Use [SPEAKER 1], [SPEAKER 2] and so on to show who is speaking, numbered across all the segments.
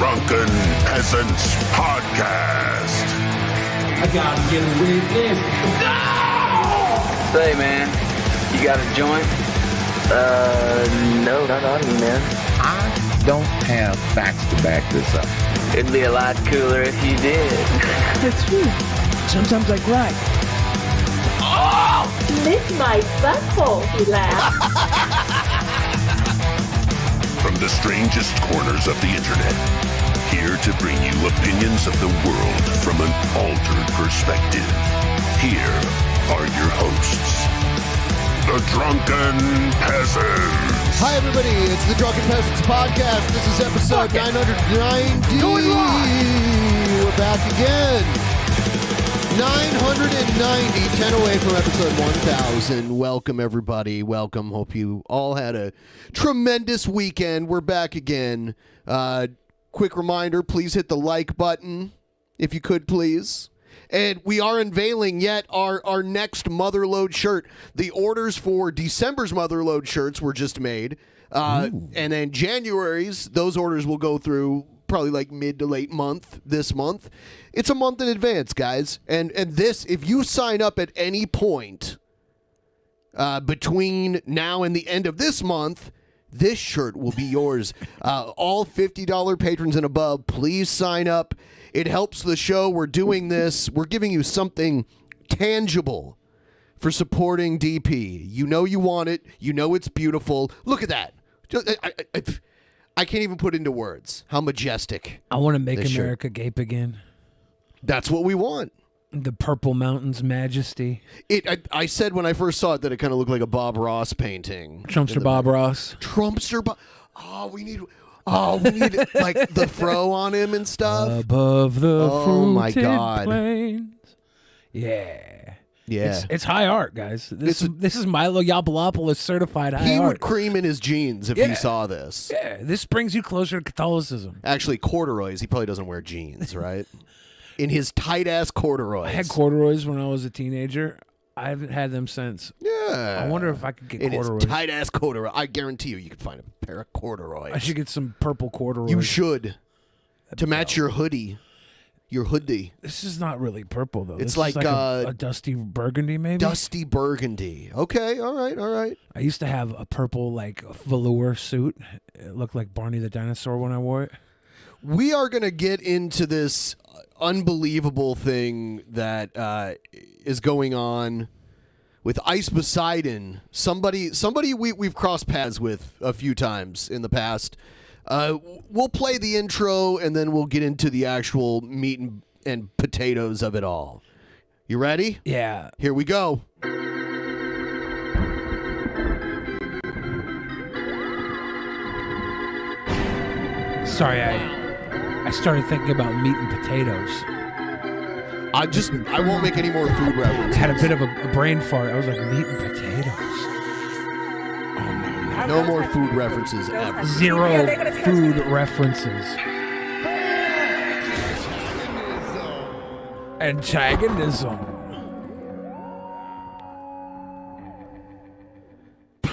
[SPEAKER 1] Drunken Peasants Podcast.
[SPEAKER 2] I gotta get rid of this. No!
[SPEAKER 3] Say, man, you got a joint? No, not on me, man.
[SPEAKER 4] I don't have facts to back this up.
[SPEAKER 3] It'd be a lot cooler if you did.
[SPEAKER 5] That's true. Sometimes I cry.
[SPEAKER 6] Oh! Lick my butthole, he laughed.
[SPEAKER 1] From the strangest corners of the internet, here to bring you opinions of the world from an altered perspective. Here are your hosts, the Drunken Peasants.
[SPEAKER 7] Hi, everybody. It's the Drunken Peasants Podcast. This is episode 990. We're back again. 990, 10 away from episode 1000. Welcome, everybody. Welcome. Hope you all had a tremendous weekend. We're back again. Quick reminder, please hit the like button, if you could, please. And we are unveiling yet our next Motherload shirt. The orders for December's Motherload shirts were just made. And then January's, those orders will go through probably like mid to late month this month. It's a month in advance, guys. And this, if you sign up at any point between now and the end of this month, this shirt will be yours. All $50 patrons and above, please sign up. It helps the show. We're doing this. We're giving you something tangible for supporting DP. You know you want it. You know it's beautiful. Look at that. I can't even put into words how majestic.
[SPEAKER 5] I want to make
[SPEAKER 7] this
[SPEAKER 5] America gape again.
[SPEAKER 7] That's what we want.
[SPEAKER 5] The Purple Mountains majesty.
[SPEAKER 7] I said when I first saw it that it kind of looked like a Bob Ross painting.
[SPEAKER 5] Trumpster Bob Ross.
[SPEAKER 7] Trumpster Bob. We need like the fro on him and stuff.
[SPEAKER 5] Above the
[SPEAKER 7] my God.
[SPEAKER 5] plains. Yeah.
[SPEAKER 7] Yeah.
[SPEAKER 5] It's high art, guys. This is Milo Yiannopoulos certified high art.
[SPEAKER 7] He would cream in his jeans if he saw this.
[SPEAKER 5] Yeah, this brings you closer to Catholicism.
[SPEAKER 7] Actually, corduroys. He probably doesn't wear jeans, right? In his tight-ass corduroys.
[SPEAKER 5] I had corduroys when I was a teenager. I haven't had them since.
[SPEAKER 7] Yeah.
[SPEAKER 5] I wonder if I could get corduroys.
[SPEAKER 7] In his tight-ass corduroy. I guarantee you could find a pair of corduroys.
[SPEAKER 5] I should get some purple corduroys.
[SPEAKER 7] You should. To match your hoodie. Your hoodie.
[SPEAKER 5] This is not really purple, though.
[SPEAKER 7] It's
[SPEAKER 5] this
[SPEAKER 7] like,
[SPEAKER 5] is like a dusty burgundy, maybe?
[SPEAKER 7] Dusty burgundy. Okay, all right.
[SPEAKER 5] I used to have a purple, like, velour suit. It looked like Barney the dinosaur when I wore it.
[SPEAKER 7] We are going to get into this unbelievable thing that is going on with Ice Poseidon. Somebody we've crossed paths with a few times in the past. We'll play the intro, and then we'll get into the actual meat and potatoes of it all. You ready?
[SPEAKER 5] Yeah.
[SPEAKER 7] Here we go.
[SPEAKER 5] Sorry, I started thinking about meat and potatoes.
[SPEAKER 7] I won't make any more food references.
[SPEAKER 5] I had a bit of a brain fart. I was like, meat and potatoes.
[SPEAKER 7] No more food references ever.
[SPEAKER 5] Zero food references. Antagonism.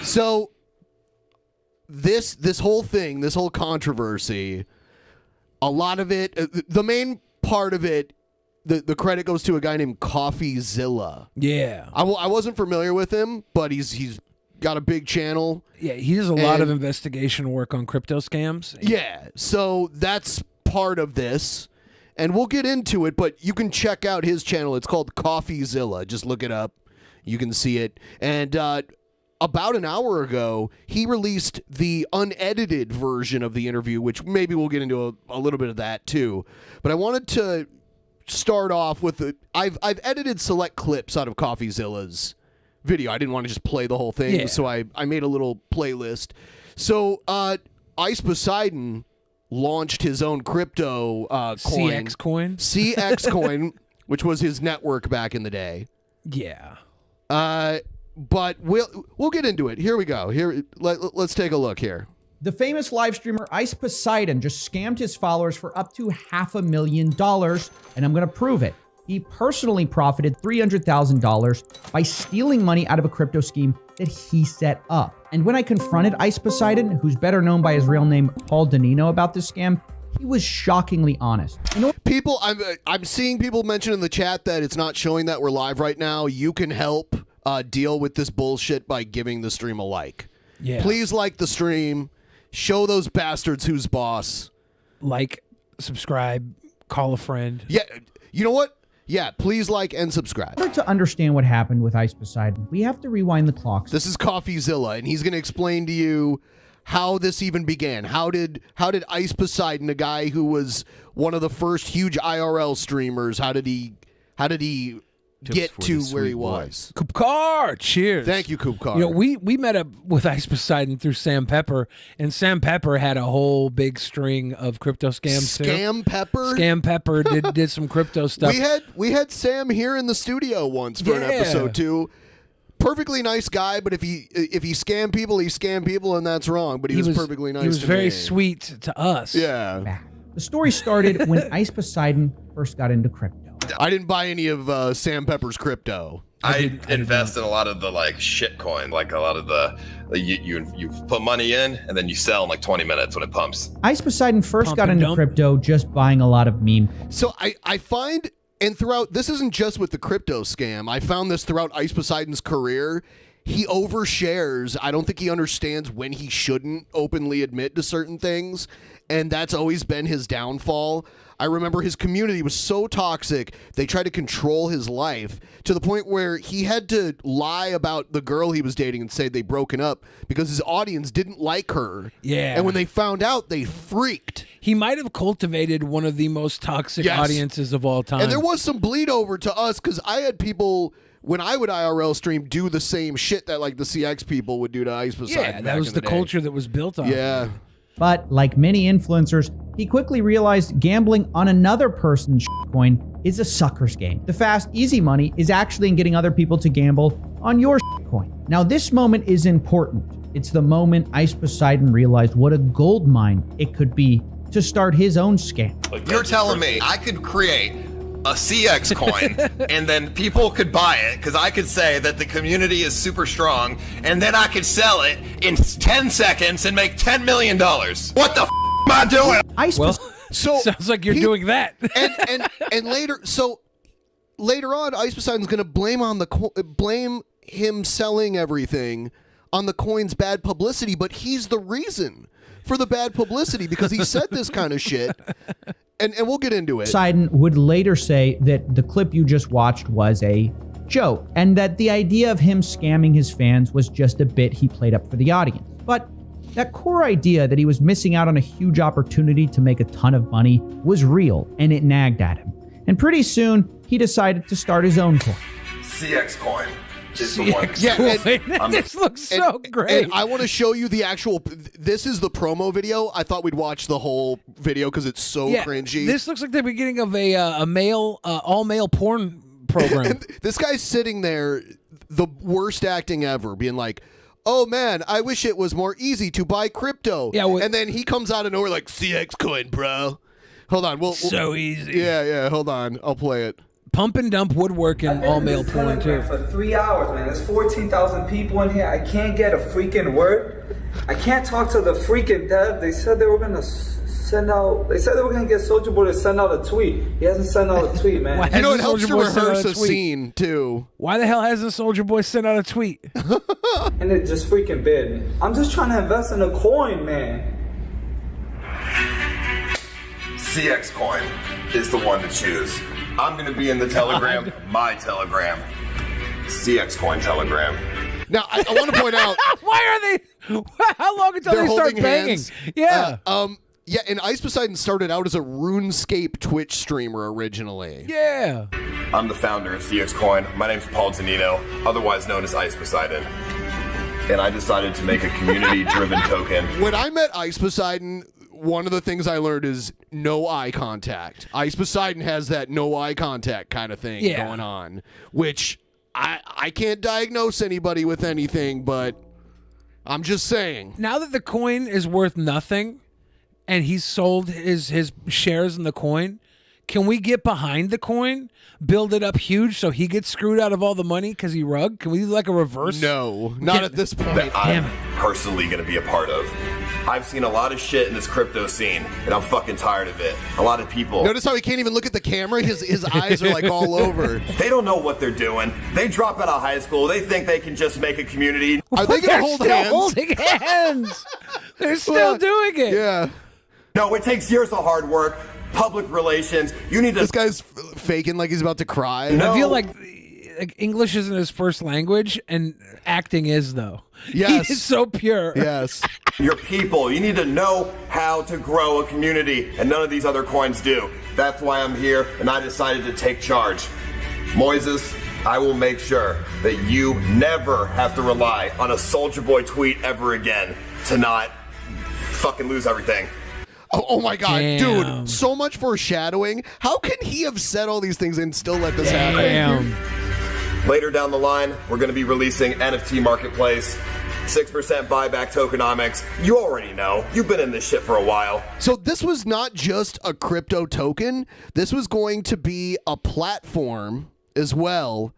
[SPEAKER 7] So this whole thing, this whole controversy, a lot of it, the main part of it, the credit goes to a guy named CoffeeZilla.
[SPEAKER 5] Yeah.
[SPEAKER 7] I wasn't familiar with him, but he's got a big channel.
[SPEAKER 5] Yeah, he does a lot of investigation work on crypto scams.
[SPEAKER 7] Yeah, so that's part of this, and we'll get into it, but you can check out his channel. It's called CoffeeZilla. Just look it up. You can see it. And about an hour ago, he released the unedited version of the interview, which maybe we'll get into a little bit of that too. But I wanted to start off with I've edited select clips out of CoffeeZilla's video. I didn't want to just play the whole thing, so I made a little playlist. So Ice Poseidon launched his own crypto coin.
[SPEAKER 5] CX coin?
[SPEAKER 7] CX coin, which was his network back in the day.
[SPEAKER 5] Yeah.
[SPEAKER 7] But we'll get into it. Here we go. Let's take a look here.
[SPEAKER 8] The famous live streamer Ice Poseidon just scammed his followers for up to $500,000, and I'm going to prove it. He personally profited $300,000 by stealing money out of a crypto scheme that he set up. And when I confronted Ice Poseidon, who's better known by his real name, Paul Danino, about this scam, he was shockingly honest.
[SPEAKER 7] People, I'm seeing people mention in the chat that it's not showing that we're live right now. You can help deal with this bullshit by giving the stream a like.
[SPEAKER 5] Yeah.
[SPEAKER 7] Please like the stream. Show those bastards who's boss.
[SPEAKER 5] Like, subscribe, call a friend.
[SPEAKER 7] Yeah, you know what? Yeah, please like and subscribe.
[SPEAKER 8] In order to understand what happened with Ice Poseidon, we have to rewind the clocks.
[SPEAKER 7] This is CoffeeZilla, and he's going to explain to you how this even began. How did Ice Poseidon, a guy who was one of the first huge IRL streamers, how did he get to where he was?
[SPEAKER 5] Kupkar, cheers.
[SPEAKER 7] Thank you, Kupkar.
[SPEAKER 5] You know, we met up with Ice Poseidon through Sam Pepper, and Sam Pepper had a whole big string of crypto scams too.
[SPEAKER 7] Scam Pepper?
[SPEAKER 5] Scam Pepper did some crypto stuff.
[SPEAKER 7] We had Sam here in the studio once for an episode too. Perfectly nice guy, but if he scam people, he scam people, and that's wrong. But he was perfectly nice.
[SPEAKER 5] He was
[SPEAKER 7] to
[SPEAKER 5] very
[SPEAKER 7] me.
[SPEAKER 5] sweet to us.
[SPEAKER 7] Yeah.
[SPEAKER 8] The story started when Ice Poseidon first got into crypto.
[SPEAKER 7] I didn't buy any of Sam Pepper's crypto.
[SPEAKER 9] I invest in a lot of the like shit coin, like a lot of the you put money in and then you sell in like 20 minutes when it pumps.
[SPEAKER 8] Ice Poseidon first
[SPEAKER 5] Pump
[SPEAKER 8] got
[SPEAKER 5] and
[SPEAKER 8] into
[SPEAKER 5] dump.
[SPEAKER 8] crypto just buying a lot of meme.
[SPEAKER 7] So I find, and throughout, this isn't just with the crypto scam. I found this throughout Ice Poseidon's career. He overshares. I don't think he understands when he shouldn't openly admit to certain things, and that's always been his downfall. I remember his community was so toxic, they tried to control his life to the point where he had to lie about the girl he was dating and say they'd broken up because his audience didn't like her.
[SPEAKER 5] Yeah.
[SPEAKER 7] And when they found out, they freaked.
[SPEAKER 5] He might have cultivated one of the most toxic audiences of all time.
[SPEAKER 7] And there was some bleed over to us because I had people, when I would IRL stream, do the same shit that like the CX people would do to Ice Poseidon.
[SPEAKER 5] Yeah, that was the culture that was built on.
[SPEAKER 7] Yeah.
[SPEAKER 8] But like many influencers, he quickly realized gambling on another person's coin is a sucker's game. The fast, easy money is actually in getting other people to gamble on your coin. Now, this moment is important. It's the moment Ice Poseidon realized what a gold mine it could be to start his own scam.
[SPEAKER 9] You're telling me I could create a CX coin and then people could buy it because I could say that the community is super strong and then I could sell it in 10 seconds and make $10 million. What the am I doing?
[SPEAKER 7] So
[SPEAKER 5] sounds like you're doing that.
[SPEAKER 7] and later on, Ice Poseidon's going to blame him selling everything on the coin's bad publicity, but he's the reason for the bad publicity because he said this kind of shit. And we'll get into it.
[SPEAKER 8] Poseidon would later say that the clip you just watched was a joke and that the idea of him scamming his fans was just a bit he played up for the audience. But that core idea that he was missing out on a huge opportunity to make a ton of money was real, and it nagged at him. And pretty soon, he decided to start his own coin.
[SPEAKER 9] CX coin is the one.
[SPEAKER 7] Yeah,
[SPEAKER 5] this looks so great.
[SPEAKER 7] And I want to show you the actual. This is the promo video. I thought we'd watch the whole video because it's so cringy.
[SPEAKER 5] This looks like the beginning of a male, all-male porn program.
[SPEAKER 7] And this guy's sitting there, the worst acting ever, being like, oh man, I wish it was more easy to buy crypto.
[SPEAKER 5] Yeah,
[SPEAKER 7] and then he comes out of nowhere like, CX coin, bro. Hold on. We'll
[SPEAKER 5] so easy.
[SPEAKER 7] Yeah, hold on. I'll play it.
[SPEAKER 5] Pump and dump woodwork and all-male porn, too.
[SPEAKER 10] For 3 hours, man. There's 14,000 people in here. I can't get a freaking word. I can't talk to the freaking dev. They said they were going to send out... They said they were going to get Soulja Boy to send out a tweet. He hasn't sent out a tweet, man.
[SPEAKER 7] You know, it helps to rehearse a scene, too.
[SPEAKER 5] Why the hell hasn't Soulja Boy sent out a tweet?
[SPEAKER 10] And it just freaking bid me. I'm just trying to invest in a coin, man.
[SPEAKER 9] CX coin is the one to choose. I'm going to be in the Telegram, my Telegram. CX coin Telegram.
[SPEAKER 7] Now, I want to point out...
[SPEAKER 5] Why are they... How long until they start banging?
[SPEAKER 7] Hands.
[SPEAKER 5] Yeah.
[SPEAKER 7] Yeah, and Ice Poseidon started out as a RuneScape Twitch streamer originally.
[SPEAKER 5] Yeah.
[SPEAKER 9] I'm the founder of CX coin. My name's Paul Zanino, otherwise known as Ice Poseidon. And I decided to make a community-driven token.
[SPEAKER 7] When I met Ice Poseidon, one of the things I learned is no eye contact. Ice Poseidon has that no eye contact kind of thing going on, which I can't diagnose anybody with anything, but I'm just saying.
[SPEAKER 5] Now that the coin is worth nothing and he's sold his shares in the coin, can we get behind the coin, build it up huge so he gets screwed out of all the money because he rugged? Can we do like a reverse?
[SPEAKER 7] No, not at this point.
[SPEAKER 9] That I'm personally going to be a part of. I've seen a lot of shit in this crypto scene, and I'm fucking tired of it. A lot of people.
[SPEAKER 7] Notice how he can't even look at the camera? His eyes are like all over.
[SPEAKER 9] They don't know what they're doing. They drop out of high school. They think they can just make a community.
[SPEAKER 7] Are they going to hold hands?
[SPEAKER 5] Holding hands. They're still doing it.
[SPEAKER 7] Yeah.
[SPEAKER 9] No, it takes years of hard work, public relations. You need to.
[SPEAKER 7] This guy's faking like he's about to cry.
[SPEAKER 5] I feel like English isn't his first language, and acting is, though.
[SPEAKER 7] Yes.
[SPEAKER 5] He's so pure.
[SPEAKER 7] Yes.
[SPEAKER 9] Your people. You need to know how to grow a community, and none of these other coins do. That's why I'm here, and I decided to take charge. Moises, I will make sure that you never have to rely on a Soulja Boy tweet ever again to not fucking lose everything.
[SPEAKER 7] Oh my God,
[SPEAKER 5] Damn.
[SPEAKER 7] dude, so much foreshadowing. How can he have said all these things and still let this happen?
[SPEAKER 9] Later down the line, we're going to be releasing NFT Marketplace, 6% buyback tokenomics. You already know. You've been in this shit for a while.
[SPEAKER 7] So this was not just a crypto token. This was going to be a platform as well.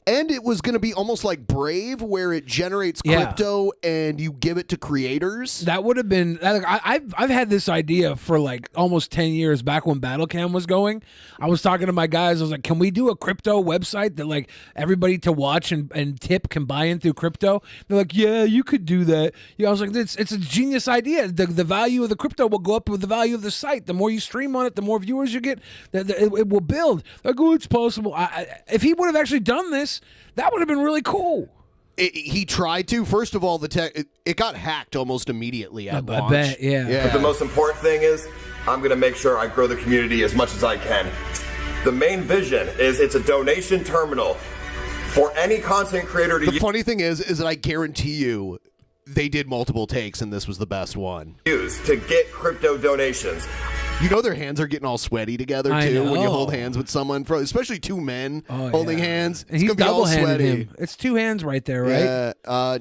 [SPEAKER 7] And it was going to be almost like Brave, where it generates crypto and you give it to creators.
[SPEAKER 5] That would have been. I've had this idea for like almost 10 years back when Battlecam was going. I was talking to my guys. I was like, "Can we do a crypto website that like everybody to watch and tip can buy in through crypto?" They're like, "Yeah, you could do that." Yeah, I was like, "It's a genius idea. The value of the crypto will go up with the value of the site. The more you stream on it, the more viewers you get. It will build." Like, "Oh, it's possible." If he would have actually done this, that would have been really cool.
[SPEAKER 7] He tried to. First of all, it got hacked almost immediately at launch.
[SPEAKER 5] I bet, yeah.
[SPEAKER 9] But the most important thing is I'm going to make sure I grow the community as much as I can. The main vision is it's a donation terminal for any content creator to use.
[SPEAKER 7] The funny thing is that I guarantee you they did multiple takes and this was the best one.
[SPEAKER 9] Use to get crypto donations.
[SPEAKER 7] You know their hands are getting all sweaty together too when you hold hands with someone, especially two men holding hands.
[SPEAKER 5] And he's double-handed him. It's two hands right there, right?
[SPEAKER 7] Yeah.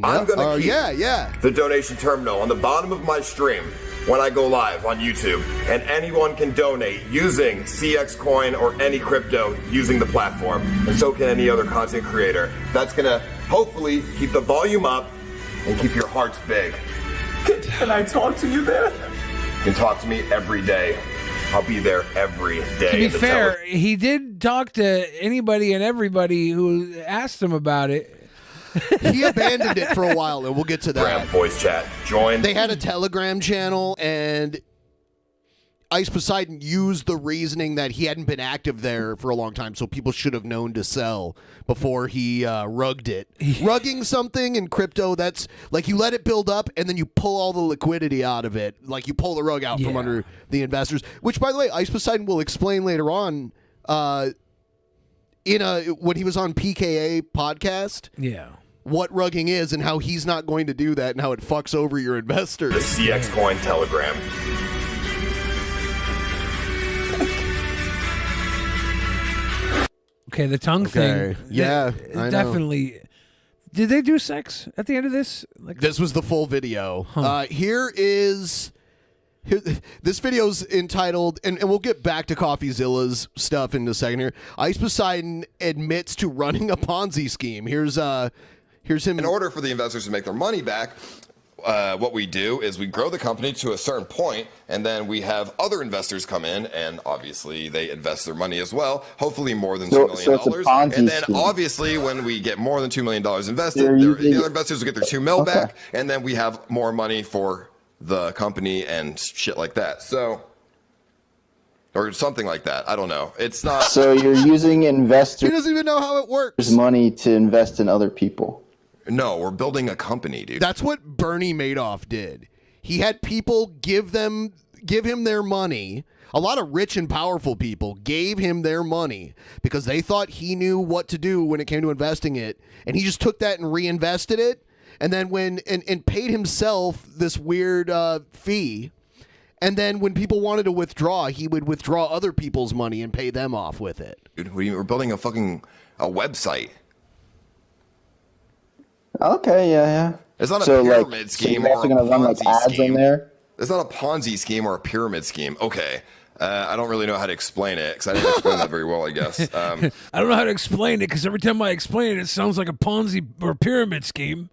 [SPEAKER 9] I'm going to keep
[SPEAKER 7] yeah.
[SPEAKER 9] the donation terminal on the bottom of my stream when I go live on YouTube, and anyone can donate using CX Coin or any crypto using the platform, and so can any other content creator. That's going to hopefully keep the volume up and keep your hearts big.
[SPEAKER 10] Can I talk to you there?
[SPEAKER 9] You can talk to me every day. I'll be there every day.
[SPEAKER 5] To be fair, he did talk to anybody and everybody who asked him about it.
[SPEAKER 7] He abandoned it for a while, and we'll get to that.
[SPEAKER 9] Grab voice chat. Join.
[SPEAKER 7] They had a Telegram channel, and Ice Poseidon used the reasoning that he hadn't been active there for a long time, so people should have known to sell before he rugged it. Rugging something in crypto, that's like you let it build up, and then you pull all the liquidity out of it. Like you pull the rug out from under the investors, which, by the way, Ice Poseidon will explain later on when he was on PKA podcast.
[SPEAKER 5] Yeah.
[SPEAKER 7] What rugging is and how he's not going to do that and how it fucks over your investors.
[SPEAKER 9] The CX Coin Telegram.
[SPEAKER 5] Okay, the tongue thing.
[SPEAKER 7] Yeah, I know.
[SPEAKER 5] Definitely. Did they do sex at the end of this? Like,
[SPEAKER 7] this was the full video. This video's entitled, and we'll get back to CoffeeZilla's stuff in a second here. Ice Poseidon admits to running a Ponzi scheme. Here's him.
[SPEAKER 9] In order for the investors to make their money back, what we do is we grow the company to a certain point, and then we have other investors come in, and obviously they invest their money as well, hopefully more than $2 million. And then obviously when we get more than $2 million invested, the other investors will get their $2 million back, and then we have more money for the company and shit like that. So, or something like that. I don't know. It's not.
[SPEAKER 11] So you're using investors'
[SPEAKER 7] He doesn't even know how it works.
[SPEAKER 11] money to invest in other people.
[SPEAKER 9] No, we're building a company, dude.
[SPEAKER 7] That's what Bernie Madoff did. He had people give him their money. A lot of rich and powerful people gave him their money because they thought he knew what to do when it came to investing it, and he just took that and reinvested it, and then and paid himself this weird fee. And then when people wanted to withdraw, he would withdraw other people's money and pay them off with it.
[SPEAKER 9] Dude, we're building a website.
[SPEAKER 11] Okay, yeah.
[SPEAKER 9] It's not a pyramid scheme or a Ponzi scheme. It's not a Ponzi scheme or a pyramid scheme. Okay. I don't really know how to explain it because I didn't explain that very well, I guess.
[SPEAKER 5] I don't know how to explain it because every time I explain it, it sounds like a Ponzi or pyramid scheme.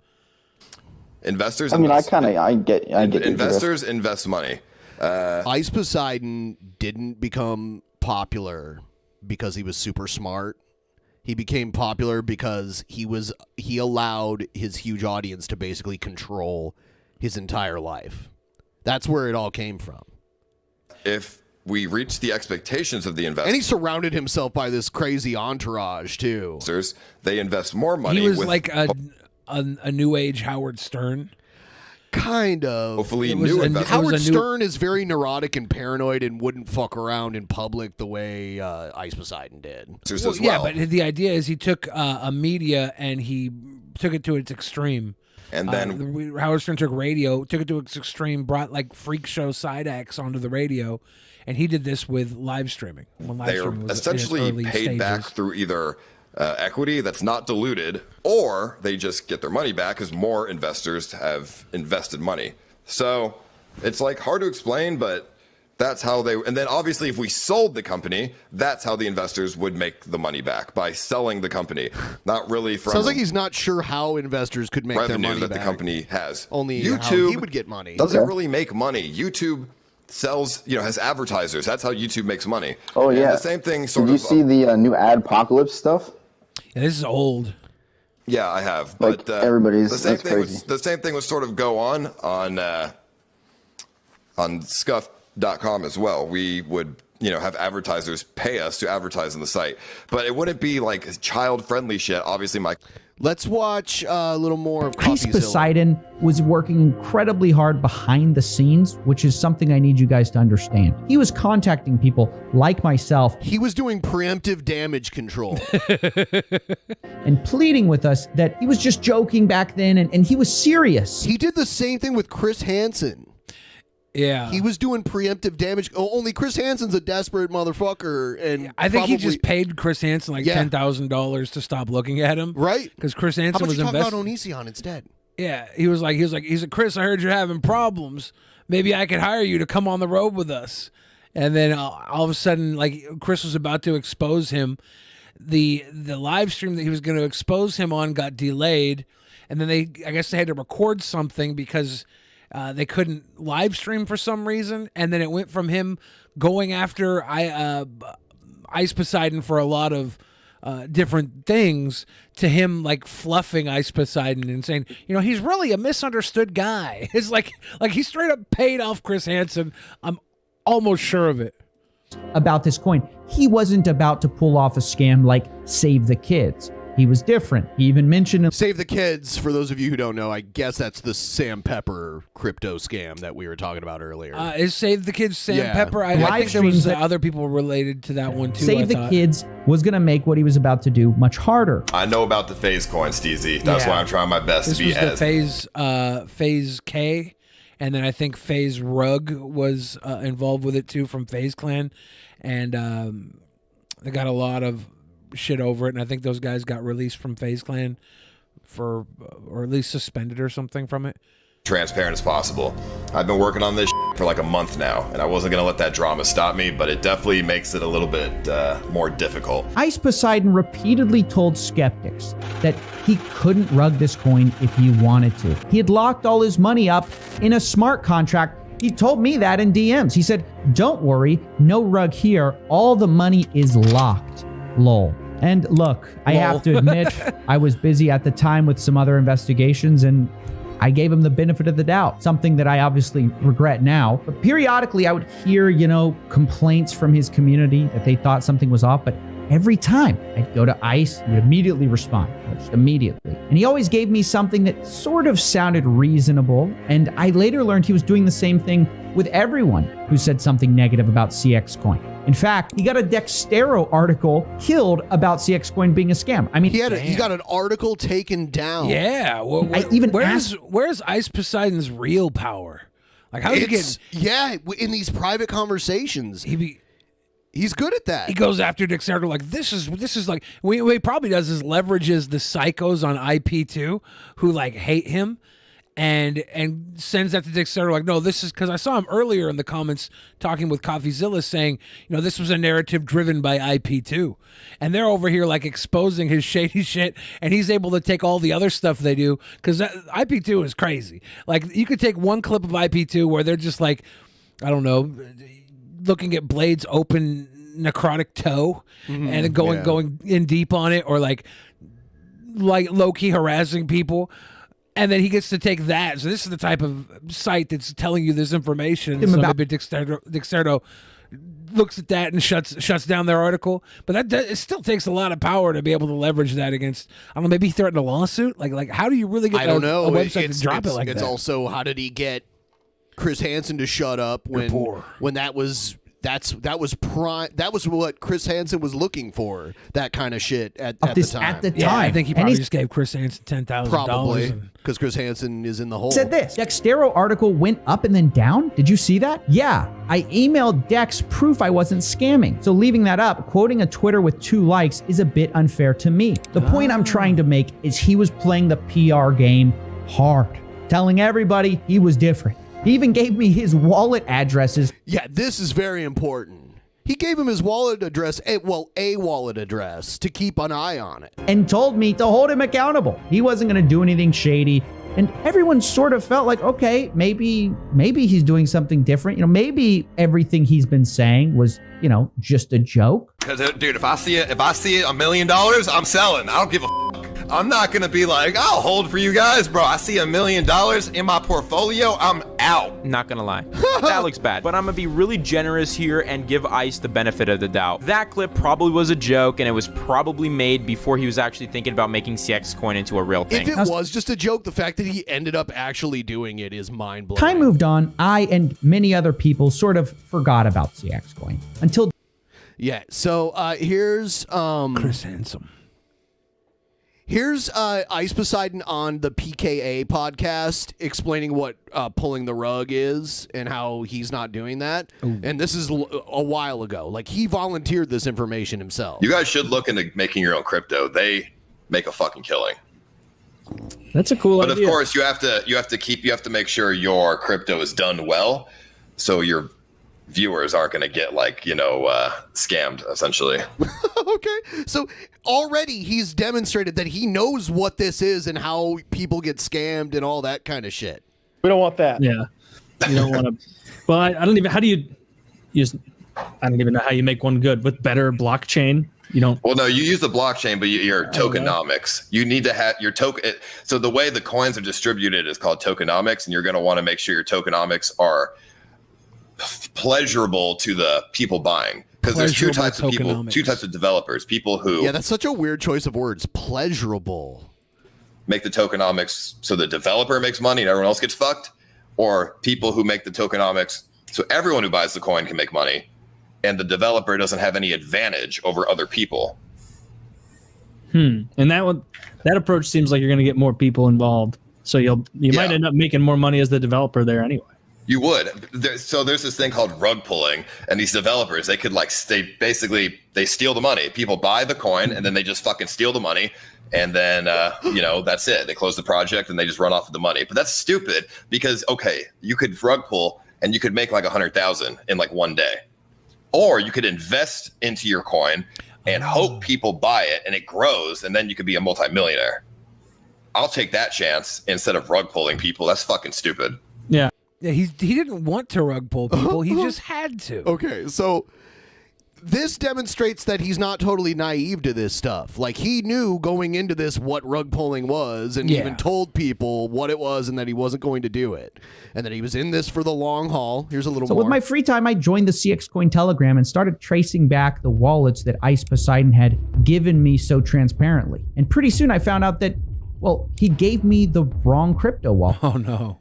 [SPEAKER 9] Investors.
[SPEAKER 11] I mean,
[SPEAKER 9] invest,
[SPEAKER 11] I get
[SPEAKER 9] investors invest money.
[SPEAKER 7] Ice Poseidon didn't become popular because he was super smart. He became popular because he allowed his huge audience to basically control his entire life. That's where it all came from.
[SPEAKER 9] If we reach the expectations of the investors,
[SPEAKER 7] and he surrounded himself by this crazy entourage too.
[SPEAKER 9] They invest more money.
[SPEAKER 5] He was like a new age Howard Stern.
[SPEAKER 7] Kind of.
[SPEAKER 9] Hopefully, new investors.
[SPEAKER 7] Howard Stern is very neurotic and paranoid and wouldn't fuck around in public the way Ice Poseidon did.
[SPEAKER 5] Well, yeah, but the idea is he took a media and he took it to its extreme.
[SPEAKER 9] And then
[SPEAKER 5] Howard Stern took radio, took it to its extreme, brought like freak show side acts onto the radio, and he did this with live streaming. When live
[SPEAKER 9] they are
[SPEAKER 5] streaming was
[SPEAKER 9] essentially
[SPEAKER 5] in its early
[SPEAKER 9] paid
[SPEAKER 5] stages.
[SPEAKER 9] back through either equity that's not diluted, or they just get their money back as more investors have invested money. So it's like hard to explain, but that's how they. And then obviously, if we sold the company, that's how the investors would make the money back, by selling the company. Not really from.
[SPEAKER 7] Sounds like he's not sure how investors could make their
[SPEAKER 9] revenue
[SPEAKER 7] money
[SPEAKER 9] that
[SPEAKER 7] back.
[SPEAKER 9] the company has.
[SPEAKER 7] Only how
[SPEAKER 9] YouTube
[SPEAKER 7] he would get money.
[SPEAKER 9] Doesn't really make money. YouTube sells, has advertisers. That's how YouTube makes money.
[SPEAKER 11] Oh
[SPEAKER 9] And
[SPEAKER 11] yeah.
[SPEAKER 9] the same thing.
[SPEAKER 11] Did you see the new Adpocalypse stuff?
[SPEAKER 5] Yeah, this is old.
[SPEAKER 9] Yeah, I have.
[SPEAKER 11] Like,
[SPEAKER 9] But
[SPEAKER 11] everybody's-
[SPEAKER 9] the same
[SPEAKER 11] that's
[SPEAKER 9] thing.
[SPEAKER 11] crazy.
[SPEAKER 9] The same thing would sort of go on Scuff.com as well. We would, have advertisers pay us to advertise on the site, but it wouldn't be like child-friendly shit. Obviously,
[SPEAKER 7] Let's watch a little more of
[SPEAKER 8] Ice
[SPEAKER 7] Coffeezilla.
[SPEAKER 8] Poseidon was working incredibly hard behind the scenes, which is something I need you guys to understand. He was contacting people like myself.
[SPEAKER 7] He was doing preemptive damage control.
[SPEAKER 8] And pleading with us that he was just joking back then and he was serious.
[SPEAKER 7] He did the same thing with Chris Hansen.
[SPEAKER 5] Yeah.
[SPEAKER 7] He was doing preemptive damage. Only Chris Hansen's a desperate motherfucker. And
[SPEAKER 5] I think he
[SPEAKER 7] probably-
[SPEAKER 5] just paid Chris Hansen like $10,000 to stop looking at him.
[SPEAKER 7] Right.
[SPEAKER 5] Because Chris
[SPEAKER 7] How
[SPEAKER 5] Hansen
[SPEAKER 7] about
[SPEAKER 5] was
[SPEAKER 7] you talk
[SPEAKER 5] invested.
[SPEAKER 7] about Onision instead?
[SPEAKER 5] Yeah, he said, Chris, I heard you're having problems. Maybe I could hire you to come on the road with us. And then all of a sudden, like Chris was about to expose him. The live stream that he was going to expose him on got delayed, and then I guess they had to record something because they couldn't live stream for some reason. And then it went from him going after Ice Poseidon for a lot of different things to him like fluffing Ice Poseidon and saying, he's really a misunderstood guy. It's like he straight up paid off Chris Hansen. I'm almost sure of it.
[SPEAKER 8] About this coin, he wasn't about to pull off a scam like Save the Kids. He was different. He even mentioned
[SPEAKER 7] Save the Kids, for those of you who don't know, I guess that's the Sam Pepper crypto scam that we were talking about earlier.
[SPEAKER 5] Is Save the Kids Sam
[SPEAKER 7] Yeah.
[SPEAKER 5] Pepper? I
[SPEAKER 8] Live
[SPEAKER 5] think there was
[SPEAKER 8] streams that-
[SPEAKER 5] other people related to that one too.
[SPEAKER 8] Save
[SPEAKER 5] I
[SPEAKER 8] the
[SPEAKER 5] thought.
[SPEAKER 8] Kids was going to make what he was about to do much harder.
[SPEAKER 9] I know about the phase coin, Steezy. That's
[SPEAKER 5] Yeah.
[SPEAKER 9] why I'm trying my best
[SPEAKER 5] This
[SPEAKER 9] to be
[SPEAKER 5] was the
[SPEAKER 9] as
[SPEAKER 5] Phase K, and then I think Phase Rug was involved with it too from Phase Clan, and they got a lot of shit over it, and I think those guys got released from Phase Clan or at least suspended or something from it.
[SPEAKER 9] transparent as possible. I've been working on this for like a month now, and I wasn't going to let that drama stop me, but it definitely makes it a little bit more difficult.
[SPEAKER 8] Ice Poseidon repeatedly told skeptics that he couldn't rug this coin if he wanted to. He had locked all his money up in a smart contract. He told me that in DMs. He said, "Don't worry, no rug here. All the money is locked." Lol. And look, I have to admit, I was busy at the time with some other investigations, and I gave him the benefit of the doubt, something that I obviously regret now. But periodically I would hear, complaints from his community that they thought something was off. But every time I'd go to Ice, he would immediately respond, just immediately. And he always gave me something that sort of sounded reasonable. And I later learned he was doing the same thing with everyone who said something negative about CX Coin. In fact, he got a Dextero article killed about CX Coin being a scam. I mean,
[SPEAKER 7] he got an article taken down.
[SPEAKER 5] Yeah. Well, where's Ice Poseidon's real power? Like, how's he getting?
[SPEAKER 7] Yeah, in these private conversations, he's good at that.
[SPEAKER 5] He goes after Dextero like this is like what he probably does is leverages the psychos on IP2 who like hate him. and sends that to Dexter like, no, this is because I saw him earlier in the comments talking with CoffeeZilla saying, this was a narrative driven by IP2, and they're over here like exposing his shady shit, and he's able to take all the other stuff they do because IP2 is crazy. Like you could take one clip of IP2 where they're just like, I don't know, looking at Blade's open necrotic toe and going in deep on it, or like low-key harassing people, and then he gets to take that. So this is the type of site that's telling you this information. So maybe Dexerto looks at that and shuts down their article. But that it still takes a lot of power to be able to leverage that against, I don't know, maybe he threatened a lawsuit? Like how do you really get a website to drop it like that?
[SPEAKER 7] It's also, how did he get Chris Hansen to shut up when that was what Chris Hansen was looking for, that kind of shit at the time.
[SPEAKER 5] Yeah, I think he probably just gave Chris Hansen $10,000.
[SPEAKER 7] Probably, because Chris Hansen is in the hole.
[SPEAKER 8] Said this, Dextero article went up and then down. Did you see that? Yeah, I emailed Dex proof I wasn't scamming. So leaving that up, quoting a Twitter with 2 likes is a bit unfair to me. The point I'm trying to make is he was playing the PR game hard, telling everybody he was different. He even gave me his wallet addresses.
[SPEAKER 7] Yeah, this is very important. He gave him his wallet address, a wallet address, to keep an eye on it.
[SPEAKER 8] And told me to hold him accountable. He wasn't going to do anything shady. And everyone sort of felt like, okay, maybe he's doing something different. Maybe everything he's been saying was, just a joke.
[SPEAKER 9] Because, dude, if I see $1 million, I'm selling. I don't give a fuck. I'm not gonna be like, I'll hold for you guys, bro. I see $1 million in my portfolio, I'm out.
[SPEAKER 12] Not gonna lie, that looks bad. But I'm gonna be really generous here and give Ice the benefit of the doubt. That clip probably was a joke, and it was probably made before he was actually thinking about making CX Coin into a real thing.
[SPEAKER 7] If it was just a joke, the fact that he ended up actually doing it is mind-blowing.
[SPEAKER 8] Time moved on. I and many other people sort of forgot about CX Coin until...
[SPEAKER 7] Yeah, so here's...
[SPEAKER 5] Chris Hansen.
[SPEAKER 7] Here's Ice Poseidon on the PKA podcast explaining what pulling the rug is and how he's not doing that. Ooh. And this is a while ago. Like, he volunteered this information himself.
[SPEAKER 9] You guys should look into making your own crypto. They make a fucking killing.
[SPEAKER 13] That's a cool idea.
[SPEAKER 9] But of course, you have to make sure your crypto is done well, so your viewers aren't going to get scammed, essentially.
[SPEAKER 7] Okay, so already he's demonstrated that he knows what this is and how people get scammed and all that kind of shit.
[SPEAKER 13] We don't want that. Yeah, you don't want to. Well, I don't even. How do you use? I don't even know how you make one good with better blockchain. You don't.
[SPEAKER 9] Well, no, you use the blockchain, but your tokenomics. You need to have your token. So the way the coins are distributed is called tokenomics, and you're going to want to make sure your tokenomics are pleasurable to the people buying, because there's 2 types of people, 2 types of developers. People who
[SPEAKER 7] that's such a weird choice of words. Pleasurable.
[SPEAKER 9] Make the tokenomics so the developer makes money and everyone else gets fucked, or people who make the tokenomics so everyone who buys the coin can make money and the developer doesn't have any advantage over other people.
[SPEAKER 13] And that approach seems like you're going to get more people involved, so you might end up making more money as the developer there anyway.
[SPEAKER 9] You would. So there's this thing called rug pulling, and these developers, they could they steal the money. People buy the coin and then they just fucking steal the money, and then that's it. They close the project and they just run off with the money. But that's stupid, because you could rug pull and you could make like 100,000 in like one day, or you could invest into your coin and hope people buy it and it grows, and then you could be a multimillionaire. I'll take that chance instead of rug pulling people. That's fucking stupid.
[SPEAKER 13] Yeah.
[SPEAKER 5] Yeah, he didn't want to rug pull people. He just had to.
[SPEAKER 7] Okay, so this demonstrates that he's not totally naive to this stuff. Like, he knew going into this what rug pulling was, and even told people what it was and that he wasn't going to do it. And that he was in this for the long haul. Here's a little more.
[SPEAKER 8] So with my free time, I joined the CX Coin Telegram and started tracing back the wallets that Ice Poseidon had given me so transparently. And pretty soon I found out that, he gave me the wrong crypto wallet.
[SPEAKER 5] Oh, no.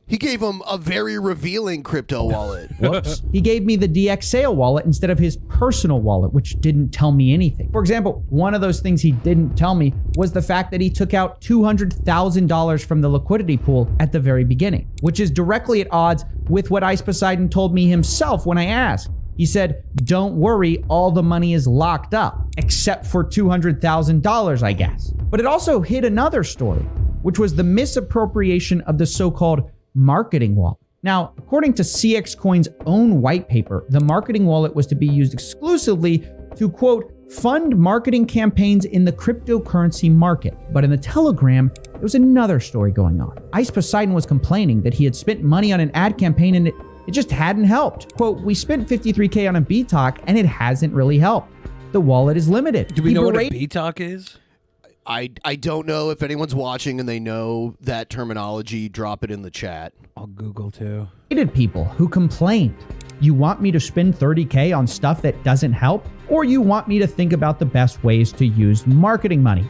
[SPEAKER 7] He gave him a very revealing crypto wallet.
[SPEAKER 8] Whoops. He gave me the DX Sale wallet instead of his personal wallet, which didn't tell me anything. For example, one of those things he didn't tell me was the fact that he took out $200,000 from the liquidity pool at the very beginning, which is directly at odds with what Ice Poseidon told me himself when I asked. He said, don't worry, all the money is locked up, except for $200,000, I guess. But it also hid another story. which was the misappropriation of the so-called marketing wallet. Now, according to CX Coin's own white paper, the marketing wallet was to be used exclusively to, quote, fund marketing campaigns in the cryptocurrency market. But in the Telegram, there was another story going on. Ice Poseidon was complaining that he had spent money on an ad campaign and it just hadn't helped. Quote, we spent 53K on a BTOC and it hasn't really helped. The wallet is limited.
[SPEAKER 5] Do we know what a BTOC is?
[SPEAKER 7] I don't know. If anyone's watching and they know that terminology, drop it in the chat.
[SPEAKER 5] I'll Google too.
[SPEAKER 8] Hated people who complained. You want me to spend 30K on stuff that doesn't help? Or you want me to think about the best ways to use marketing money?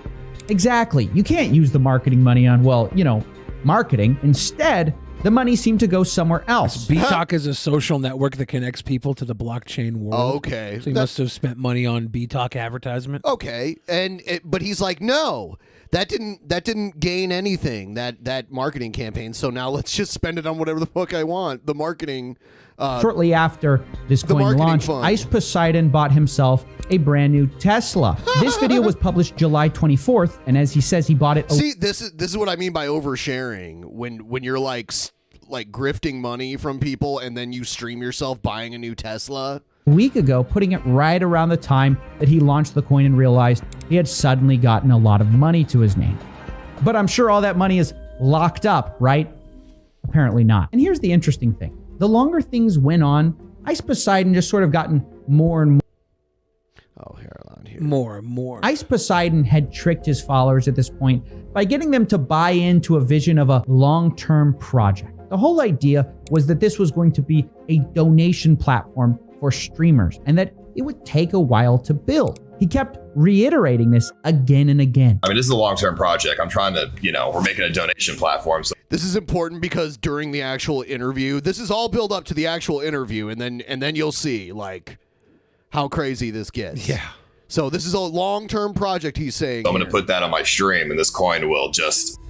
[SPEAKER 8] Exactly. You can't use the marketing money on, well, you know, marketing. Instead, the money seemed to go somewhere else.
[SPEAKER 5] BTOC is a social network that connects people to the blockchain world.
[SPEAKER 7] Okay.
[SPEAKER 5] So he must have spent money on BTOC advertisement.
[SPEAKER 7] Okay. But he's like, no, that didn't gain anything, that marketing campaign. So now let's just spend it on whatever the fuck I want. The marketing.
[SPEAKER 8] Shortly after this coin launched, Ice Poseidon bought himself a brand new Tesla. This video was published July 24th, and as he says, he bought it.
[SPEAKER 7] See, this is what I mean by oversharing. When you're like grifting money from people, and then you stream yourself buying a new Tesla.
[SPEAKER 8] A week ago, putting it right around the time that he launched the coin and realized he had suddenly gotten a lot of money to his name. But I'm sure all that money is locked up, right? Apparently not. And here's the interesting thing. The longer things went on, Ice Poseidon just sort of gotten more and more.
[SPEAKER 7] Oh, here.
[SPEAKER 5] More and more.
[SPEAKER 8] Ice Poseidon had tricked his followers at this point by getting them to buy into a vision of a long-term project. The whole idea was that this was going to be a donation platform for streamers and that it would take a while to build. He kept reiterating this again and again.
[SPEAKER 9] I mean, this is a long-term project. I'm trying to, we're making a donation platform. So
[SPEAKER 7] this is important because during the actual interview, this is all build up to the actual interview, and then you'll see like how crazy this gets.
[SPEAKER 5] Yeah.
[SPEAKER 7] So this is a long-term project, he's saying.
[SPEAKER 9] I'm going to put that on my stream, and this coin will just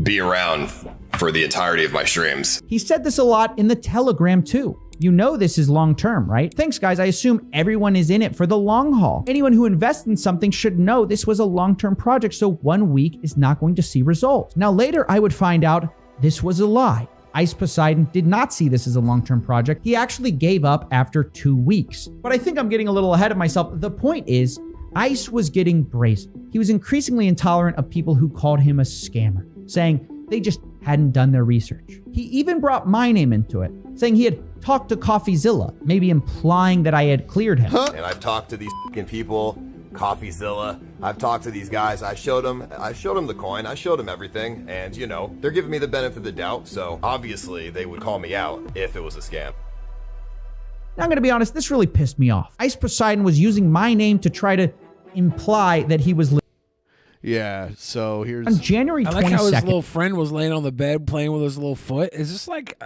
[SPEAKER 9] be around for the entirety of my streams.
[SPEAKER 8] He said this a lot in the Telegram too. You know this is long-term, right? Thanks, guys. I assume everyone is in it for the long haul. Anyone who invests in something should know this was a long-term project, so 1 week is not going to see results. Now, later, I would find out this was a lie. Ice Poseidon did not see this as a long-term project. He actually gave up after 2 weeks. But I think I'm getting a little ahead of myself. The point is, Ice was getting brazen. He was increasingly intolerant of people who called him a scammer, saying they just hadn't done their research. He even brought my name into it, saying he had talked to CoffeeZilla, maybe implying that I had cleared him.
[SPEAKER 9] And I've talked to these fucking people, CoffeeZilla. I've talked to these guys. I showed them the coin. I showed them everything. And, they're giving me the benefit of the doubt. So obviously they would call me out if it was a scam.
[SPEAKER 8] Now, I'm going to be honest, this really pissed me off. Ice Poseidon was using my name to try to imply that he was
[SPEAKER 7] Yeah, so here's...
[SPEAKER 8] on January 22nd.
[SPEAKER 5] I like how his little friend was laying on the bed playing with his little foot. Is this like...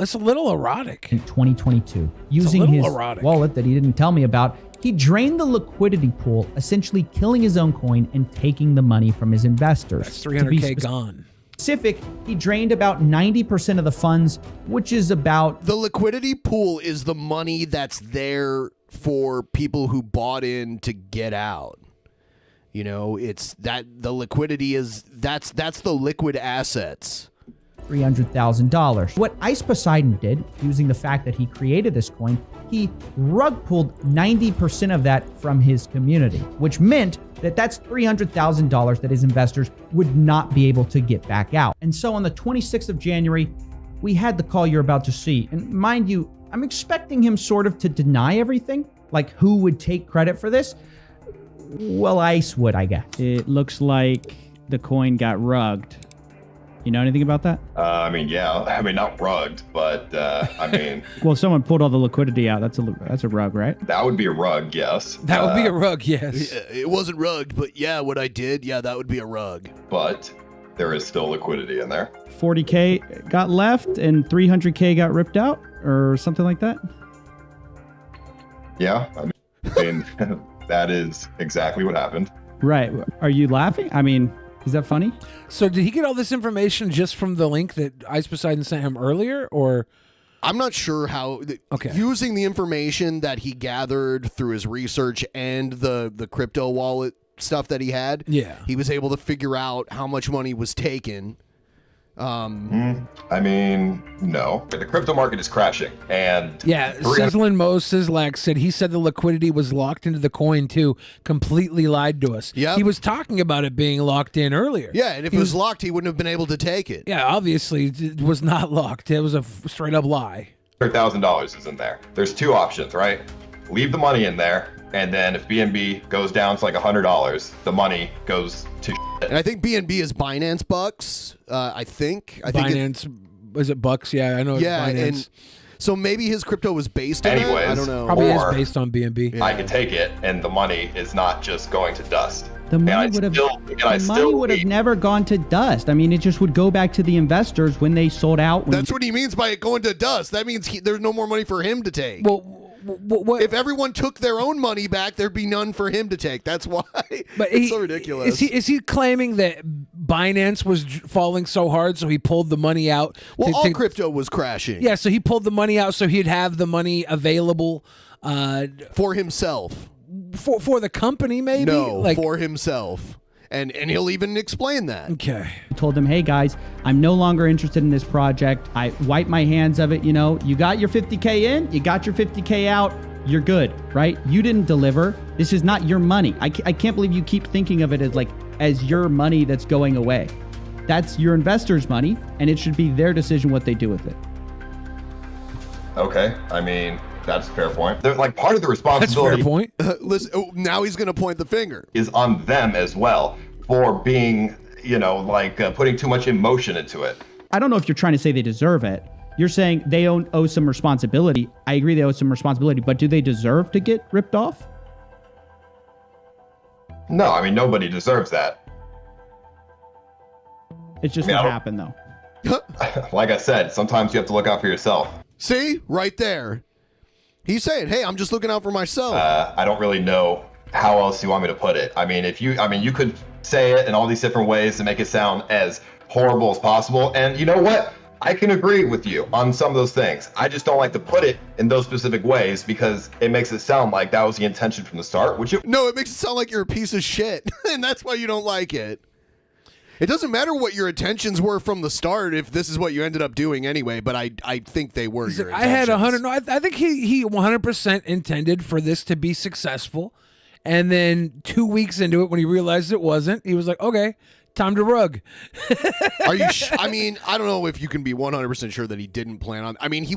[SPEAKER 5] it's a little erotic.
[SPEAKER 8] In 2022, using his wallet that he didn't tell me about, he drained the liquidity pool, essentially killing his own coin and taking the money from his investors.
[SPEAKER 5] That's 300K gone.
[SPEAKER 8] Specific, he drained about 90% of the funds, which is about...
[SPEAKER 7] The liquidity pool is the money that's there for people who bought in to get out. It's that the liquidity is that's the liquid assets.
[SPEAKER 8] $300,000. What Ice Poseidon did, using the fact that he created this coin, he rug pulled 90% of that from his community, which meant that that's $300,000 that his investors would not be able to get back out. And so on the 26th of January, we had the call you're about to see. And mind you, I'm expecting him sort of to deny everything, like who would take credit for this? Well, Ice would, I guess.
[SPEAKER 14] It looks like the coin got rugged. You know anything about that?
[SPEAKER 9] Not rugged, but
[SPEAKER 14] well, someone pulled all the liquidity out. That's a rug, right?
[SPEAKER 9] That would be a rug, yes.
[SPEAKER 5] That would be a rug, yes.
[SPEAKER 7] It wasn't rugged, but yeah, what I did, that would be a rug.
[SPEAKER 9] But there is still liquidity in there.
[SPEAKER 14] 40K got left and 300K got ripped out or something like that?
[SPEAKER 9] Yeah, that is exactly what happened.
[SPEAKER 14] Right. Are you laughing? Is that funny?
[SPEAKER 5] So did he get all this information just from the link that Ice Poseidon sent him earlier, or?
[SPEAKER 7] I'm not sure how. Okay. Using the information that he gathered through his research and the crypto wallet stuff that he had.
[SPEAKER 5] Yeah.
[SPEAKER 7] He was able to figure out how much money was taken.
[SPEAKER 9] I mean, no. The crypto market is crashing, and
[SPEAKER 5] Yeah, Sizzlin' Mo Sizzlack said he said the liquidity was locked into the coin too. Completely lied to us.
[SPEAKER 7] Yep.
[SPEAKER 5] He was talking about it being locked in earlier.
[SPEAKER 7] Yeah, and if it was locked, he wouldn't have been able to take it.
[SPEAKER 5] Yeah, obviously it was not locked. It was a straight up lie.
[SPEAKER 9] $100,000 is in there. There's two options, right? Leave the money in there, and then if BNB goes down to like $100, the money goes to
[SPEAKER 7] And I think BNB is Binance Bucks. I think
[SPEAKER 5] Binance, is it Bucks? Yeah, I know it's
[SPEAKER 7] yeah,
[SPEAKER 5] Binance.
[SPEAKER 7] and so maybe his crypto was based on
[SPEAKER 9] Anyways,
[SPEAKER 7] that? I don't know.
[SPEAKER 5] Probably
[SPEAKER 9] or
[SPEAKER 5] is based on BNB.
[SPEAKER 9] I could take it, and the money is not just going to dust.
[SPEAKER 8] The money would have never gone to dust. I mean, it just would go back to the investors when they sold out.
[SPEAKER 7] That's what he means by it going to dust. That means there's no more money for him to take.
[SPEAKER 5] Well,
[SPEAKER 7] if everyone took their own money back, there'd be none for him to take. That's why.
[SPEAKER 5] But
[SPEAKER 7] it's so ridiculous.
[SPEAKER 5] Is he claiming that Binance was falling so hard, so he pulled the money out?
[SPEAKER 7] Well, all crypto was crashing.
[SPEAKER 5] Yeah, so he pulled the money out so he'd have the money available
[SPEAKER 7] for himself.
[SPEAKER 5] For the company, maybe?
[SPEAKER 7] No, for himself. And he'll even explain that.
[SPEAKER 5] Okay.
[SPEAKER 8] I told them, hey guys, I'm no longer interested in this project. I wiped my hands of it. You know, you got your 50K in, you got your 50K out, you're good, right? You didn't deliver. This is not your money. I can't believe you keep thinking of it as your money that's going away. That's your investors' money, and it should be their decision what they do with it.
[SPEAKER 9] Okay, I mean, that's a fair point. They're like part of the responsibility.
[SPEAKER 5] That's a fair point.
[SPEAKER 7] Listen, now he's going to point the finger.
[SPEAKER 9] Is on them as well for being, putting too much emotion into it.
[SPEAKER 8] I don't know if you're trying to say they deserve it. You're saying they owe some responsibility. I agree they owe some responsibility, but do they deserve to get ripped off?
[SPEAKER 9] No, I mean, nobody deserves that.
[SPEAKER 8] It's just what happened, though.
[SPEAKER 9] Like I said, sometimes you have to look out for yourself.
[SPEAKER 7] See? Right there. He's saying, hey, I'm just looking out for myself.
[SPEAKER 9] I don't really know how else you want me to put it. I mean, you could say it in all these different ways to make it sound as horrible as possible. And you know what? I can agree with you on some of those things. I just don't like to put it in those specific ways because it makes it sound like that was the intention from the start.
[SPEAKER 7] No, it makes it sound like you're a piece of shit. And that's why you don't like it. It doesn't matter what your intentions were from the start if this is what you ended up doing anyway, but I think they were your intentions.
[SPEAKER 5] I had 100. No, I think he 100% intended for this to be successful. And then 2 weeks into it, when he realized it wasn't, he was like, okay, time to rug.
[SPEAKER 7] Are you I mean, I don't know if you can be 100% sure that he didn't plan on. I mean, he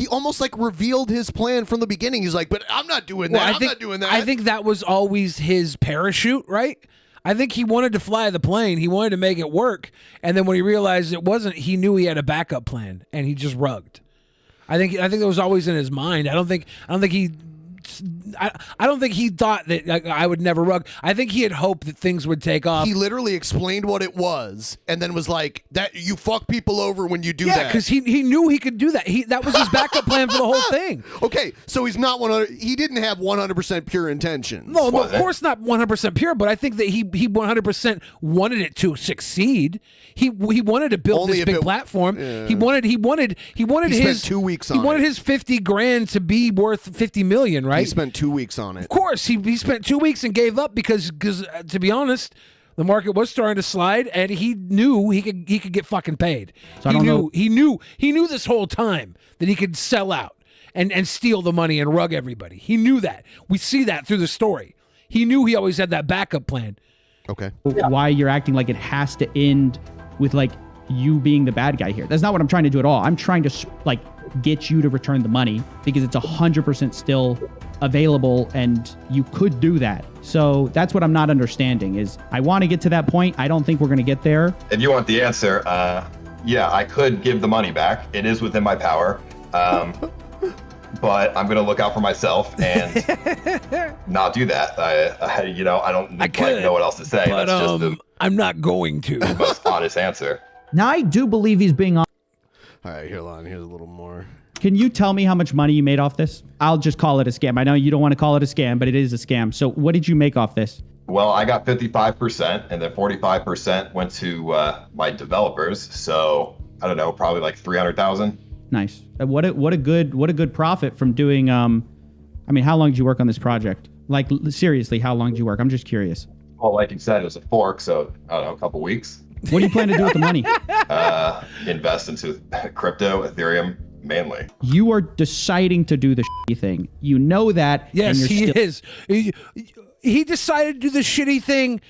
[SPEAKER 7] almost like revealed his plan from the beginning. He's like, but I'm not doing that. I'm not doing that.
[SPEAKER 5] I think that was always his parachute, right? I think he wanted to fly the plane. He wanted to make it work. And then when he realized it wasn't, he knew he had a backup plan and he just rugged. I think that was always in his mind. I don't think he thought that I would never rug. I think he had hoped that things would take off.
[SPEAKER 7] He literally explained what it was and then was like, that you fuck people over when you do that.
[SPEAKER 5] Yeah, because he knew he could do that. That was his backup plan for the whole thing.
[SPEAKER 7] Okay, so he's not 100. He didn't have 100% pure intentions.
[SPEAKER 5] No, of course not 100% pure, but I think that he 100% wanted it to succeed. He wanted to build this big platform. Yeah. He wanted his
[SPEAKER 7] 2 weeks
[SPEAKER 5] on. He wanted his 50 grand to be worth 50 million, right?
[SPEAKER 7] He spent 2 weeks on it.
[SPEAKER 5] Of course, he spent 2 weeks and gave up because to be honest, the market was starting to slide, and he knew he could get fucking paid.
[SPEAKER 8] So
[SPEAKER 5] he knew this whole time that he could sell out and steal the money and rug everybody. He knew that. We see that through the story. He knew he always had that backup plan.
[SPEAKER 7] Okay.
[SPEAKER 8] Why you're acting like it has to end with like you being the bad guy here? That's not what I'm trying to do at all. I'm trying to get you to return the money because it's 100% still available and you could do that. So that's what I'm not understanding is I want to get to that point. I don't think we're going to get there.
[SPEAKER 9] If you want the answer, yeah, I could give the money back. It is within my power. But I'm going to look out for myself and not do that. I don't know what else to say.
[SPEAKER 5] But,
[SPEAKER 9] that's just
[SPEAKER 5] I'm not going to.
[SPEAKER 9] The most honest answer.
[SPEAKER 8] Now I do believe he's being honest.
[SPEAKER 7] All right, here's a little more.
[SPEAKER 8] Can you tell me how much money you made off this? I'll just call it a scam. I know you don't want to call it a scam, but it is a scam. So what did you make off this?
[SPEAKER 9] Well, I got 55%, and then 45% went to my developers. So I don't know, probably like 300,000.
[SPEAKER 8] Nice. What a good profit from doing. I mean, how long did you work on this project? Like seriously, how long did you work? I'm just curious.
[SPEAKER 15] Well, like you said, it was a fork, so I don't know, a couple weeks.
[SPEAKER 14] What do you plan to do with the money?
[SPEAKER 15] Invest into crypto, Ethereum, mainly.
[SPEAKER 14] You are deciding to do the shitty thing. You know that.
[SPEAKER 5] Yes,
[SPEAKER 14] and
[SPEAKER 5] he
[SPEAKER 14] you're
[SPEAKER 5] is. He decided to do the shitty thing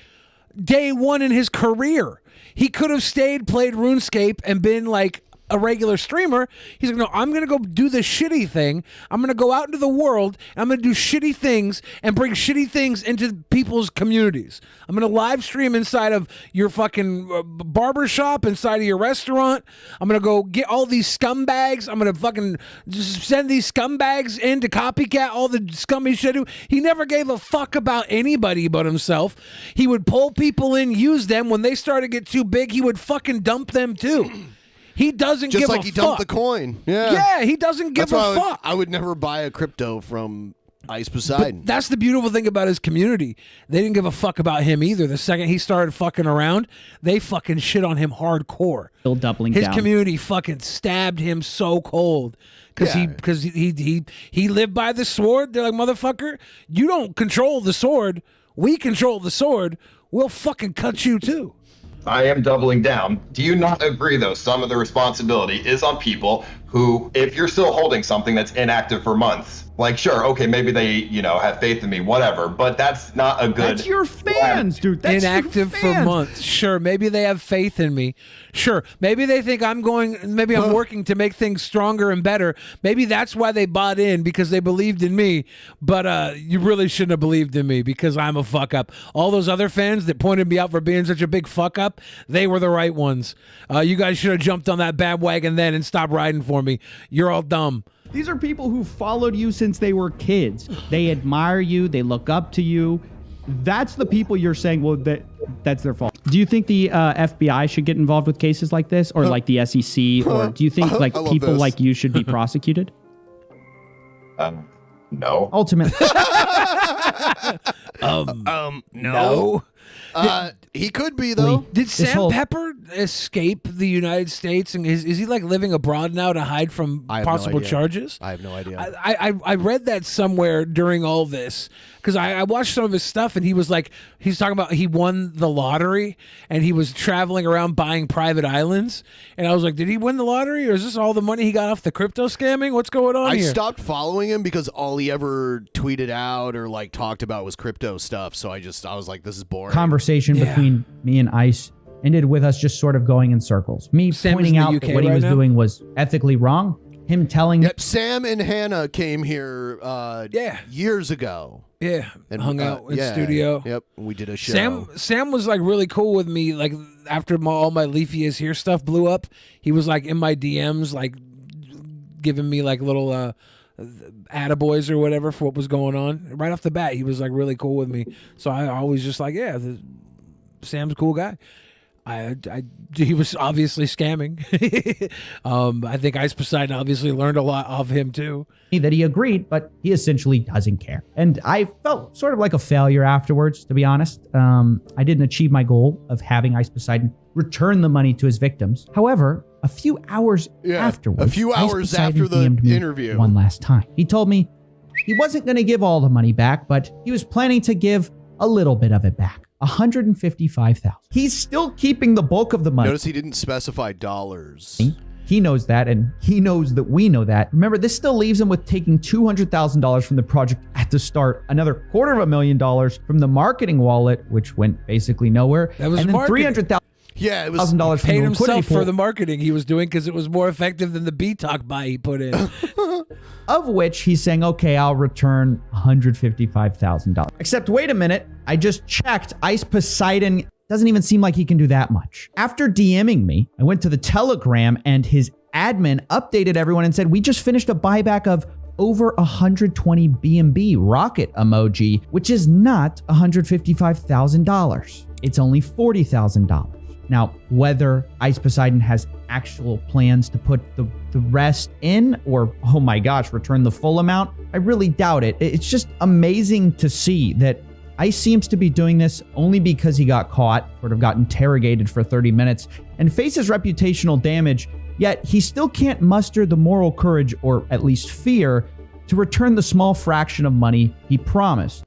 [SPEAKER 5] day one in his career. He could have stayed, played RuneScape, and been like a regular streamer. He's like, no, I'm going to go do the shitty thing. I'm going to go out into the world, and I'm going to do shitty things and bring shitty things into people's communities. I'm going to live stream inside of your fucking barbershop, inside of your restaurant. I'm going to go get all these scumbags. I'm going to fucking just send these scumbags in to copycat all the scummy shit. He never gave a fuck about anybody but himself. He would pull people in, use them. When they started to get too big, he would fucking dump them too. He doesn't
[SPEAKER 7] Just
[SPEAKER 5] give
[SPEAKER 7] like
[SPEAKER 5] a
[SPEAKER 7] he
[SPEAKER 5] fuck.
[SPEAKER 7] dumped the coin. Yeah.
[SPEAKER 5] Yeah, he doesn't give
[SPEAKER 7] That's why
[SPEAKER 5] a fuck.
[SPEAKER 7] I would never buy a crypto from Ice Poseidon.
[SPEAKER 5] But that's the beautiful thing about his community. They didn't give a fuck about him either. The second he started fucking around, they fucking shit on him hardcore.
[SPEAKER 14] Still doubling
[SPEAKER 5] His
[SPEAKER 14] down.
[SPEAKER 5] community fucking stabbed him so cold. Because he lived by the sword. They're like, motherfucker, you don't control the sword. We control the sword. We'll fucking cut you too.
[SPEAKER 15] I am doubling down. Do you not agree, though, some of the responsibility is on people who, if you're still holding something that's inactive for months, like, sure, okay, maybe they, have faith in me, whatever, but that's not a good...
[SPEAKER 14] That's your fans, dude. That's
[SPEAKER 5] inactive
[SPEAKER 14] your
[SPEAKER 5] for
[SPEAKER 14] fans.
[SPEAKER 5] months. Sure, maybe they have faith in me. Sure, maybe they think I'm working to make things stronger and better. Maybe that's why they bought in, because they believed in me. But you really shouldn't have believed in me, because I'm a fuck up. All those other fans that pointed me out for being such a big fuck up, they were the right ones. You guys should have jumped on that bandwagon then and stopped riding for me. You're all dumb.
[SPEAKER 14] These are people who followed you since they were kids. They admire you. They look up to you. That's the people you're saying, well, that's their fault. Do you think the FBI should get involved with cases like this, or like the SEC, or do you think like people like you should be prosecuted?
[SPEAKER 15] No.
[SPEAKER 14] Ultimately.
[SPEAKER 5] No.
[SPEAKER 7] He could be, though.
[SPEAKER 5] Did Sam Pepper escape the United States, and is he like living abroad now to hide from possible charges?
[SPEAKER 7] I have no idea.
[SPEAKER 5] I read that somewhere during all this, because I watched some of his stuff, and he was like, he's talking about he won the lottery and he was traveling around buying private islands, and I was like, did he win the lottery, or is this all the money he got off the crypto scamming? What's going on here?
[SPEAKER 7] I stopped following him because all he ever tweeted out or like talked about was crypto stuff. So I was like, this is boring.
[SPEAKER 8] Conversation between me and Ice ended with us just sort of going in circles. Me pointing out that what he was doing was ethically wrong. Him telling
[SPEAKER 7] Sam and Hannah came here years ago.
[SPEAKER 5] Yeah,
[SPEAKER 7] and
[SPEAKER 5] hung out in studio.
[SPEAKER 7] Yep, we did a show.
[SPEAKER 5] Sam was like really cool with me. Like after all my Leafy is Here stuff blew up, he was like in my DMs, like giving me like little attaboys or whatever for what was going on. Right off the bat, he was like really cool with me. So I always just like, Sam's a cool guy. He was obviously scamming. I think Ice Poseidon obviously learned a lot of him too.
[SPEAKER 8] That he agreed, but he essentially doesn't care. And I felt sort of like a failure afterwards, to be honest. I didn't achieve my goal of having Ice Poseidon return the money to his victims. However, a few hours afterwards,
[SPEAKER 7] a few
[SPEAKER 8] Ice
[SPEAKER 7] hours
[SPEAKER 8] Poseidon
[SPEAKER 7] after the
[SPEAKER 8] DM'd me
[SPEAKER 7] interview.
[SPEAKER 8] one last time. He told me he wasn't going to give all the money back, but he was planning to give a little bit of it back. $155,000. He's still keeping the bulk of the money.
[SPEAKER 7] Notice he didn't specify dollars.
[SPEAKER 8] He knows that, and he knows that we know that. Remember, this still leaves him with taking $200,000 from the project at the start, another $250,000 from the marketing wallet, which went basically nowhere,
[SPEAKER 5] That was
[SPEAKER 8] and then
[SPEAKER 5] marketing.
[SPEAKER 8] $300,000.
[SPEAKER 7] Yeah, it was
[SPEAKER 8] $1,000 from
[SPEAKER 5] Paid
[SPEAKER 8] the liquidity
[SPEAKER 5] himself
[SPEAKER 8] pool,
[SPEAKER 5] for the marketing he was doing because it was more effective than the B-Talk buy he put in.
[SPEAKER 8] of which he's saying, okay, I'll return $155,000. Except, wait a minute, I just checked. Ice Poseidon doesn't even seem like he can do that much. After DMing me, I went to the Telegram, and his admin updated everyone and said, we just finished a buyback of over 120 BNB rocket emoji, which is not $155,000. It's only $40,000. Now, whether Ice Poseidon has actual plans to put the rest in, or, oh my gosh, return the full amount, I really doubt it. It's just amazing to see that Ice seems to be doing this only because he got caught, sort of got interrogated for 30 minutes, and faces reputational damage, yet he still can't muster the moral courage, or at least fear, to return the small fraction of money he promised.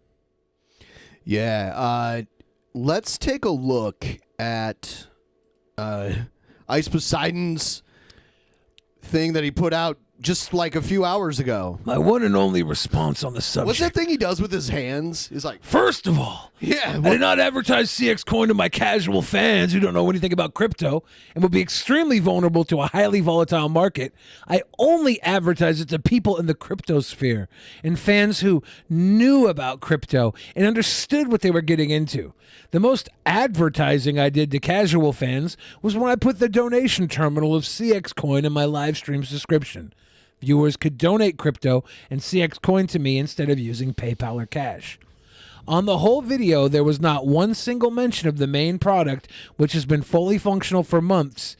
[SPEAKER 7] Yeah, let's take a look at Ice Poseidon's thing that he put out just like a few hours ago.
[SPEAKER 5] My one and only response on the subject.
[SPEAKER 7] What's that thing he does with his hands? He's like,
[SPEAKER 5] first of all,
[SPEAKER 7] yeah,
[SPEAKER 5] I did not advertise CX Coin to my casual fans who don't know anything about crypto and will be extremely vulnerable to a highly volatile market. I only advertise it to people in the crypto sphere and fans who knew about crypto and understood what they were getting into. The most advertising I did to casual fans was when I put the donation terminal of CX Coin in my live stream's description. Viewers could donate crypto and CX Coin to me instead of using PayPal or cash. On the whole video, there was not one single mention of the main product, which has been fully functional for months.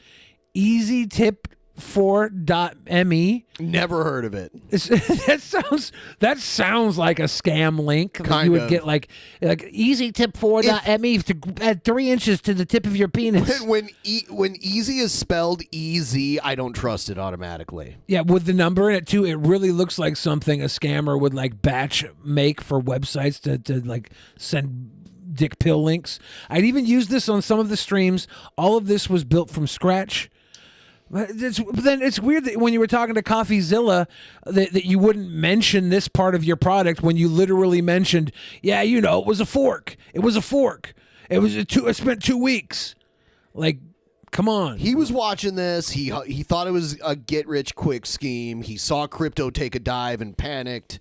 [SPEAKER 5] EasyTip4.me.
[SPEAKER 7] Never heard of it.
[SPEAKER 5] That sounds like a scam link.
[SPEAKER 7] Kind
[SPEAKER 5] you would
[SPEAKER 7] of.
[SPEAKER 5] get like EasyTip4.me to add 3 inches to the tip of your penis.
[SPEAKER 7] When easy is spelled easy, I don't trust it automatically.
[SPEAKER 5] Yeah, with the number in it too, it really looks like something a scammer would like batch make for websites to like send dick pill links. I'd even used this on some of the streams. All of this was built from scratch. But then it's weird that when you were talking to CoffeeZilla that you wouldn't mention this part of your product when you literally mentioned, yeah, you know, it was a fork. It was a fork. It was I spent 2 weeks. Like, come on.
[SPEAKER 7] He was watching this. He thought it was a get-rich-quick scheme. He saw crypto take a dive and panicked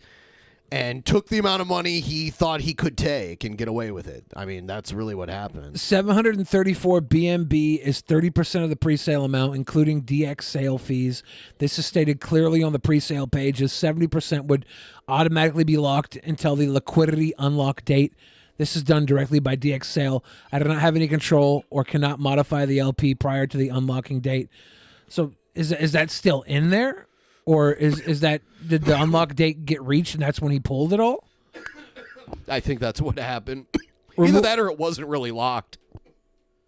[SPEAKER 7] and took the amount of money he thought he could take and get away with it. I mean, that's really what happened.
[SPEAKER 5] 734 BNB is 30% of the pre-sale amount, including DX sale fees. This is stated clearly on the pre-sale page as 70% would automatically be locked until the liquidity unlock date. This is done directly by DX sale. I do not have any control or cannot modify the LP prior to the unlocking date. So is that still in there? Or is that, did the unlock date get reached and that's when he pulled it all?
[SPEAKER 7] I think that's what happened. Either that or it wasn't really locked.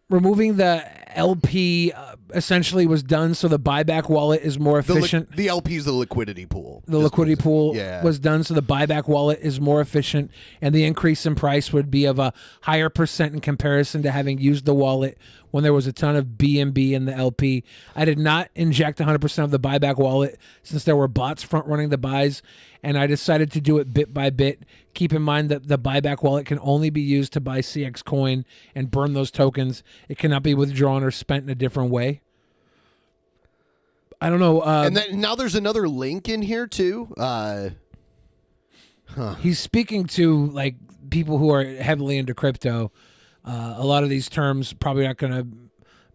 [SPEAKER 5] Removing the LP essentially was done so the buyback wallet is more efficient.
[SPEAKER 7] The LP is the liquidity pool.
[SPEAKER 5] The liquidity pool
[SPEAKER 7] Yeah.
[SPEAKER 5] was done so the buyback wallet is more efficient, and the increase in price would be of a higher percent in comparison to having used the wallet when there was a ton of BNB in the LP. I did not inject 100% of the buyback wallet since there were bots front running the buys, and I decided to do it bit by bit. Keep in mind that the buyback wallet can only be used to buy CX Coin and burn those tokens. It cannot be withdrawn or spent in a different way. I don't know.
[SPEAKER 7] And then now there's another link in here too.
[SPEAKER 5] He's speaking to like people who are heavily into crypto. A lot of these terms probably not going to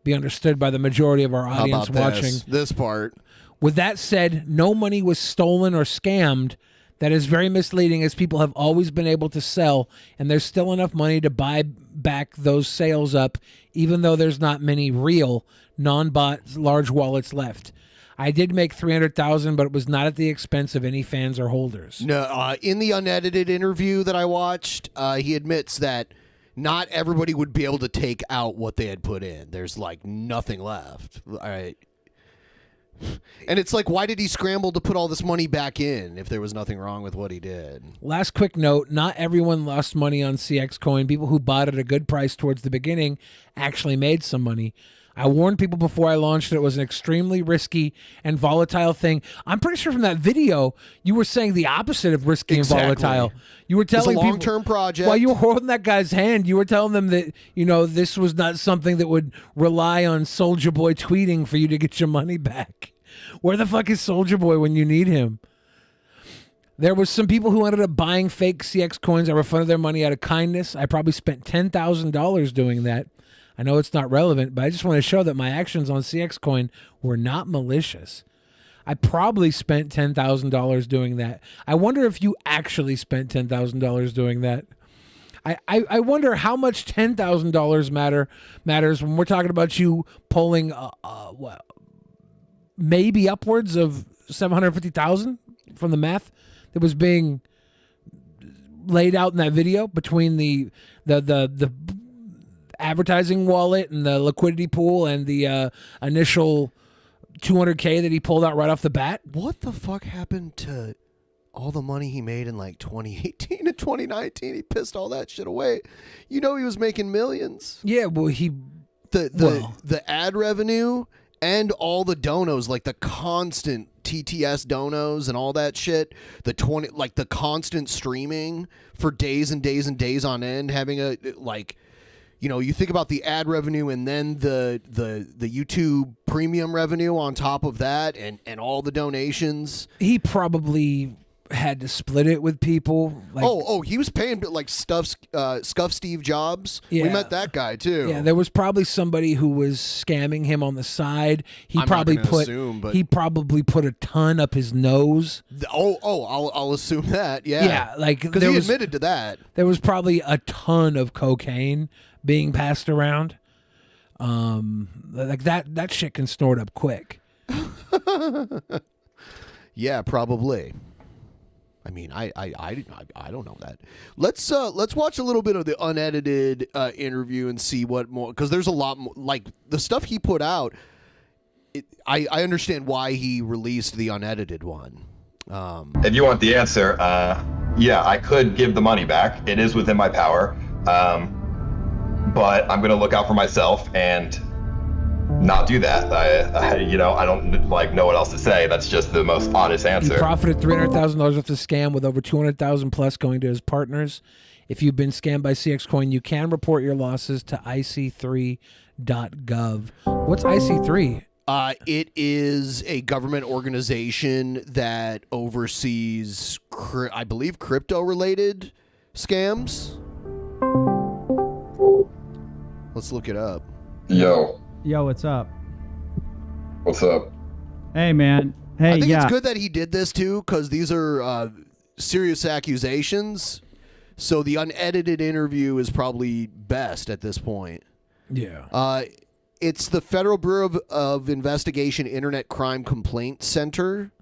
[SPEAKER 5] be understood by the majority of our audience watching.
[SPEAKER 7] This part.
[SPEAKER 5] With that said, no money was stolen or scammed. That is very misleading, as people have always been able to sell, and there's still enough money to buy back those sales up, even though there's not many real non-bot large wallets left. I did make 300,000, but it was not at the expense of any fans or holders.
[SPEAKER 7] No, in the unedited interview that I watched, he admits that not everybody would be able to take out what they had put in. There's like nothing left. All right. And it's like, why did he scramble to put all this money back in if there was nothing wrong with what he did?
[SPEAKER 5] Last quick note, not everyone lost money on CX Coin. People who bought at a good price towards the beginning actually made some money. I warned people before I launched that it was an extremely risky and volatile thing. I'm pretty sure from that video, you were saying the opposite of risky and volatile. You were telling
[SPEAKER 7] it's a
[SPEAKER 5] people,
[SPEAKER 7] long-term project.
[SPEAKER 5] while you were holding that guy's hand, you were telling them that, you know, this was not something that would rely on Soulja Boy tweeting for you to get your money back. Where the fuck is Soulja Boy when you need him? There was some people who ended up buying fake CX coins. I refunded their money out of kindness. I probably spent $10,000 doing that. I know it's not relevant, but I just want to show that my actions on CX Coin were not malicious. I probably spent $10,000 doing that. I wonder if you actually spent $10,000 doing that. I wonder how much $10,000 matters when we're talking about you pulling maybe upwards of 750,000 from the math that was being laid out in that video between the advertising wallet and the liquidity pool and the initial $200K that he pulled out right off the bat.
[SPEAKER 7] What the fuck happened to all the money he made in like 2018 and 2019, he pissed all that shit away. You know, he was making millions.
[SPEAKER 5] Yeah, well,
[SPEAKER 7] the ad revenue and all the donos, like the constant TTS donos and all that shit, the constant streaming for days and days and days on end, having a like, you know, you think about the ad revenue and then the YouTube premium revenue on top of that, and all the donations.
[SPEAKER 5] He probably had to split it with people. Like,
[SPEAKER 7] he was paying like Scuff Steve Jobs.
[SPEAKER 5] Yeah.
[SPEAKER 7] We met that guy too.
[SPEAKER 5] Yeah, there was probably somebody who was scamming him on the side. He
[SPEAKER 7] I'm
[SPEAKER 5] probably
[SPEAKER 7] not gonna assume, but-
[SPEAKER 5] he probably put a ton up his nose.
[SPEAKER 7] I'll assume that. Yeah,
[SPEAKER 5] Yeah, like
[SPEAKER 7] because
[SPEAKER 5] there
[SPEAKER 7] he
[SPEAKER 5] was-
[SPEAKER 7] admitted to that.
[SPEAKER 5] There was probably a ton of cocaine being passed around. Like that shit can snort up quick.
[SPEAKER 7] Yeah, probably. I mean, I don't know that. Let's watch a little bit of the unedited interview and see what more, because there's a lot more, like the stuff he put out. I understand why he released the unedited one.
[SPEAKER 15] If you want the answer, yeah, I could give the money back. It is within my power. But I'm going to look out for myself and not do that. I don't like know what else to say. That's just the most honest answer.
[SPEAKER 5] He profited $300,000 off the scam, with over 200,000 plus going to his partners. If you've been scammed by CX Coin, you can report your losses to ic3.gov. What's IC3?
[SPEAKER 7] It is a government organization that oversees, I believe, crypto-related scams. Let's look it up.
[SPEAKER 15] Yo,
[SPEAKER 14] what's up?
[SPEAKER 15] What's up?
[SPEAKER 14] Hey, man. Hey,
[SPEAKER 7] I think
[SPEAKER 14] yeah.
[SPEAKER 7] it's good that he did this too, because these are serious accusations. So the unedited interview is probably best at this point.
[SPEAKER 5] Yeah.
[SPEAKER 7] It's the Federal Bureau of Investigation Internet Crime Complaint Center.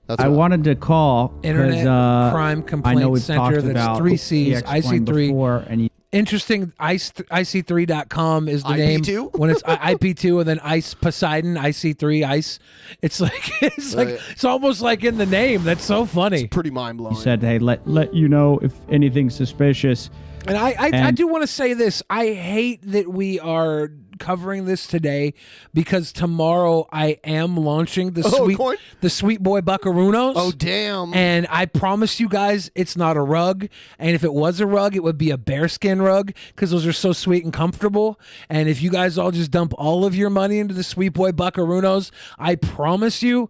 [SPEAKER 14] I wanted to call
[SPEAKER 5] Internet Crime
[SPEAKER 14] I know
[SPEAKER 5] Complaint
[SPEAKER 14] we've
[SPEAKER 5] Center.
[SPEAKER 14] talked
[SPEAKER 5] That's
[SPEAKER 14] about
[SPEAKER 5] 3 C's.
[SPEAKER 14] CX Coin
[SPEAKER 5] IC3.
[SPEAKER 14] before, and
[SPEAKER 5] Interesting. IC3.com is the name
[SPEAKER 7] IP2?
[SPEAKER 5] when it's IP2 and then Ice Poseidon, IC3 Ice. It's like it's almost like in the name. That's so funny.
[SPEAKER 7] It's pretty mind blowing.
[SPEAKER 14] he said, "Hey, let you know if anything's suspicious."
[SPEAKER 5] And I do want to say this. I hate that we are covering this today, because tomorrow I am launching the Sweet Boy Buckaroos.
[SPEAKER 7] Oh, damn.
[SPEAKER 5] And I promise you guys, it's not a rug. And if it was a rug, it would be a bearskin rug, because those are so sweet and comfortable. And if you guys all just dump all of your money into the Sweet Boy Buckaroos, I promise you,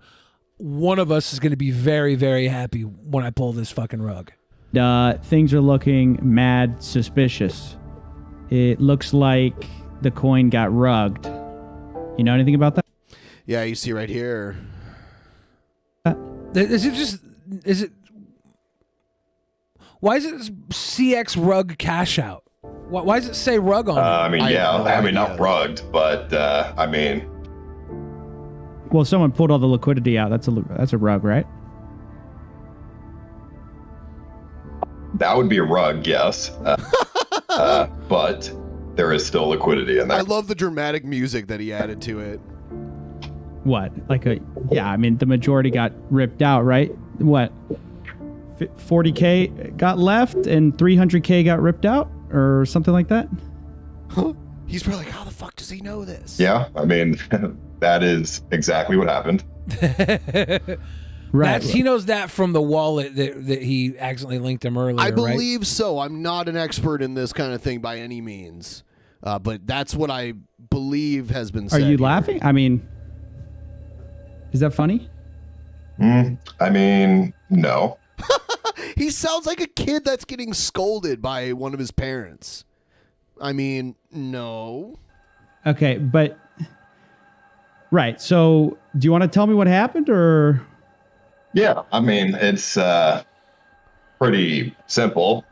[SPEAKER 5] one of us is going to be very, very happy when I pull this fucking rug.
[SPEAKER 14] Things are looking mad suspicious. It looks like the coin got rugged. You know anything about that?
[SPEAKER 7] Yeah, you see right here.
[SPEAKER 5] Is it why is it CX rug cash out? Why does it say rug on it?
[SPEAKER 15] I mean, not rugged, but I mean,
[SPEAKER 14] Well, someone pulled all the liquidity out. That's a rug, right?
[SPEAKER 15] that would be a rug, yes. But there is still liquidity in there.
[SPEAKER 7] I love the dramatic music that he added to it.
[SPEAKER 14] What? I mean, the majority got ripped out, right? What? 40K got left and 300K got ripped out, or something like that?
[SPEAKER 7] He's probably like, how the fuck does he know this?
[SPEAKER 15] Yeah, I mean, that is exactly what happened.
[SPEAKER 14] Right.
[SPEAKER 5] He knows that from the wallet that he accidentally linked him earlier.
[SPEAKER 7] I believe so. I'm not an expert in this kind of thing by any means, but that's what I believe has been said.
[SPEAKER 14] Are you laughing? I mean, is that funny?
[SPEAKER 15] I mean, no.
[SPEAKER 7] He sounds like a kid that's getting scolded by one of his parents. I mean, no.
[SPEAKER 14] Okay, but right. So, do you want to tell me what happened, or?
[SPEAKER 15] Yeah, I mean, it's pretty simple.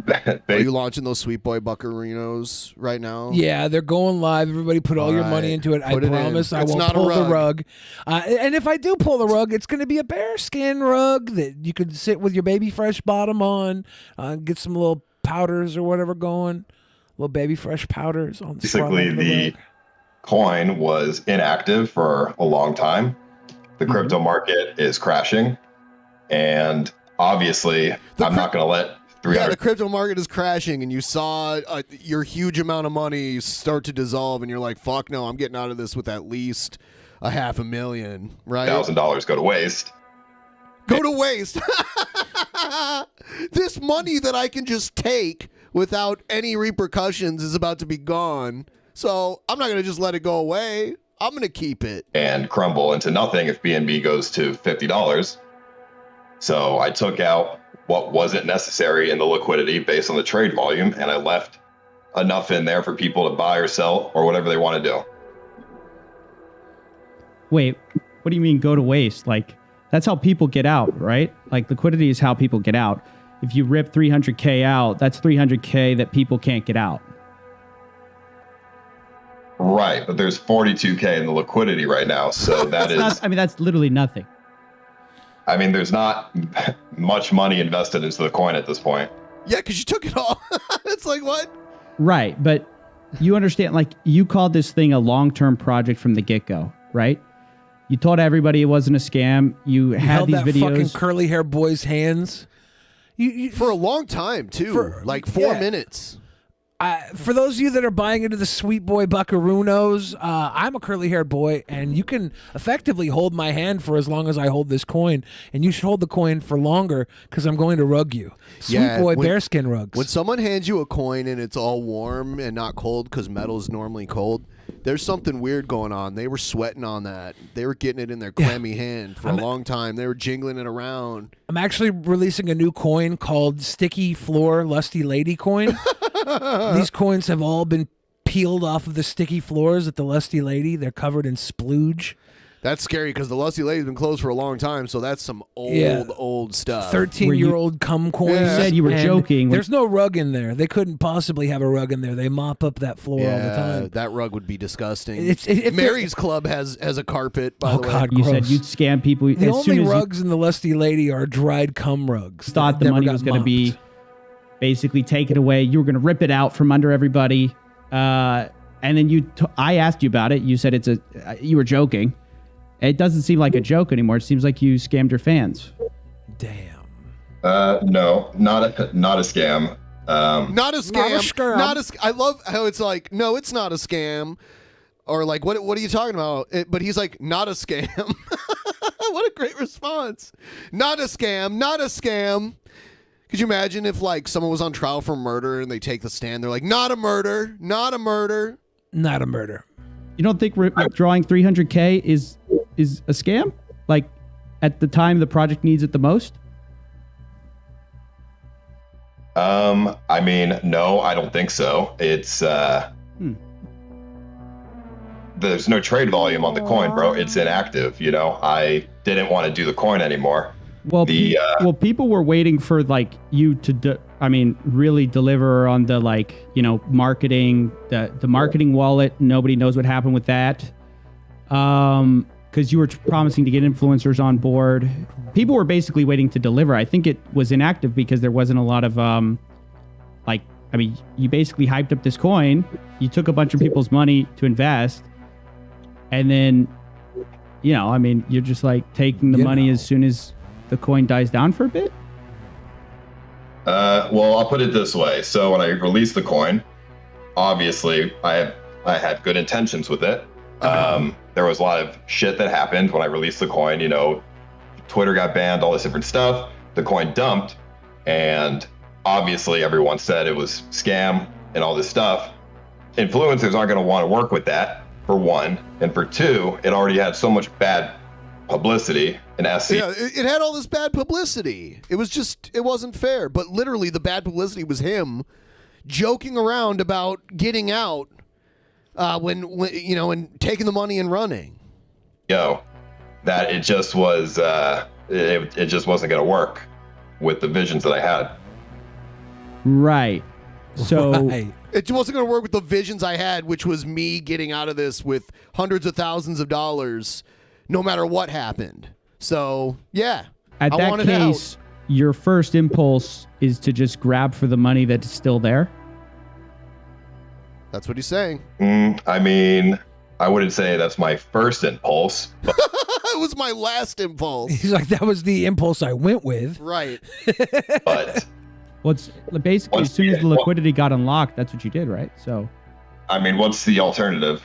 [SPEAKER 7] Are you launching those Sweet Boy Buckaroos right now?
[SPEAKER 5] Yeah, they're going live. Everybody put all your money into it. I promise I won't pull the rug. And if I do pull the rug, it's going to be a bearskin rug that you could sit with your baby fresh bottom on, get some little powders or whatever going. Little baby fresh powders on the
[SPEAKER 15] Basically, the coin was inactive for a long time. The crypto market is crashing. And obviously, I'm not going to let 300.
[SPEAKER 7] Yeah, the crypto market is crashing, and you saw your huge amount of money start to dissolve, and you're like, "Fuck no, I'm getting out of this with at least $500,000, right?
[SPEAKER 15] $1,000 go to waste.
[SPEAKER 7] Go to waste. This money that I can just take without any repercussions is about to be gone. So I'm not going to just let it go away. I'm going to keep it.
[SPEAKER 15] And crumble into nothing if BNB goes to $50. So I took out what wasn't necessary in the liquidity based on the trade volume, and I left enough in there for people to buy or sell or whatever they want to do.
[SPEAKER 14] Wait, what do you mean go to waste? Like, that's how people get out, right? Like, liquidity is how people get out. If you rip 300K out, that's 300K that people can't get out.
[SPEAKER 15] Right, but there's 42K in the liquidity right now, so that is...
[SPEAKER 14] that's literally nothing.
[SPEAKER 15] I mean, there's not much money invested into the coin at this point.
[SPEAKER 7] Yeah, because you took it all. It's like, what?
[SPEAKER 14] Right, but you understand, like, you called this thing a long-term project from the get-go, right? You told everybody it wasn't a scam. You had
[SPEAKER 5] held
[SPEAKER 14] these
[SPEAKER 5] that
[SPEAKER 14] videos.
[SPEAKER 5] fucking curly hair boy's hands.
[SPEAKER 7] For a long time, too. Like 4 minutes.
[SPEAKER 5] For those of you that are buying into the sweet boy buckaroos, I'm a curly haired boy, and you can effectively hold my hand for as long as I hold this coin, and you should hold the coin for longer because I'm going to rug you. Sweet boy bearskin rugs.
[SPEAKER 7] When someone hands you a coin and it's all warm and not cold because metal is normally cold, there's something weird going on. They were sweating on that. They were getting it in their clammy hand for a long time. They were jingling it around.
[SPEAKER 5] I'm actually releasing a new coin called Sticky Floor Lusty Lady Coin. These coins have all been peeled off of the sticky floors at the Lusty Lady. They're covered in splooge.
[SPEAKER 7] That's scary because the Lusty Lady's been closed for a long time, so that's some old stuff.
[SPEAKER 5] 13-year-old cum coins.
[SPEAKER 14] You said you were joking.
[SPEAKER 5] There's no rug in there. They couldn't possibly have a rug in there. They mop up that floor all the time.
[SPEAKER 7] That rug would be disgusting.
[SPEAKER 5] If
[SPEAKER 7] Mary's Club has a carpet, by the way.
[SPEAKER 14] God, you said you'd scam people.
[SPEAKER 5] The only rugs in the Lusty Lady are dried cum rugs.
[SPEAKER 14] Thought the money was going to be basically taken away. You were going to rip it out from under everybody. And then I asked you about it. You said you were joking. It doesn't seem like a joke anymore. It seems like you scammed your fans.
[SPEAKER 5] Damn.
[SPEAKER 15] No, not a scam.
[SPEAKER 7] Not a scam. I love how it's like, no, it's not a scam. Or like, what are you talking about? But he's like, not a scam. What a great response. Not a scam. Not a scam. Could you imagine if like someone was on trial for murder and they take the stand? They're like, not a murder. Not a murder.
[SPEAKER 5] Not a murder.
[SPEAKER 14] You don't think withdrawing 300K is a scam? Like, at the time the project needs it the most?
[SPEAKER 15] I mean, no, I don't think so. It's there's no trade volume on the coin, bro. It's inactive. You know, I didn't want to do the coin anymore.
[SPEAKER 14] Well, people were waiting for like you to really deliver on the marketing, the marketing wallet. Nobody knows what happened with that. Because you were promising to get influencers on board. People were basically waiting to deliver. I think it was inactive because there wasn't a lot of you basically hyped up this coin. You took a bunch of people's money to invest, and then you're just like taking the money as soon as the coin dies down for a bit.
[SPEAKER 15] Well, I'll put it this way. So when I released the coin, obviously I had good intentions with it. There was a lot of shit that happened when I released the coin. Twitter got banned, all this different stuff. The coin dumped, and obviously everyone said it was scam and all this stuff. Influencers aren't going to want to work with that, for one, and for two, it already had so much bad publicity and SC.
[SPEAKER 7] Yeah, it had all this bad publicity. It wasn't fair. But literally, the bad publicity was him joking around about getting out when taking the money and running.
[SPEAKER 15] That it just was. It just wasn't going to work with the visions that I had.
[SPEAKER 14] Right. So.
[SPEAKER 7] It wasn't going to work with the visions I had, which was me getting out of this with hundreds of thousands of dollars, no matter what happened. So, yeah.
[SPEAKER 14] At that case, your first impulse is to just grab for the money that's still there?
[SPEAKER 7] That's what he's saying.
[SPEAKER 15] I mean, I wouldn't say that's my first impulse, but
[SPEAKER 7] It was my last impulse.
[SPEAKER 5] He's like, that was the impulse I went with.
[SPEAKER 7] Right.
[SPEAKER 15] but
[SPEAKER 14] Well, it's basically as soon as the liquidity got unlocked, that's what you did, right? So,
[SPEAKER 15] I mean, what's the alternative?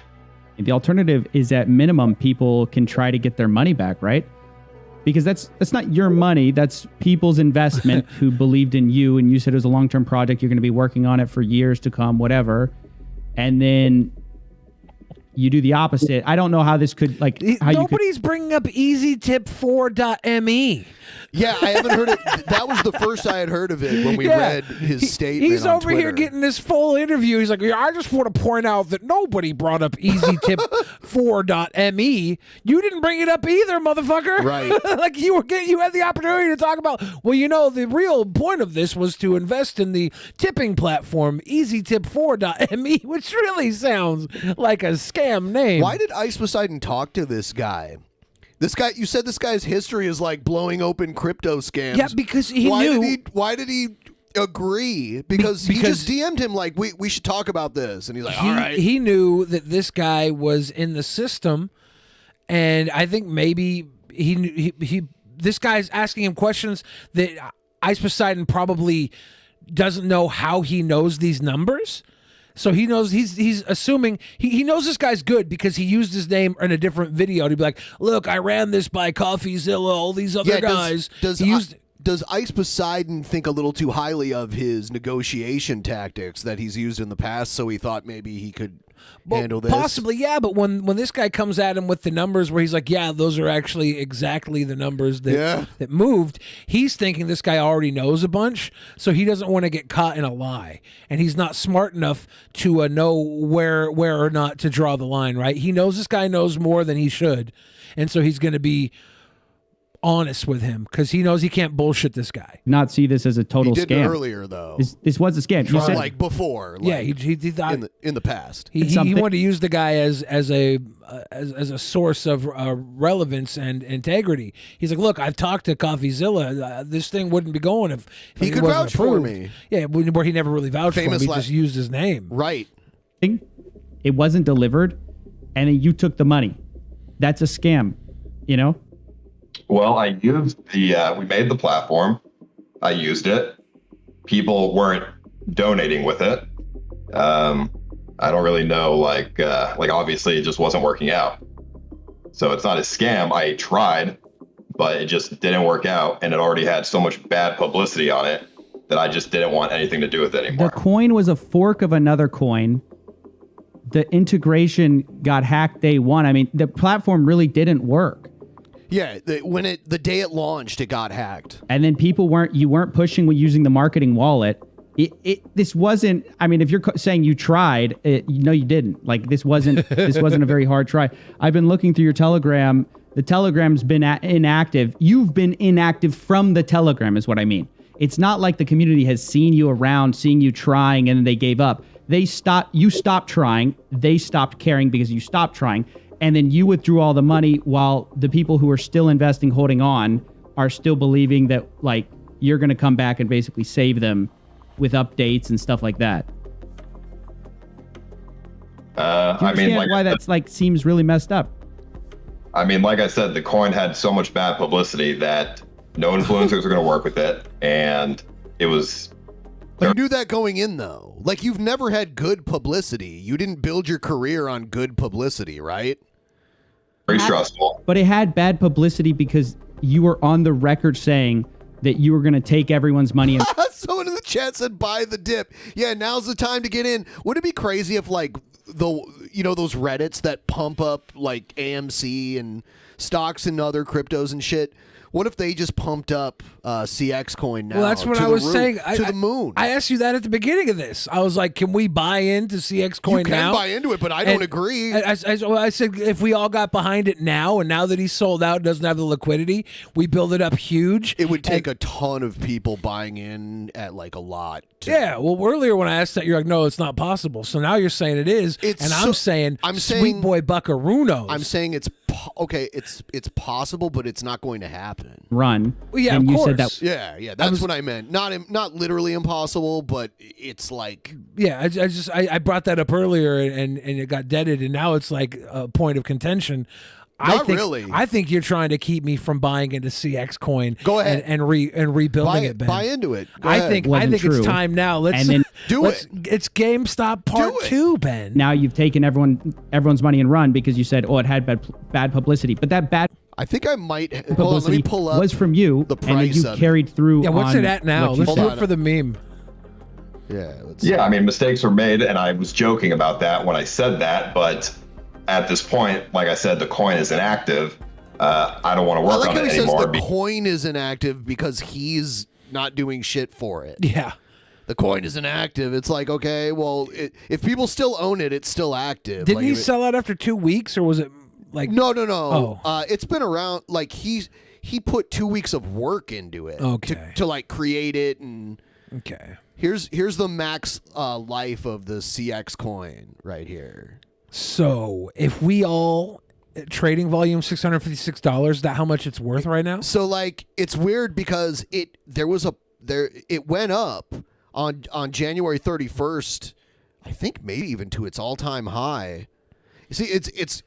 [SPEAKER 14] the alternative is at minimum people can try to get their money back, right? Because that's not your money, that's people's investment who believed in you, and you said it was a long-term project, you're going to be working on it for years to come, whatever. And then you do the opposite. I don't know how this could, like, how
[SPEAKER 5] Nobody's bringing up EasyTip4.me.
[SPEAKER 7] Yeah, I haven't heard it. That was the first I had heard of it when we read his statement.
[SPEAKER 5] He's
[SPEAKER 7] on
[SPEAKER 5] over here
[SPEAKER 7] Twitter.
[SPEAKER 5] getting this full interview. He's like, yeah, I just want to point out that nobody brought up EasyTip4.me. You didn't bring it up either, motherfucker.
[SPEAKER 7] Right.
[SPEAKER 5] Like you had the opportunity to talk about, well, you know, the real point of this was to invest in the tipping platform EasyTip4.me, which really sounds like a scam name.
[SPEAKER 7] Why did Ice Poseidon talk to this guy? This guy, you said this guy's history is like blowing open crypto scams.
[SPEAKER 5] Yeah, because he knew.
[SPEAKER 7] Why did he agree? Because he just DM'd him like, we should talk about this, and he's like, all right.
[SPEAKER 5] He knew that this guy was in the system, and I think maybe this guy's asking him questions that Ice Poseidon probably doesn't know how he knows these numbers. So he knows he's assuming he knows this guy's good because he used his name in a different video to be like, look, I ran this by CoffeeZilla, all these other guys.
[SPEAKER 7] Does Ice Poseidon think a little too highly of his negotiation tactics that he's used in the past, so he thought maybe he could handle this?
[SPEAKER 5] Possibly, yeah, but when this guy comes at him with the numbers where he's like, yeah, those are actually exactly the numbers that moved, he's thinking this guy already knows a bunch, so he doesn't want to get caught in a lie. And he's not smart enough to know where or not to draw the line, right? He knows this guy knows more than he should, and so he's going to be honest with him because he knows he can't bullshit this guy.
[SPEAKER 14] Not see this as a total
[SPEAKER 7] He
[SPEAKER 14] scam.
[SPEAKER 7] did earlier, though.
[SPEAKER 14] This was a scam. You said,
[SPEAKER 7] like before.
[SPEAKER 5] Yeah,
[SPEAKER 7] like
[SPEAKER 5] he thought
[SPEAKER 7] in the past.
[SPEAKER 5] he wanted to use the guy as a source of relevance and integrity. He's like, look, I've talked to CoffeeZilla. This thing wouldn't be going if
[SPEAKER 7] He could
[SPEAKER 5] wasn't
[SPEAKER 7] vouch for
[SPEAKER 5] approved.
[SPEAKER 7] me.
[SPEAKER 5] Yeah, where he never really vouched for him. He just used his name.
[SPEAKER 7] Right.
[SPEAKER 14] it wasn't delivered, and then you took the money. That's a scam, you know?
[SPEAKER 15] Well, I used we made the platform. I used it. People weren't donating with it. I don't really know, like obviously it just wasn't working out. So it's not a scam. I tried, but it just didn't work out. And it already had so much bad publicity on it that I just didn't want anything to do with it anymore.
[SPEAKER 14] The coin was a fork of another coin. The integration got hacked day one. I mean, the platform really didn't work.
[SPEAKER 7] Yeah, the day it launched, it got hacked.
[SPEAKER 14] And then you weren't pushing with using the marketing wallet. This wasn't, I mean, if you're saying you tried, no, you didn't. Like this wasn't a very hard try. I've been looking through your Telegram. The Telegram's been inactive. You've been inactive from the Telegram is what I mean. It's not like the community has seen you around, seeing you trying, and then they gave up. You stopped trying. They stopped caring because you stopped trying. And then you withdrew all the money while the people who are still investing, holding on, are still believing that like you're going to come back and basically save them with updates and stuff like that.
[SPEAKER 15] I mean, like,
[SPEAKER 14] why that's like seems really messed up.
[SPEAKER 15] I mean, like I said, the coin had so much bad publicity that no influencers were going to work with it, and it was.
[SPEAKER 7] But you knew that going in, though. Like, you've never had good publicity. You didn't build your career on good publicity, right?
[SPEAKER 15] Very stressful.
[SPEAKER 14] But it had bad publicity because you were on the record saying that you were going to take everyone's money. And
[SPEAKER 7] Someone in the chat said, buy the dip. Yeah, now's the time to get in. Wouldn't it be crazy if, like, those Reddits that pump up, like, AMC and stocks and other cryptos and shit, what if they just pumped up CX coin now?
[SPEAKER 5] Well, that's what I was saying.
[SPEAKER 7] To the moon.
[SPEAKER 5] I asked you that at the beginning of this. I was like, can we buy into CX coin now?
[SPEAKER 7] You can buy into it, but I don't agree.
[SPEAKER 5] I said, if we all got behind it now, and now that he's sold out, doesn't have the liquidity, we build it up huge.
[SPEAKER 7] It would take a ton of people buying in at like a lot.
[SPEAKER 5] Yeah, well, earlier when I asked that, you're like, no, it's not possible. So now you're saying it is, I'm saying Sweet Boy Buckaroos.
[SPEAKER 7] I'm saying it's okay. It's possible, but it's not going to happen.
[SPEAKER 14] Run.
[SPEAKER 5] Well, yeah,
[SPEAKER 14] and
[SPEAKER 5] of
[SPEAKER 14] you
[SPEAKER 5] course.
[SPEAKER 14] said that.
[SPEAKER 7] Yeah. That's what I meant. Not literally impossible, but it's like.
[SPEAKER 5] Yeah, I brought that up earlier, and it got deaded, and now it's like a point of contention.
[SPEAKER 7] Not really.
[SPEAKER 5] I think you're trying to keep me from buying into CX coin.
[SPEAKER 7] Go ahead
[SPEAKER 5] and rebuilding it, Ben.
[SPEAKER 7] Buy into it. Go
[SPEAKER 5] I
[SPEAKER 7] ahead.
[SPEAKER 5] think
[SPEAKER 14] Wasn't
[SPEAKER 5] it's
[SPEAKER 14] true.
[SPEAKER 5] time now. Let's
[SPEAKER 7] do it.
[SPEAKER 5] It's GameStop Part 2, Ben.
[SPEAKER 14] Now you've taken everyone's money and run because you said, "Oh, it had bad publicity," but that bad.
[SPEAKER 7] I think I might. Hold on,
[SPEAKER 14] Publicity
[SPEAKER 7] let me pull up
[SPEAKER 14] was from you,
[SPEAKER 7] the
[SPEAKER 14] and then
[SPEAKER 7] price
[SPEAKER 14] you
[SPEAKER 7] of
[SPEAKER 14] carried through.
[SPEAKER 5] Yeah, what's
[SPEAKER 14] on
[SPEAKER 5] it at now?
[SPEAKER 14] what you
[SPEAKER 5] Let's
[SPEAKER 14] said.
[SPEAKER 5] do it for the meme.
[SPEAKER 7] Yeah.
[SPEAKER 15] I mean, mistakes were made, and I was joking about that when I said that. But at this point, like I said, the coin is inactive. I don't want to
[SPEAKER 7] I
[SPEAKER 15] work
[SPEAKER 7] like
[SPEAKER 15] on
[SPEAKER 7] how
[SPEAKER 15] it
[SPEAKER 7] he says
[SPEAKER 15] anymore.
[SPEAKER 7] the coin is inactive because he's not doing shit for it.
[SPEAKER 5] Yeah.
[SPEAKER 7] The coin is inactive. It's like, okay, well, if people still own it, it's still active.
[SPEAKER 5] Didn't
[SPEAKER 7] Like,
[SPEAKER 5] he sell out after 2 weeks, or was it like?
[SPEAKER 7] No.
[SPEAKER 5] Oh.
[SPEAKER 7] It's been around. Like he put 2 weeks of work into it.
[SPEAKER 5] Okay.
[SPEAKER 7] To like create it and.
[SPEAKER 5] Okay.
[SPEAKER 7] Here's the max life of the CX coin right here.
[SPEAKER 5] So if we all trading volume $656, that how much it's worth right now?
[SPEAKER 7] So like it's weird because it went up on January 31st, I think maybe even to its all-time high. You see, it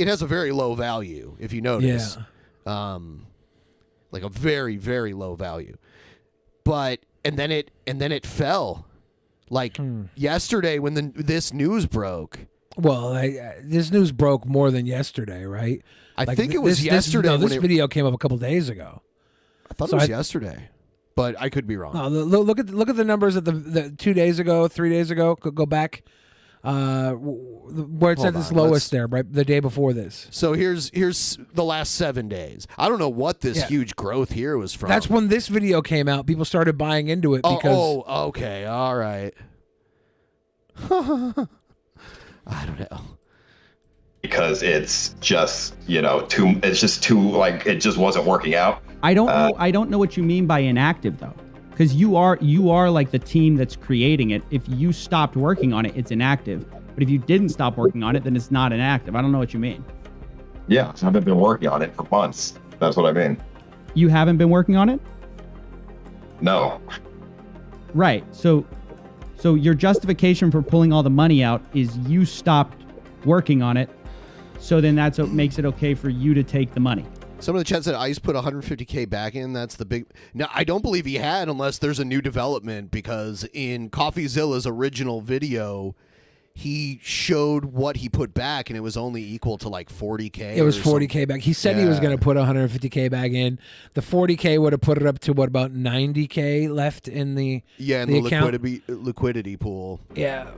[SPEAKER 7] has a very low value if you notice.
[SPEAKER 5] Yeah.
[SPEAKER 7] Like a very, very low value. But and then it fell. Like yesterday when this news broke.
[SPEAKER 5] Well, this news broke more than yesterday, right?
[SPEAKER 7] I think it was yesterday.
[SPEAKER 5] This video came up a couple days ago.
[SPEAKER 7] I thought it was yesterday, but I could be wrong.
[SPEAKER 5] No, look at the numbers at the 2 days ago, 3 days ago. Go back, where it's at its lowest there, right? The day before this.
[SPEAKER 7] So here's the last 7 days. I don't know what this huge growth here was from.
[SPEAKER 5] That's when this video came out. People started buying into it because.
[SPEAKER 7] Oh, okay, all right. I don't know.
[SPEAKER 15] Because it's just, it's just too, like, it just wasn't working out.
[SPEAKER 14] I don't know what you mean by inactive though, because you are like the team that's creating it. If you stopped working on it, it's inactive. But if you didn't stop working on it, then it's not inactive. I don't know what you mean.
[SPEAKER 15] Yeah, I haven't been working on it for months. That's what I mean.
[SPEAKER 14] You haven't been working on it?
[SPEAKER 15] No.
[SPEAKER 14] Right. So your justification for pulling all the money out is you stopped working on it. So then that's what makes it okay for you to take the money.
[SPEAKER 7] Some of the chat said Ice put 150K back in. That's the big. Now, I don't believe he had unless there's a new development, because in CoffeeZilla's original video, he showed what he put back and it was only equal to like 40K.
[SPEAKER 5] It was 40K back. He said he was going to put 150K back in. The 40K would have put it up to what, about 90K left in the
[SPEAKER 7] the
[SPEAKER 5] account?
[SPEAKER 7] liquidity pool.
[SPEAKER 5] Yeah,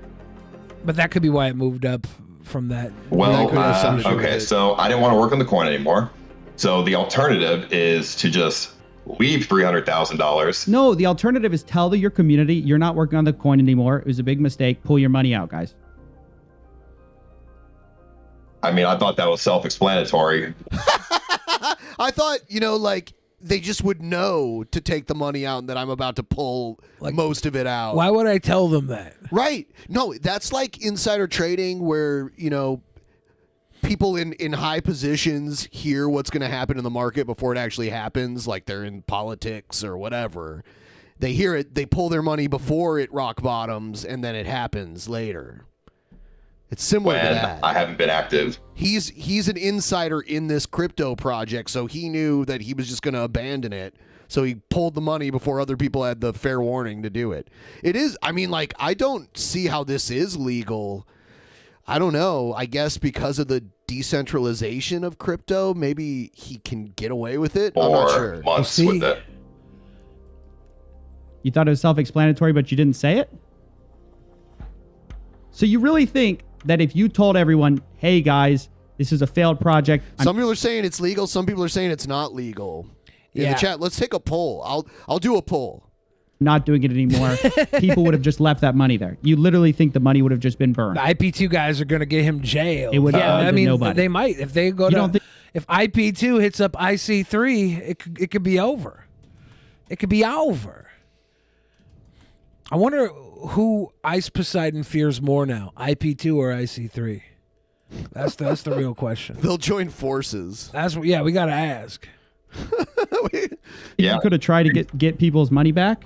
[SPEAKER 5] but that could be why it moved up from that.
[SPEAKER 15] Well, okay, so I didn't want to work on the coin anymore. So the alternative is to just leave $300,000.
[SPEAKER 14] No, the alternative is tell your community you're not working on the coin anymore. It was a big mistake. Pull your money out, guys.
[SPEAKER 15] I mean, I thought that was self-explanatory.
[SPEAKER 7] I thought, like they just would know to take the money out and that I'm about to pull most of it out.
[SPEAKER 5] Why would I tell them that?
[SPEAKER 7] Right. No, that's like insider trading where, people in high positions hear what's going to happen in the market before it actually happens, like they're in politics or whatever. They hear it, they pull their money before it rock bottoms, and then it happens later. It's similar to that.
[SPEAKER 15] I haven't been active.
[SPEAKER 7] He's an insider in this crypto project, so he knew that he was just going to abandon it. So he pulled the money before other people had the fair warning to do it. It is, I don't see how this is legal. I don't know. I guess because of the decentralization of crypto, maybe he can get away with it. I'm not sure.
[SPEAKER 15] Months with it.
[SPEAKER 14] You thought it was self-explanatory, but you didn't say it? So you really think that if you told everyone, hey guys, this is a failed project.
[SPEAKER 7] Some people are saying it's legal. Some people are saying it's not legal. In the chat, let's take a poll. I'll do a poll.
[SPEAKER 14] Not doing it anymore. People would have just left that money there. You literally think the money would have just been burned.
[SPEAKER 5] The IP2 guys are going to get him jailed.
[SPEAKER 14] It would nobody.
[SPEAKER 5] They might. If they go if IP2 hits up IC3, it could be over. It could be over. I wonder who Ice Poseidon fears more now, IP2 or IC3? That's the real question.
[SPEAKER 7] They'll join forces.
[SPEAKER 5] That's what. Yeah, we gotta ask.
[SPEAKER 14] You could have tried to get people's money back.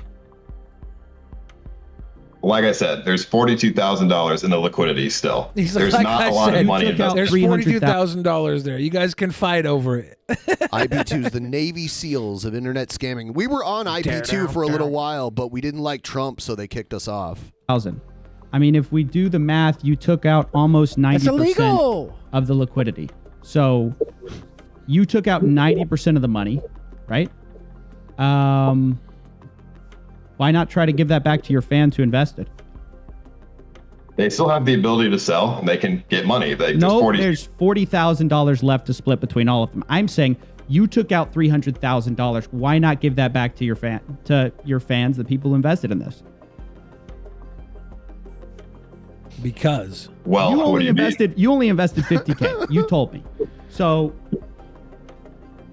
[SPEAKER 15] Like I said, there's $42,000 in the liquidity still. There's
[SPEAKER 5] like
[SPEAKER 15] not
[SPEAKER 5] I
[SPEAKER 15] a lot
[SPEAKER 5] said,
[SPEAKER 15] of money invested.
[SPEAKER 5] There's $42,000 there. You guys can fight over it.
[SPEAKER 7] IP2 is the Navy SEALs of internet scamming. We were on IP2 for a little while, but we didn't like Trump, so they kicked us off.
[SPEAKER 14] I mean, if we do the math, you took out almost 90% of the liquidity. So you took out 90% of the money, right? Why not try to give that back to your fans who invested?
[SPEAKER 15] They still have the ability to sell, and they can get money. There's
[SPEAKER 14] $40,000 left to split between all of them. I'm saying you took out $300,000. Why not give that back to your fans, the people who invested in this?
[SPEAKER 5] Because
[SPEAKER 14] you only invested 50K. You told me. So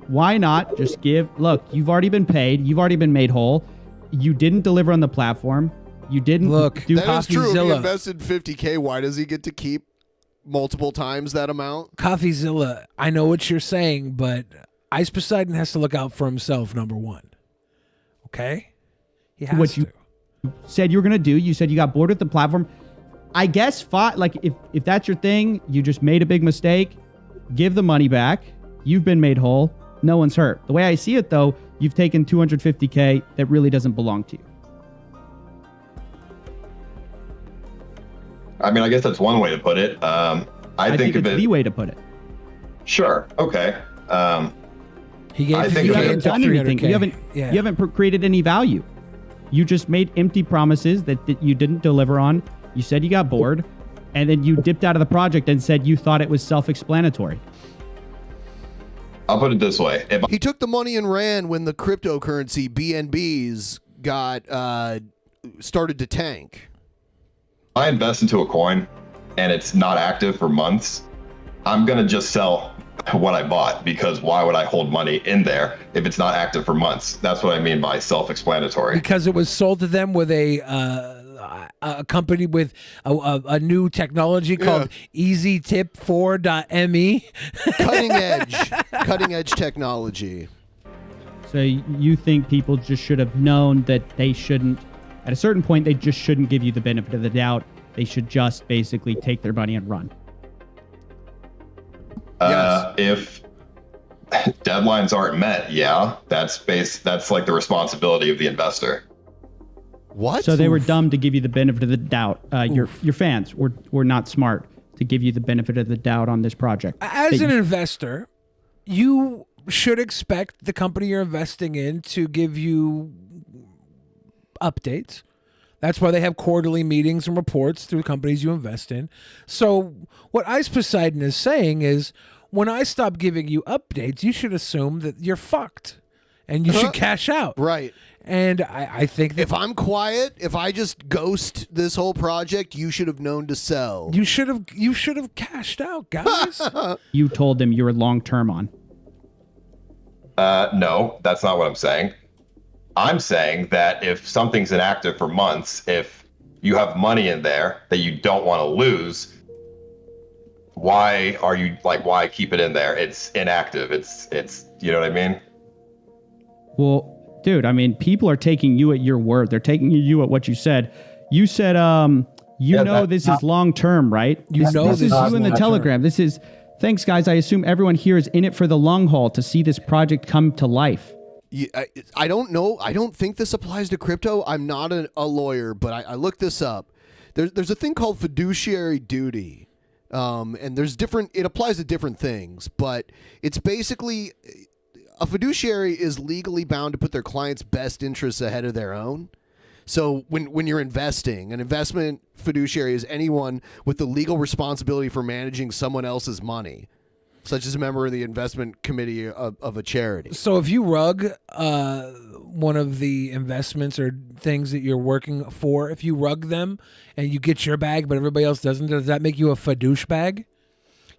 [SPEAKER 14] why not just give? Look, you've already been paid. You've already been made whole. You didn't deliver on the platform. You didn't do
[SPEAKER 7] That is true. If he
[SPEAKER 5] Coffeezilla.
[SPEAKER 7] invested 50K, why does he get to keep multiple times that amount?
[SPEAKER 5] Coffeezilla, I know what you're saying, but Ice Poseidon has to look out for himself, number one. Okay? He has
[SPEAKER 14] what
[SPEAKER 5] to.
[SPEAKER 14] you said you were going to do. You said you got bored with the platform. I guess like if that's your thing, you just made a big mistake, give the money back. You've been made whole. No one's hurt. The way I see it, though, you've taken $250K that really doesn't belong to you.
[SPEAKER 15] I mean, I guess that's one way to put it. I think
[SPEAKER 14] it's the way to put it.
[SPEAKER 15] Sure. Okay.
[SPEAKER 5] He gave
[SPEAKER 15] I think
[SPEAKER 14] you
[SPEAKER 15] of
[SPEAKER 14] haven't
[SPEAKER 15] it-
[SPEAKER 14] done anything. You haven't
[SPEAKER 5] Yeah.
[SPEAKER 14] you haven't created any value. You just made empty promises that you didn't deliver on. You said you got bored, and then you dipped out of the project and said you thought it was self-explanatory.
[SPEAKER 15] I'll put it this way. If
[SPEAKER 7] He took the money and ran when the cryptocurrency BNBs got started to tank.
[SPEAKER 15] I invest into a coin and it's not active for months, I'm going to just sell what I bought, because why would I hold money in there if it's not active for months? That's what I mean by self-explanatory.
[SPEAKER 5] Because it was sold to them with a company with a new technology called EasyTip4.me.
[SPEAKER 7] Cutting edge technology.
[SPEAKER 14] So you think people just should have known that they shouldn't, at a certain point, they just shouldn't give you the benefit of the doubt. They should just basically take their money and run.
[SPEAKER 15] If deadlines aren't met, yeah, that's like the responsibility of the investor.
[SPEAKER 7] What?
[SPEAKER 14] So they were dumb to give you the benefit of the doubt. Your fans were not smart to give you the benefit of the doubt on this project.
[SPEAKER 5] As an investor, you should expect the company you're investing in to give you updates. That's why they have quarterly meetings and reports through companies you invest in. So what Ice Poseidon is saying is, when I stop giving you updates, you should assume that you're fucked and you should cash out.
[SPEAKER 7] Right.
[SPEAKER 5] And I think that
[SPEAKER 7] if I'm quiet, if I just ghost this whole project, you should have known to sell.
[SPEAKER 5] you should have cashed out, guys.
[SPEAKER 14] You told them you were long-term on.
[SPEAKER 15] No, that's not what I'm saying. I'm saying that if something's inactive for months, if you have money in there that you don't want to lose, why keep it in there? It's inactive. It's you know what I mean?
[SPEAKER 14] Well, dude, I mean, people are taking you at your word. They're taking you at what you said. You said, this is long-term, right? This is you in the Telegram. This is, thanks, guys. I assume everyone here is in it for the long haul to see this project come to life.
[SPEAKER 7] I don't know. I don't think this applies to crypto. I'm not a lawyer, but I looked this up. There's a thing called fiduciary duty. And it applies to different things, but it's basically a fiduciary is legally bound to put their client's best interests ahead of their own. So when you're investing, an investment fiduciary is anyone with the legal responsibility for managing someone else's money, such as a member of the investment committee of a charity.
[SPEAKER 5] So if you rug one of the investments or things that you're working for, if you rug them and you get your bag but everybody else doesn't, does that make you a fadouche bag?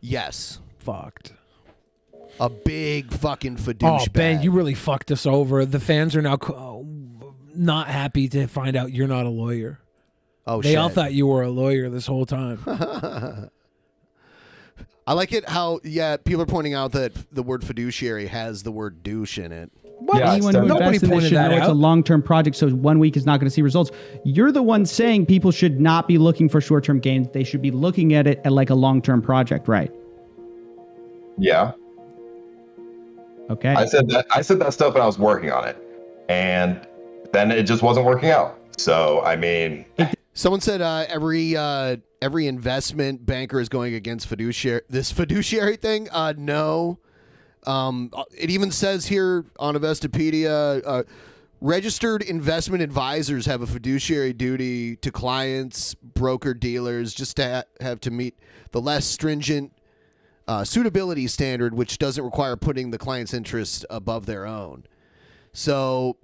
[SPEAKER 7] Yes.
[SPEAKER 5] Fucked.
[SPEAKER 7] A big fucking fadouche bag.
[SPEAKER 5] Ben, you really fucked us over. The fans are now not happy to find out you're not a lawyer.
[SPEAKER 7] Oh,
[SPEAKER 5] they all thought you were a lawyer this whole time.
[SPEAKER 7] I like it how people are pointing out that the word fiduciary has the word douche in it.
[SPEAKER 5] What?
[SPEAKER 14] Yeah, anyone who
[SPEAKER 5] Nobody
[SPEAKER 14] invests in this
[SPEAKER 5] pointed
[SPEAKER 14] should
[SPEAKER 5] that
[SPEAKER 14] know it's a
[SPEAKER 5] out.
[SPEAKER 14] long-term project, so 1 week is not going to see results. You're the one saying people should not be looking for short-term gains. They should be looking at it at like a long-term project, right?
[SPEAKER 15] Yeah.
[SPEAKER 14] Okay.
[SPEAKER 15] I said that stuff when I was working on it, and then it just wasn't working out. So I mean,
[SPEAKER 7] someone said every investment banker is going against this fiduciary thing. No. It even says here on Investopedia, registered investment advisors have a fiduciary duty to clients, broker dealers, just to have to meet the less stringent suitability standard, which doesn't require putting the client's interests above their own. So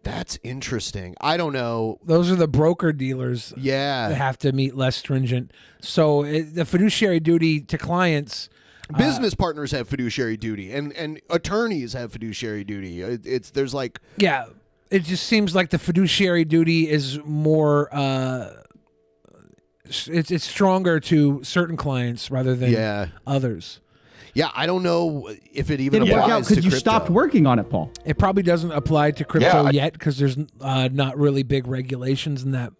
[SPEAKER 7] that's interesting. I don't know.
[SPEAKER 5] Those are the broker dealers.
[SPEAKER 7] Yeah.
[SPEAKER 5] That have to meet less stringent. So the fiduciary duty to clients.
[SPEAKER 7] Business partners have fiduciary duty, and attorneys have fiduciary duty. There's like
[SPEAKER 5] Yeah, it just seems like the fiduciary duty is more. It's stronger to certain clients rather than others.
[SPEAKER 7] Yeah, I don't know if it even
[SPEAKER 14] Didn't work
[SPEAKER 7] applies
[SPEAKER 14] out because
[SPEAKER 7] to
[SPEAKER 14] you
[SPEAKER 7] crypto.
[SPEAKER 14] stopped working on it, Paul.
[SPEAKER 5] It probably doesn't apply to crypto
[SPEAKER 15] Yeah,
[SPEAKER 5] yet because there's not really big regulations in that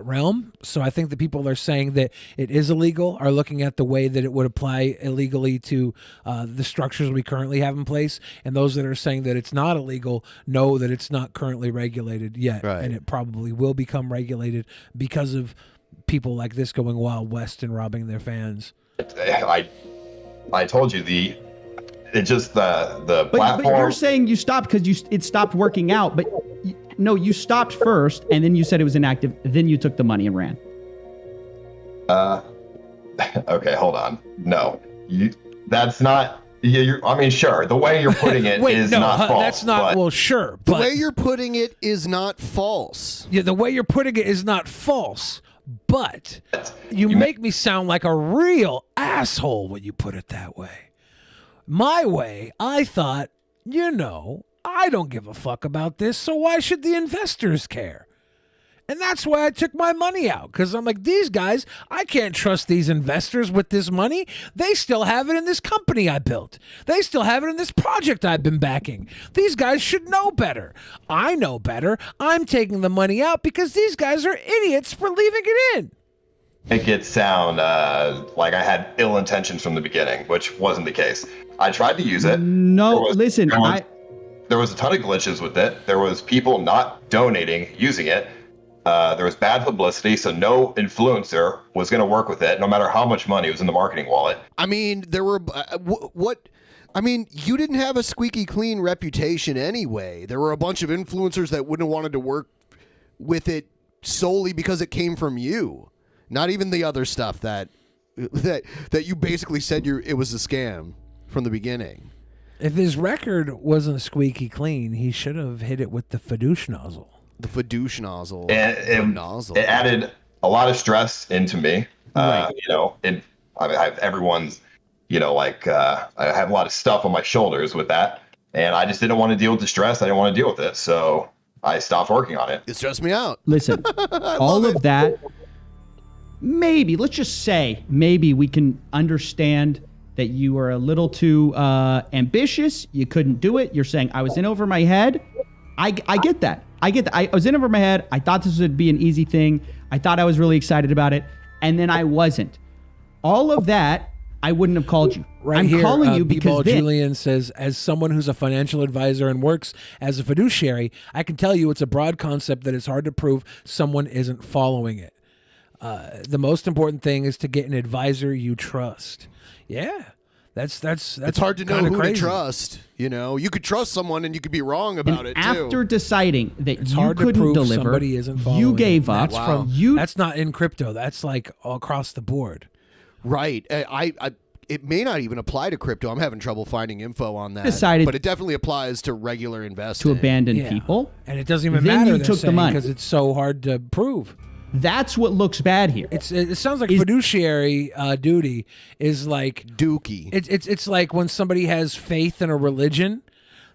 [SPEAKER 5] realm. So I think the people are saying that it is illegal are looking at the way that it would apply illegally to the structures we currently have in place, and those that are saying that it's not illegal know that it's not currently regulated yet, and it probably will become regulated because of people like this going Wild West and robbing their fans.
[SPEAKER 15] I told you it's just the
[SPEAKER 14] But
[SPEAKER 15] platform.
[SPEAKER 14] you're saying you stopped because it stopped working out. But no, you stopped first, and then you said it was inactive. Then you took the money and ran.
[SPEAKER 15] Okay, hold on. No, that's not. I mean, sure. The way you're putting it is not false.
[SPEAKER 5] That's not.
[SPEAKER 15] but-
[SPEAKER 5] Well, sure.
[SPEAKER 7] The
[SPEAKER 5] But
[SPEAKER 7] way you're putting it is not false.
[SPEAKER 5] yeah, the way you're putting it is not false. But you make me sound like a real asshole when you put it that way. My way, I thought, I don't give a fuck about this, so why should the investors care? And that's why I took my money out, because I'm like, these guys, I can't trust these investors with this money. They still have it in this company I built. They still have it in this project I've been backing. These guys should know better. I know better. I'm taking the money out because these guys are idiots for leaving it in.
[SPEAKER 15] Make it sound like I had ill intentions from the beginning, which wasn't the case. I tried to use it.
[SPEAKER 14] No, listen,
[SPEAKER 15] there was a ton of glitches with it. There was people not donating using it. There was bad publicity, so no influencer was going to work with it, no matter how much money was in the marketing wallet.
[SPEAKER 7] I mean, there were I mean, you didn't have a squeaky clean reputation anyway. There were a bunch of influencers that wouldn't have wanted to work with it solely because it came from you. Not even the other stuff that you basically said it was a scam from the beginning.
[SPEAKER 5] If his record wasn't squeaky clean, he should have hit it with the fidouche nozzle.
[SPEAKER 7] The fidouche nozzle.
[SPEAKER 15] It added a lot of stress into me. I have everyone's, I have a lot of stuff on my shoulders with that, and I just didn't want to deal with the stress. I didn't want to deal with it, so I stopped working on it.
[SPEAKER 7] It stressed me out.
[SPEAKER 14] Listen, all of that, maybe, let's just say, maybe we can understand that you were a little too ambitious. You couldn't do it. You're saying, I was in over my head. I get that. I was in over my head. I thought this would be an easy thing. I thought I was really excited about it. And then I wasn't. All of that, I wouldn't have called you. I'm calling you because
[SPEAKER 5] Julian says, as someone who's a financial advisor and works as a fiduciary, I can tell you it's a broad concept that it's hard to prove someone isn't following it. The most important thing is to get an advisor you trust. Yeah. That's
[SPEAKER 7] it's hard to know who to trust. You could trust someone and you could be wrong about it too.
[SPEAKER 14] After deciding that
[SPEAKER 5] It's
[SPEAKER 14] you
[SPEAKER 5] hard to
[SPEAKER 14] couldn't
[SPEAKER 5] prove
[SPEAKER 14] deliver,
[SPEAKER 5] somebody isn't following
[SPEAKER 14] you gave
[SPEAKER 5] it.
[SPEAKER 14] up.
[SPEAKER 5] That's not in crypto. That's like across the board.
[SPEAKER 7] Right. It may not even apply to crypto. I'm having trouble finding info on that.
[SPEAKER 14] Decided
[SPEAKER 7] but it definitely applies to regular investing.
[SPEAKER 14] to abandon people.
[SPEAKER 5] And it doesn't even
[SPEAKER 14] Then
[SPEAKER 5] matter.
[SPEAKER 14] you took the money.
[SPEAKER 5] Because it's so hard to prove.
[SPEAKER 14] That's what looks bad here.
[SPEAKER 5] It sounds like fiduciary duty is like
[SPEAKER 7] dookie.
[SPEAKER 5] It's like when somebody has faith in a religion.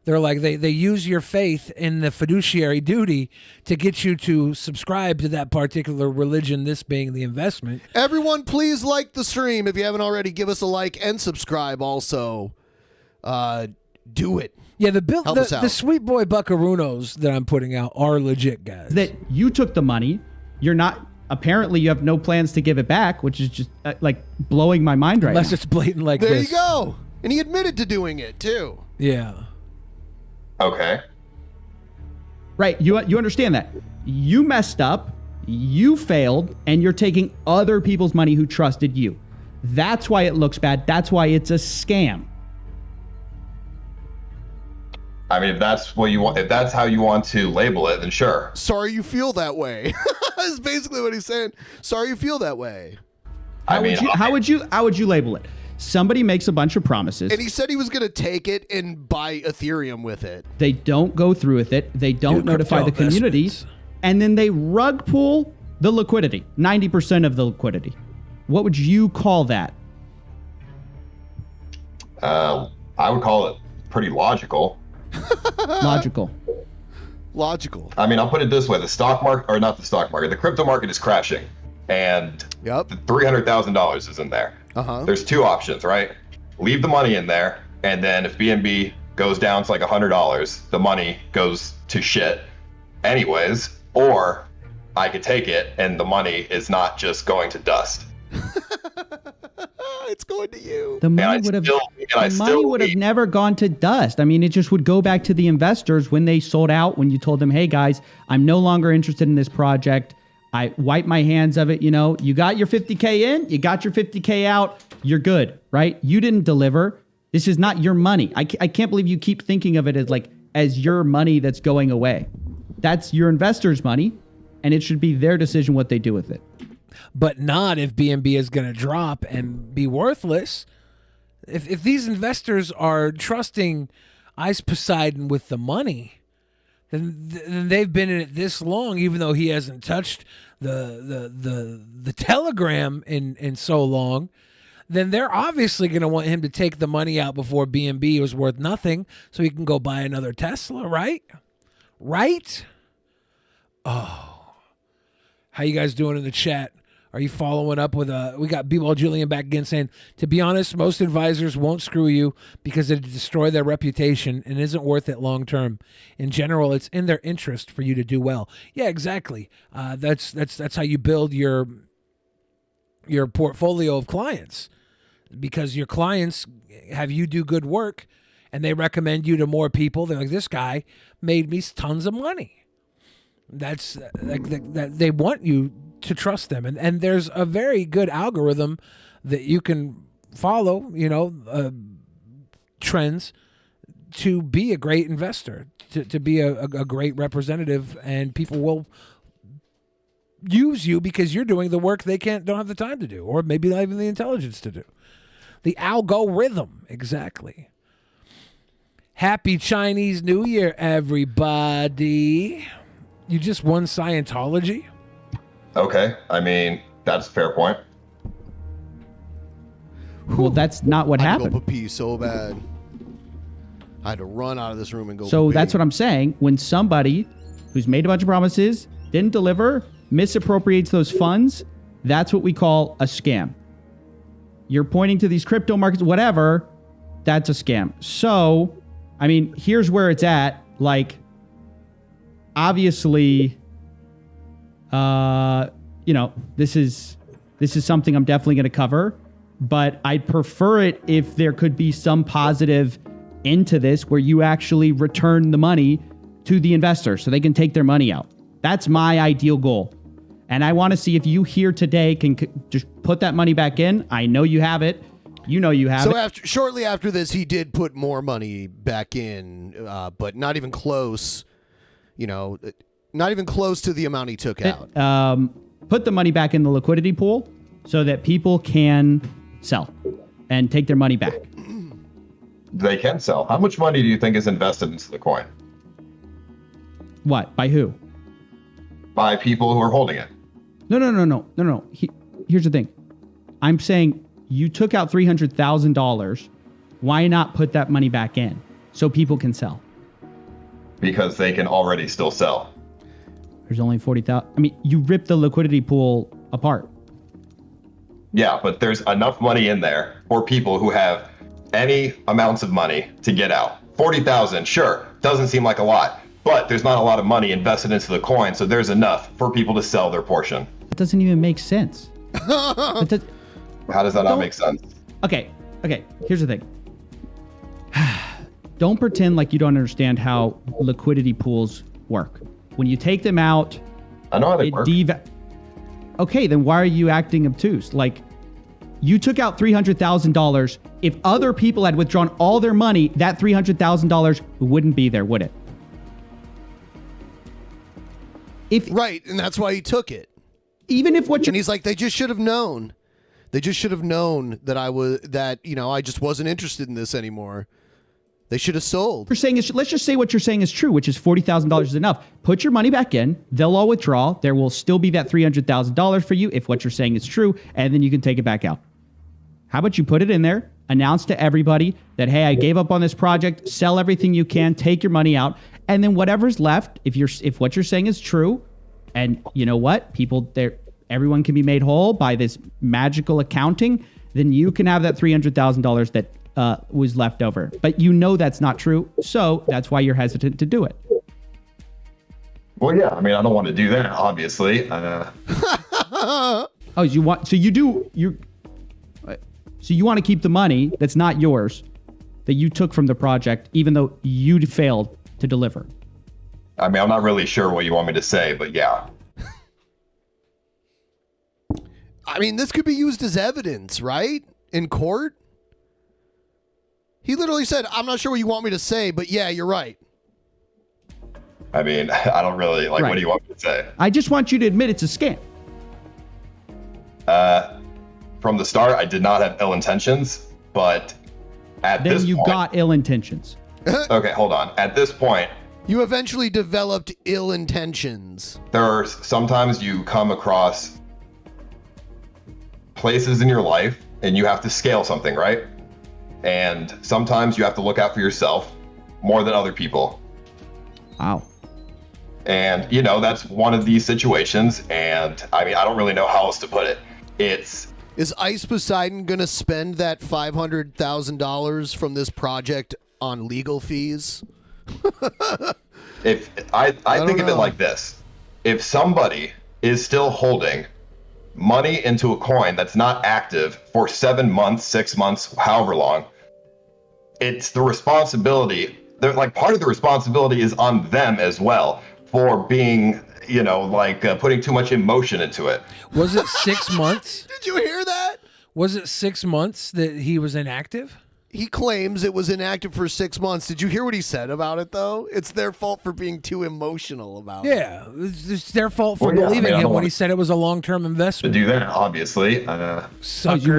[SPEAKER 5] They're like they use your faith in the fiduciary duty to get you to subscribe to that particular religion, this being the investment.
[SPEAKER 7] Everyone, please like the stream. If you haven't already, give us a like and subscribe also. Do it.
[SPEAKER 5] Yeah,
[SPEAKER 7] Help us out.
[SPEAKER 5] the Sweet Boy Buckaroos that I'm putting out are legit, guys.
[SPEAKER 14] That you took the money. You're not. Apparently, you have no plans to give it back, which is just like blowing my mind right
[SPEAKER 5] Unless
[SPEAKER 14] now.
[SPEAKER 5] it's blatant like
[SPEAKER 7] There
[SPEAKER 5] this.
[SPEAKER 7] you go. And he admitted to doing it too.
[SPEAKER 5] Yeah.
[SPEAKER 15] Okay.
[SPEAKER 14] Right. You understand that. You messed up, you failed, and you're taking other people's money who trusted you. That's why it looks bad. That's why it's a scam.
[SPEAKER 15] I mean, if that's what you want, if that's how you want to label it, then sure.
[SPEAKER 7] Sorry you feel that way. That's basically what he's saying. Sorry you feel that way.
[SPEAKER 14] How would you label it? Somebody makes a bunch of promises.
[SPEAKER 7] And he said he was going to take it and buy Ethereum with it.
[SPEAKER 14] They don't go through with it. They don't notify the community. And then they rug pull the liquidity, 90% of the liquidity. What would you call that?
[SPEAKER 15] I would call it pretty logical.
[SPEAKER 14] Logical.
[SPEAKER 15] I mean, I'll put it this way: the stock market, or not the stock market, the crypto market is crashing, and the $300,000 is in there. There's two options, right? Leave the money in there, and then if BNB goes down to like $100, the money goes to shit anyways, or I could take it and the money is not just going to dust.
[SPEAKER 7] It's going to you.
[SPEAKER 14] The money would have never gone to dust. I mean, it just would go back to the investors when they sold out, when you told them, hey guys, I'm no longer interested in this project. I wipe my hands of it. You know, you got your 50K in, you got your 50K out, you're good, right? You didn't deliver. This is not your money. I can't believe you keep thinking of it as your money that's going away. That's your investors' money, and it should be their decision what they do with it.
[SPEAKER 5] But not if BNB is going to drop and be worthless. If these investors are trusting Ice Poseidon with the money, then they've been in it this long, even though he hasn't touched the Telegram in so long, then they're obviously going to want him to take the money out before BNB was worth nothing so he can go buy another Tesla, right? Right? Oh. How you guys doing in the chat? Are you following up with we got B-Ball Julian back again saying, to be honest, most advisors won't screw you because it destroy their reputation and isn't worth it long term. In general, it's in their interest for you to do well. Yeah, exactly. That's how you build your portfolio of clients, because your clients have you do good work and they recommend you to more people. They're like, this guy made me tons of money. That's like that they want you to trust them, and there's a very good algorithm that you can follow, trends to be a great investor, to be a great representative, and people will use you because you're doing the work they don't have the time to do, or maybe not even the intelligence to do. The algorithm, exactly. Happy Chinese New Year, everybody. You just won Scientology?
[SPEAKER 15] Okay, I mean, that's a fair point.
[SPEAKER 14] Well, that's not what happened.
[SPEAKER 7] I had to go pee so bad. I had to run out of this room and go
[SPEAKER 14] So
[SPEAKER 7] pee.
[SPEAKER 14] that's what I'm saying. When somebody who's made a bunch of promises, didn't deliver, misappropriates those funds, that's what we call a scam. You're pointing to these crypto markets, whatever, that's a scam. So, I mean, here's where it's at. Like, obviously, this is something I'm definitely going to cover, but I'd prefer it if there could be some positive into this where you actually return the money to the investor so they can take their money out. That's my ideal goal. And I want to see if you here today can just put that money back in. I know you have it. You know you have it.
[SPEAKER 7] So shortly after this, he did put more money back in, but not even close. Not even close to the amount he took out.
[SPEAKER 14] Put the money back in the liquidity pool so that people can sell and take their money back.
[SPEAKER 15] They can sell. How much money do you think is invested into the coin?
[SPEAKER 14] What? By who?
[SPEAKER 15] By people who are holding it.
[SPEAKER 14] No. Here's the thing. I'm saying you took out $300,000. Why not put that money back in so people can sell?
[SPEAKER 15] because they can already still sell.
[SPEAKER 14] There's only 40,000. I mean, you ripped the liquidity pool apart.
[SPEAKER 15] Yeah, but there's enough money in there for people who have any amounts of money to get out. 40,000, sure, doesn't seem like a lot, but there's not a lot of money invested into the coin, so there's enough for people to sell their portion.
[SPEAKER 14] It doesn't even make sense.
[SPEAKER 15] How does that not make sense?
[SPEAKER 14] Okay, here's the thing. Don't pretend like you don't understand how liquidity pools work. When you take them out,
[SPEAKER 15] I know how they work.
[SPEAKER 14] Okay, then why are you acting obtuse? Like, you took out $300,000. If other people had withdrawn all their money, that $300,000 wouldn't be there, would it?
[SPEAKER 7] Right, and that's why he took it.
[SPEAKER 14] Even if what you're...
[SPEAKER 7] And he's like, they just should have known. They just should have known that I just wasn't interested in this anymore. They should have sold.
[SPEAKER 14] You're saying is, let's just say what you're saying is true, which is $40,000 is enough. Put your money back in. They'll all withdraw. There will still be that $300,000 for you if what you're saying is true, and then you can take it back out. How about you put it in there, announce to everybody that, hey, I gave up on this project, sell everything you can, take your money out, and then whatever's left, if what you're saying is true, and you know what, everyone can be made whole by this magical accounting, then you can have that $300,000 that was left over. But you know that's not true, so that's why you're hesitant to do it.
[SPEAKER 15] Well, yeah, I mean, I don't want to do that, obviously.
[SPEAKER 14] So you want to keep the money that's not yours, that you took from the project, even though you failed to deliver.
[SPEAKER 15] I mean, I'm not really sure what you want me to say, but yeah.
[SPEAKER 7] I mean, this could be used as evidence, right? In court? He literally said, I'm not sure what you want me to say, but yeah, you're right.
[SPEAKER 15] I mean, I don't really, what do you want me to say?
[SPEAKER 14] I just want you to admit it's a scam.
[SPEAKER 15] From the start, I did not have ill intentions, but at this point...
[SPEAKER 14] Then you got ill intentions.
[SPEAKER 15] Okay, hold on. At this point...
[SPEAKER 7] You eventually developed ill intentions.
[SPEAKER 15] Sometimes you come across places in your life and you have to scale something, right? And sometimes you have to look out for yourself more than other people.
[SPEAKER 14] Wow.
[SPEAKER 15] And, that's one of these situations. And I mean, I don't really know how else to put it.
[SPEAKER 7] Is Ice Poseidon going to spend that $500,000 from this project on legal fees?
[SPEAKER 15] If I think of it like this. If somebody is still holding money into a coin that's not active for 7 months, 6 months, however long, it's the responsibility. Part of the responsibility is on them as well for being, putting too much emotion into it.
[SPEAKER 5] Was it 6 months?
[SPEAKER 7] Did you hear that?
[SPEAKER 5] Was it 6 months that he was inactive?
[SPEAKER 7] He claims it was inactive for 6 months. Did you hear what he said about it, though? It's their fault for being too emotional about it.
[SPEAKER 5] Yeah, it's their fault for believing him when he said it was a long-term investment.
[SPEAKER 15] To do that, obviously.
[SPEAKER 14] So you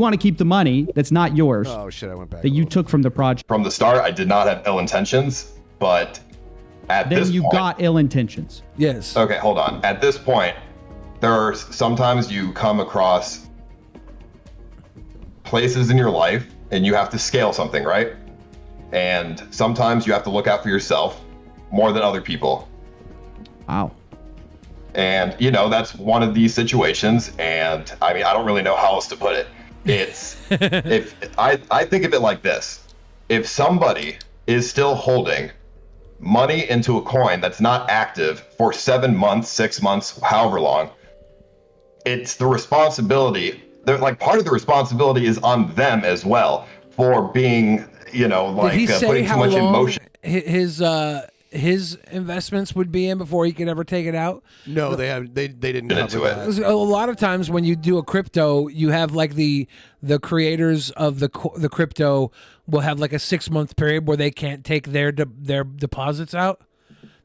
[SPEAKER 14] want to keep the money that's not yours.
[SPEAKER 7] Oh shit! I went back.
[SPEAKER 14] That you took from the project.
[SPEAKER 15] From the start, I did not have ill intentions, but at this point...
[SPEAKER 14] Then you got ill intentions.
[SPEAKER 5] Yes.
[SPEAKER 15] Okay, hold on. At this point, sometimes you come across places in your life and you have to scale something, right? And sometimes you have to look out for yourself more than other people.
[SPEAKER 14] Wow.
[SPEAKER 15] And, that's one of these situations. And I mean, I don't really know how else to put it. I think of it like this. If somebody is still holding money into a coin that's not active for 7 months, 6 months, however long, it's the responsibility. Part of the responsibility is on them as well for being, putting too much emotion.
[SPEAKER 5] His investments would be in before he could ever take it out?
[SPEAKER 7] No, they didn't cover that.
[SPEAKER 5] A lot of times when you do a crypto, you have the creators of the crypto will have a 6 month period where they can't take their deposits out,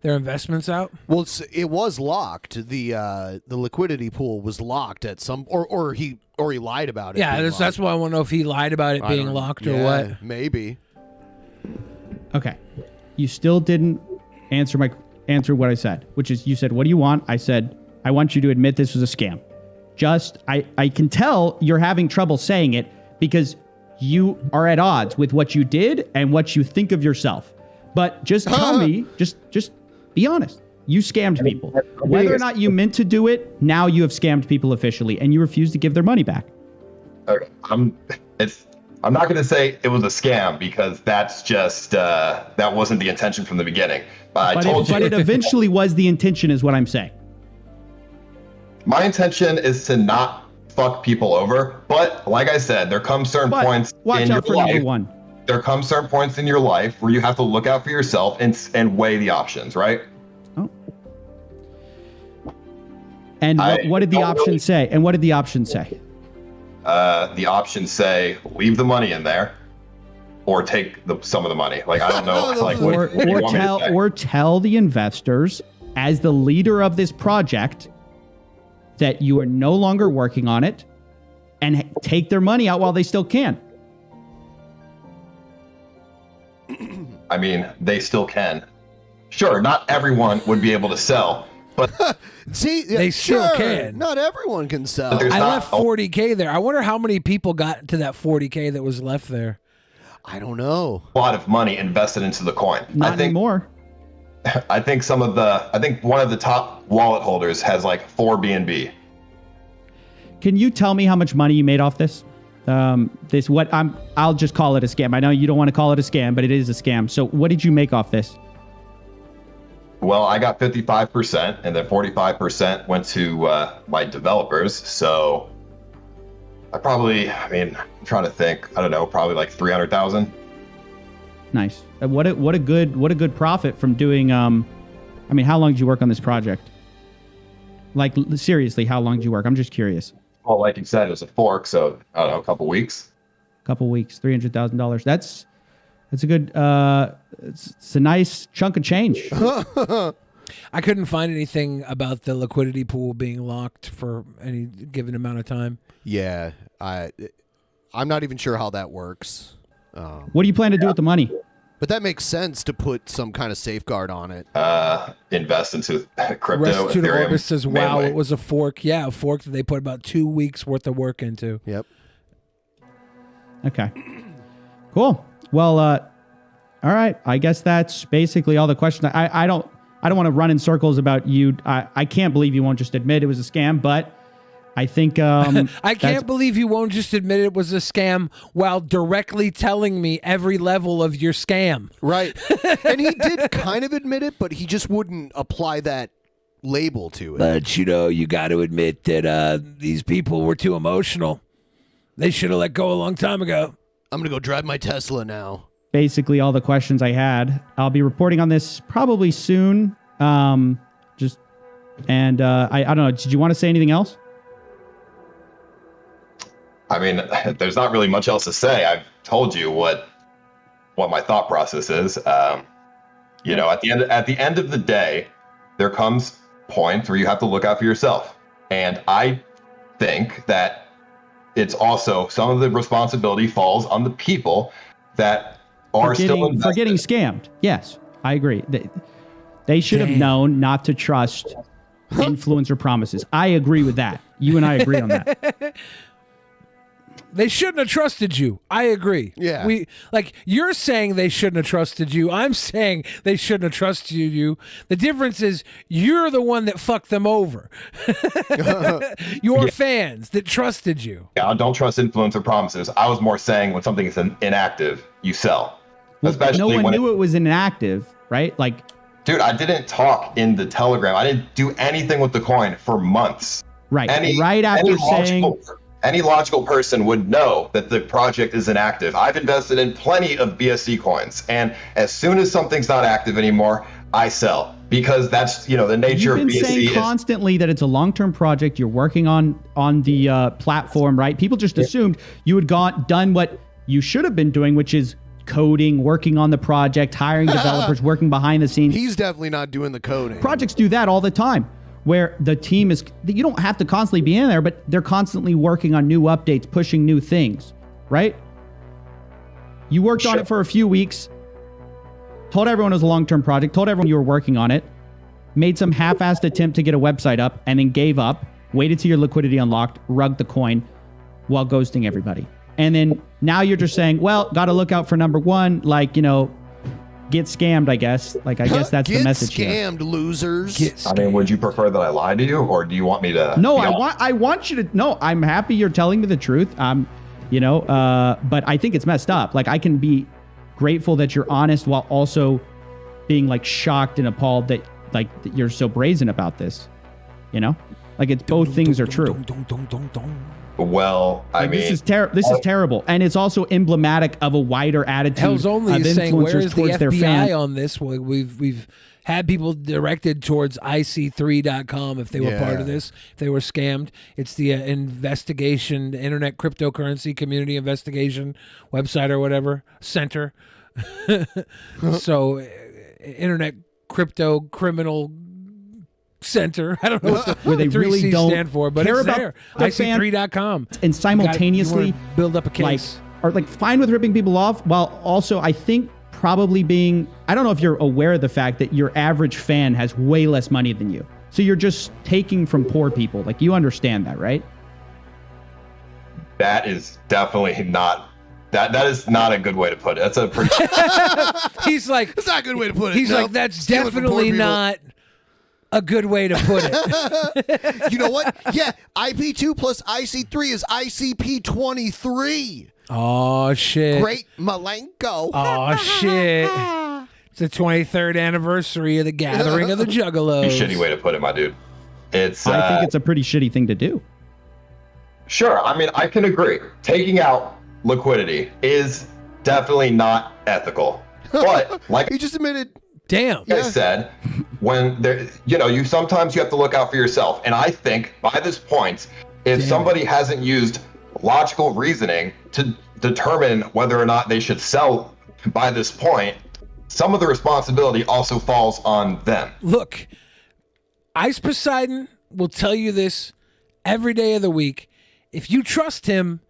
[SPEAKER 5] their investments out.
[SPEAKER 7] Well, it was locked. The liquidity pool was locked at some, or he lied about it.
[SPEAKER 5] Yeah, that's why I want to know if he lied about it being locked or what.
[SPEAKER 7] Maybe.
[SPEAKER 14] Okay, you still didn't answer what I said, which is you said, what do you want? I said, I want you to admit this was a scam. I can tell you're having trouble saying it because you are at odds with what you did and what you think of yourself. But just tell me, just be honest. You scammed people. Whether or not you meant to do it, now you have scammed people officially, and you refuse to give their money back.
[SPEAKER 15] Okay. I'm not going to say it was a scam because that's just that wasn't the intention from the beginning. But
[SPEAKER 14] it eventually was the intention, is what I'm saying.
[SPEAKER 15] My intention is to not fuck people over, but like I said, there come certain points in your life. There come certain points in your life where you have to look out for yourself and weigh the options, right?
[SPEAKER 14] Oh. And what did the option say? And what did the option say?
[SPEAKER 15] The options say leave the money in there, or take some of the money. Like I don't know, like
[SPEAKER 14] or tell the investors, as the leader of this project, that you are no longer working on it, and take their money out while they still can.
[SPEAKER 15] I mean, they still can. Sure, not everyone would be able to sell, but
[SPEAKER 7] see,
[SPEAKER 5] they still can.
[SPEAKER 7] Not everyone can sell.
[SPEAKER 5] I left 40K there. I wonder how many people got to that 40K that was left there.
[SPEAKER 7] I don't know.
[SPEAKER 15] A lot of money invested into the coin.
[SPEAKER 14] Not anymore.
[SPEAKER 15] I think one of the top wallet holders has like 4 BNB.
[SPEAKER 14] Can you tell me how much money you made off this? I'll just call it a scam. I know you don't want to call it a scam, but it is a scam. So what did you make off this?
[SPEAKER 15] Well, I got 55%, and then 45% went to my developers. So I'm trying to think. I don't know, probably like 300,000.
[SPEAKER 14] Nice. What a good profit from doing. How long did you work on this project? Like seriously, how long did you work? I'm just curious.
[SPEAKER 15] Well, like you said, it was a fork, so I don't know, a couple weeks.
[SPEAKER 14] $300,000. That's a good. It's a nice chunk of change.
[SPEAKER 5] I couldn't find anything about the liquidity pool being locked for any given amount of time.
[SPEAKER 7] Yeah, I'm not even sure how that works.
[SPEAKER 14] What do you plan to do with the money?
[SPEAKER 7] But that makes sense to put some kind of safeguard on it.
[SPEAKER 15] Invest into crypto.
[SPEAKER 5] Restitute
[SPEAKER 15] Ethereum,
[SPEAKER 5] Orbis says, wow, it was a fork. Yeah, a fork that they put about 2 weeks worth of work into.
[SPEAKER 7] Yep.
[SPEAKER 14] Okay. Cool. Well, all right. I guess that's basically all the questions. I don't want to run in circles about you. I can't believe you won't just admit it was a scam, but I think
[SPEAKER 5] I can't believe you won't just admit it was a scam while directly telling me every level of your scam.
[SPEAKER 7] Right. And he did kind of admit it, but he just wouldn't apply that label to it.
[SPEAKER 5] But, you got to admit that these people were too emotional. They should have let go a long time ago.
[SPEAKER 7] I'm going to go drive my Tesla now.
[SPEAKER 14] Basically all the questions I had. I'll be reporting on this probably soon. I don't know. Did you want to say anything else?
[SPEAKER 15] I mean, there's not really much else to say. I've told you what my thought process is. At the end of the day, there comes points where you have to look out for yourself. And I think that it's also some of the responsibility falls on the people that are still invested.
[SPEAKER 14] For getting scammed. Yes, I agree. They should have known not to trust influencer promises. I agree with that. You and I agree on that.
[SPEAKER 5] They shouldn't have trusted you. I agree.
[SPEAKER 7] Yeah.
[SPEAKER 5] You're saying they shouldn't have trusted you. I'm saying they shouldn't have trusted you. The difference is you're the one that fucked them over. Your fans that trusted you.
[SPEAKER 15] Yeah, don't trust influencer promises. I was more saying when something is inactive, you sell.
[SPEAKER 14] Well, no one knew it was inactive, right?
[SPEAKER 15] Dude, I didn't talk in the Telegram. I didn't do anything with the coin for months.
[SPEAKER 14] Right.
[SPEAKER 15] Any logical person would know that the project is inactive. I've invested in plenty of BSC coins, and as soon as something's not active anymore, I sell, because that's the nature of BSC.
[SPEAKER 14] You've been saying constantly that it's a long-term project. You're working on the platform, right? People just assumed you had done what you should have been doing, which is coding, working on the project, hiring developers, working behind the scenes.
[SPEAKER 7] He's definitely not doing the coding.
[SPEAKER 14] Projects do that all the time, where the team you don't have to constantly be in there, but they're constantly working on new updates, pushing new things, right? You worked on it for a few weeks, told everyone it was a long-term project, told everyone you were working on it, made some half-assed attempt to get a website up, and then gave up, waited till your liquidity unlocked, rugged the coin while ghosting everybody. And then now you're just saying, well, got to look out for number one, like, you know, get scammed, I guess. Like, I guess that's the message here.
[SPEAKER 7] Get scammed, losers.
[SPEAKER 15] I mean, would you prefer that I lie to you, or do you want me to?
[SPEAKER 14] No, I want you to. No, I'm happy you're telling me the truth. You know, but I think it's messed up. Like, I can be grateful that you're honest while also being like shocked and appalled that that you're so brazen about this. You know, like it's both things are true.
[SPEAKER 15] Well, I mean,
[SPEAKER 14] this is terrible, and it's also emblematic of a wider attitude
[SPEAKER 5] Hell's Only
[SPEAKER 14] of
[SPEAKER 5] is saying, where
[SPEAKER 14] influencers
[SPEAKER 5] is the
[SPEAKER 14] towards their
[SPEAKER 5] FBI
[SPEAKER 14] fans.
[SPEAKER 5] on this? Well, we've had people directed towards IC3.com if they were part of this, if they were scammed. It's the investigation, the Internet Cryptocurrency Community Investigation website or whatever, center. So, Internet Crypto Criminal Center. I don't know what the
[SPEAKER 14] where they
[SPEAKER 5] 3
[SPEAKER 14] really
[SPEAKER 5] C's
[SPEAKER 14] don't
[SPEAKER 5] stand for, but
[SPEAKER 14] care
[SPEAKER 5] it's
[SPEAKER 14] about
[SPEAKER 5] there.
[SPEAKER 14] the
[SPEAKER 5] IC3.com.
[SPEAKER 14] And simultaneously
[SPEAKER 5] you wanna build up a case.
[SPEAKER 14] Are like fine with ripping people off, while also I think probably being, I don't know if you're aware of the fact that your average fan has way less money than you. So you're just taking from poor people. Like, you understand that, right?
[SPEAKER 15] That is definitely not. That is not a good way to put it. That's a pretty.
[SPEAKER 5] He's like,
[SPEAKER 7] that's not a good way to put it.
[SPEAKER 5] He's
[SPEAKER 7] No.
[SPEAKER 5] like, that's
[SPEAKER 7] Stealing from poor
[SPEAKER 5] definitely
[SPEAKER 7] people.
[SPEAKER 5] not a good way to put it.
[SPEAKER 7] You know what? Yeah, IP2 plus IC3 is ICP23.
[SPEAKER 5] Oh shit!
[SPEAKER 7] Great Malenko.
[SPEAKER 5] Oh shit! It's the 23rd anniversary of the gathering of the Juggalos.
[SPEAKER 15] Shitty way to put it, my dude. It's.
[SPEAKER 14] I think it's a pretty shitty thing to do.
[SPEAKER 15] Sure. I mean, I can agree. Taking out liquidity is definitely not ethical. But like
[SPEAKER 7] he just admitted.
[SPEAKER 5] Damn.
[SPEAKER 15] I said, when there, you sometimes you have to look out for yourself. And I think by this point, if somebody hasn't used logical reasoning to determine whether or not they should sell by this point, some of the responsibility also falls on them.
[SPEAKER 5] Look, Ice Poseidon will tell you this every day of the week. If you trust him,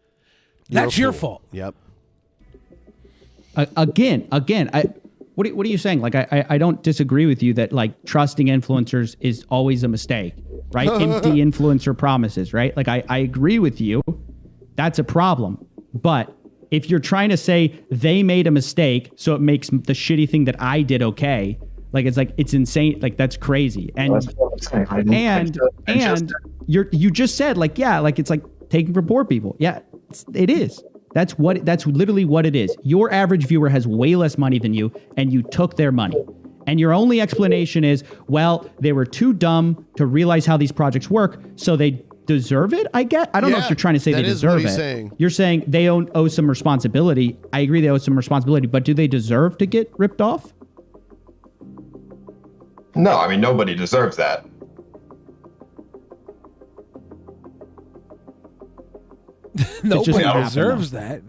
[SPEAKER 5] that's your fault.
[SPEAKER 7] Yep.
[SPEAKER 14] Again, what are you saying? Like, I don't disagree with you that like trusting influencers is always a mistake, right? Empty influencer promises, right? Like, I agree with you. That's a problem. But if you're trying to say they made a mistake, so it makes the shitty thing that I did okay, like it's insane. Like, that's crazy. And you just said like, yeah, like it's like taking from poor people. Yeah, it is. That's literally what it is. Your average viewer has way less money than you, and you took their money. And your only explanation is, well, they were too dumb to realize how these projects work, so they deserve it, I get. I don't know if you're trying to say they deserve it.
[SPEAKER 7] Saying.
[SPEAKER 14] You're saying they owe some responsibility. I agree they owe some responsibility, but do they deserve to get ripped off?
[SPEAKER 15] No, I mean, nobody deserves that.
[SPEAKER 5] Nobody deserves that.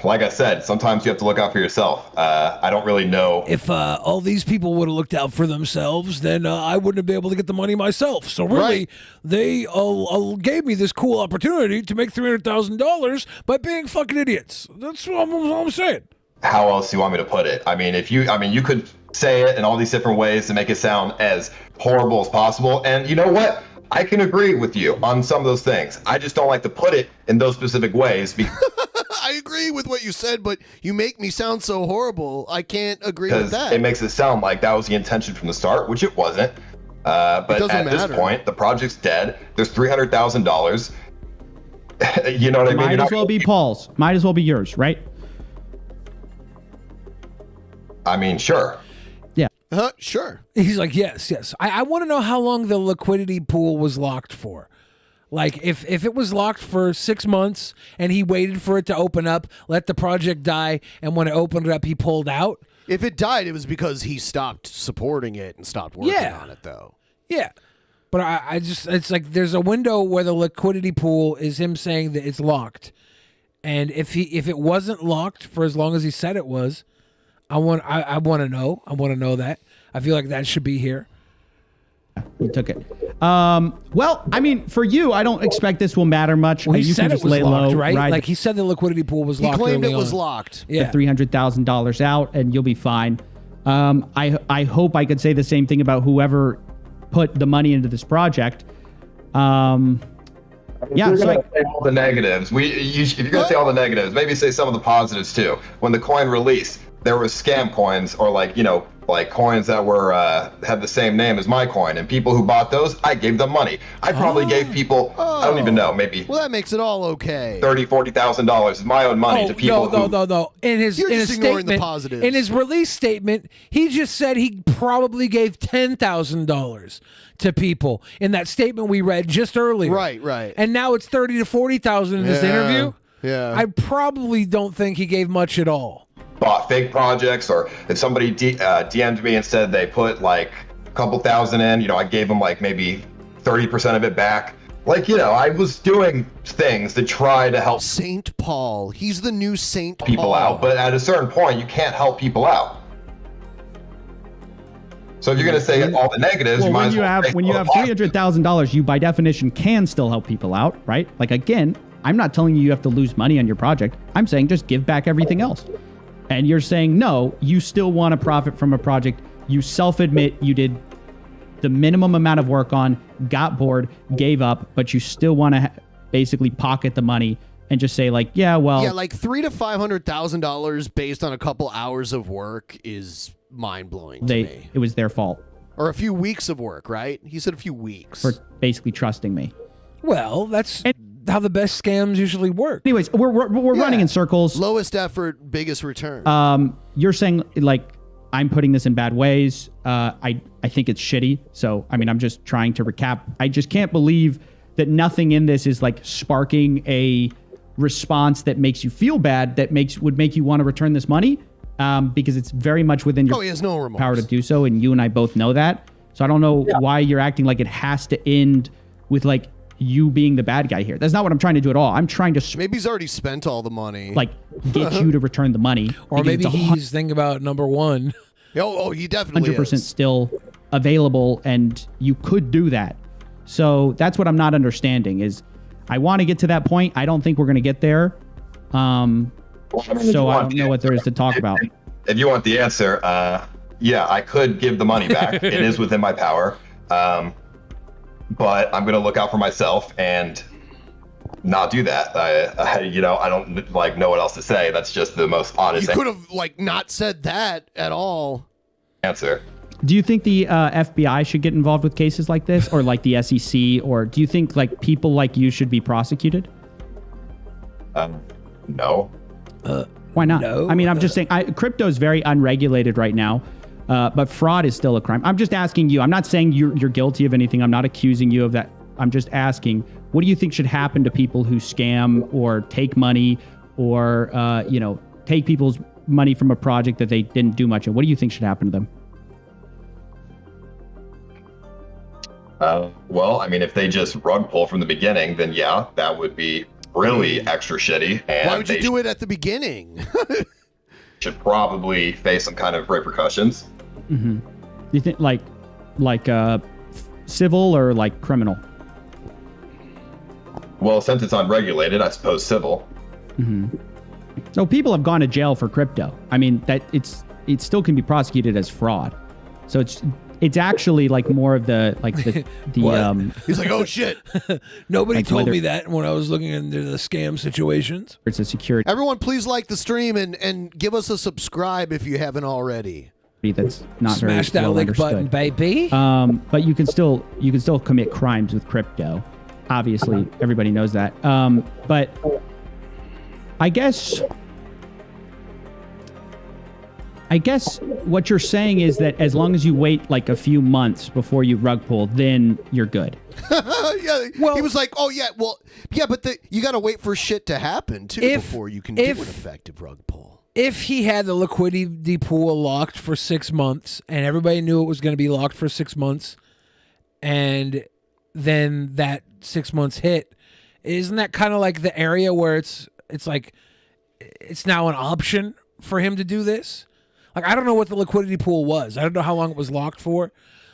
[SPEAKER 15] Like I said, sometimes you have to look out for yourself. I don't really know.
[SPEAKER 5] If all these people would have looked out for themselves, then I wouldn't have been able to get the money myself. So really, they gave me this cool opportunity to make $300,000 by being fucking idiots. That's what I'm saying.
[SPEAKER 15] How else do you want me to put it? I mean, you could say it in all these different ways to make it sound as horrible as possible. And you know what? I can agree with you on some of those things. I just don't like to put it in those specific ways.
[SPEAKER 7] I agree with what you said, but you make me sound so horrible. I can't agree with that.
[SPEAKER 15] It makes it sound like that was the intention from the start, which it wasn't. But at this point, the project's dead. There's $300,000. You know what I mean?
[SPEAKER 14] Might as well be Paul's. Might as well be yours, right?
[SPEAKER 15] I mean, sure.
[SPEAKER 7] Sure.
[SPEAKER 5] He's like, yes. I want to know how long the liquidity pool was locked for. Like, if it was locked for 6 months and he waited for it to open up, let the project die, and when it opened up, he pulled out.
[SPEAKER 7] If it died, it was because he stopped supporting it and stopped working on it, though.
[SPEAKER 5] Yeah. But I just, it's like there's a window where the liquidity pool is him saying that it's locked. And if it wasn't locked for as long as he said it was, I want to know. I want to know that. I feel like that should be here.
[SPEAKER 14] He took it. Well, I mean, for you, I don't expect this will matter much.
[SPEAKER 5] Well, he
[SPEAKER 14] you
[SPEAKER 5] said
[SPEAKER 14] can
[SPEAKER 5] it
[SPEAKER 14] just
[SPEAKER 5] was
[SPEAKER 14] lay
[SPEAKER 5] locked,
[SPEAKER 14] low,
[SPEAKER 5] right?
[SPEAKER 14] ride
[SPEAKER 5] Like he said the liquidity pool was locked.
[SPEAKER 7] He claimed
[SPEAKER 5] early
[SPEAKER 7] it was
[SPEAKER 5] on.
[SPEAKER 7] locked.
[SPEAKER 5] Yeah.
[SPEAKER 14] the $300,000 out, and you'll be fine. I hope I could say the same thing about whoever put the money into this project.
[SPEAKER 8] Yeah,
[SPEAKER 15] You're
[SPEAKER 8] so
[SPEAKER 15] gonna say all the negatives. If you're gonna say all the negatives, maybe say some of the positives too. When the coin released, there was scam coins, or like coins that were had the same name as my coin, and people who bought those, I gave them money. I probably gave people, I don't even know, maybe
[SPEAKER 7] Well, that makes it all okay.
[SPEAKER 15] $40,000 of my own money to people.
[SPEAKER 5] No. In his
[SPEAKER 7] You're
[SPEAKER 5] in
[SPEAKER 7] just
[SPEAKER 5] his
[SPEAKER 7] ignoring the
[SPEAKER 5] statement,
[SPEAKER 7] positives.
[SPEAKER 5] in his release statement, he just said he probably gave $10,000 to people in that statement we read just earlier.
[SPEAKER 7] Right.
[SPEAKER 5] And now it's 30 to 40,000 in this interview.
[SPEAKER 7] Yeah.
[SPEAKER 5] I probably don't think he gave much at all.
[SPEAKER 15] Bought fake projects, or if somebody DM'd me and said they put like a couple thousand in, I gave them like maybe 30% of it back. Like, I was doing things to try to help
[SPEAKER 7] Saint Paul. He's the new Saint
[SPEAKER 15] people
[SPEAKER 7] Paul.
[SPEAKER 15] out, but at a certain point, you can't help people out. So if you're going to say all the negatives,
[SPEAKER 14] Well,
[SPEAKER 15] you might
[SPEAKER 14] when
[SPEAKER 15] as
[SPEAKER 14] you
[SPEAKER 15] well
[SPEAKER 14] have
[SPEAKER 15] say
[SPEAKER 14] when you
[SPEAKER 15] all
[SPEAKER 14] have
[SPEAKER 15] the positives.
[SPEAKER 14] $300,000, you by definition can still help people out, right? Like again, I'm not telling you have to lose money on your project. I'm saying just give back everything else. And you're saying no, you still want to profit from a project you self-admit you did the minimum amount of work on, got bored, gave up, but you still want to basically pocket the money and just say like, yeah, well,
[SPEAKER 7] Yeah, like $300,000 to $500,000 based on a couple hours of work is mind blowing to me.
[SPEAKER 14] it was their fault
[SPEAKER 7] Or a few weeks of work, right? He said a few weeks.
[SPEAKER 14] for basically trusting me.
[SPEAKER 5] Well, that's how the best scams usually work.
[SPEAKER 14] Anyways, we're running in circles.
[SPEAKER 7] Lowest effort, biggest return.
[SPEAKER 14] You're saying like I'm putting this in bad ways. I think it's shitty. So I mean, I'm just trying to recap. I just can't believe that nothing in this is like sparking a response that makes you feel bad, that would make you want to return this money, because it's very much within your
[SPEAKER 7] he has no remorse.
[SPEAKER 14] power to do so, and you and I both know that. So I don't know why you're acting like it has to end with like you being the bad guy here. That's not what I'm trying to do at all. I'm trying to
[SPEAKER 7] Maybe he's already spent all the money.
[SPEAKER 14] like get you to return the money,
[SPEAKER 5] Or
[SPEAKER 14] because
[SPEAKER 5] maybe
[SPEAKER 14] it's
[SPEAKER 5] he's thinking about number one.
[SPEAKER 7] Oh, he definitely
[SPEAKER 14] 100%
[SPEAKER 7] is.
[SPEAKER 14] still available, and you could do that. So that's what I'm not understanding is I want to get to that point. I don't think we're going to get there. So I don't know what there is to talk about.
[SPEAKER 15] If you want the answer, yeah, I could give the money back. It is within my power. But I'm going to look out for myself and not do that. I don't like know what else to say. That's just the most honest
[SPEAKER 7] You could have like not said that at all.
[SPEAKER 15] answer.
[SPEAKER 14] Do you think the FBI should get involved with cases like this, or like the SEC, or do you think like people like you should be prosecuted?
[SPEAKER 15] No.
[SPEAKER 14] Why not?
[SPEAKER 5] No.
[SPEAKER 14] I mean, I'm just saying, crypto is very unregulated right now, but fraud is still a crime. I'm just asking you. I'm not saying you're guilty of anything. I'm not accusing you of that. I'm just asking, what do you think should happen to people who scam or take money or, take people's money from a project that they didn't do much in? What do you think should happen to them?
[SPEAKER 15] Well, I mean, if they just rug pull from the beginning, then yeah, that would be really extra shitty. And
[SPEAKER 7] Why would you
[SPEAKER 15] they
[SPEAKER 7] do it at the beginning?
[SPEAKER 15] should probably face some kind of repercussions.
[SPEAKER 14] Mm-hmm. You think like civil or like criminal?
[SPEAKER 15] Well, since it's unregulated, I suppose civil.
[SPEAKER 14] Mm-hmm. So people have gone to jail for crypto. I mean, that it still can be prosecuted as fraud. So it's actually like more of the
[SPEAKER 7] He's like, oh shit.
[SPEAKER 5] Nobody
[SPEAKER 14] Like
[SPEAKER 5] told
[SPEAKER 14] whether-
[SPEAKER 5] me that when I was looking into the scam situations.
[SPEAKER 14] it's a security
[SPEAKER 7] Everyone, please like the stream and give us a subscribe if you haven't already.
[SPEAKER 14] that's not very
[SPEAKER 5] Smash that
[SPEAKER 14] well
[SPEAKER 5] like
[SPEAKER 14] understood.
[SPEAKER 5] button, baby.
[SPEAKER 14] But you can still commit crimes with crypto. Obviously, everybody knows that. But I guess what you're saying is that as long as you wait like a few months before you rug pull, then you're good.
[SPEAKER 7] Yeah, he was like, oh yeah, well, yeah, but you got to wait for shit to happen too before you can do an effective rug pull.
[SPEAKER 5] If he had the liquidity pool locked for 6 months and everybody knew it was going to be locked for 6 months, and then that 6 months hit, isn't that kind of like the area where it's like it's now an option for him to do this? Like, I don't know what the liquidity pool was. I don't know how long it was locked for.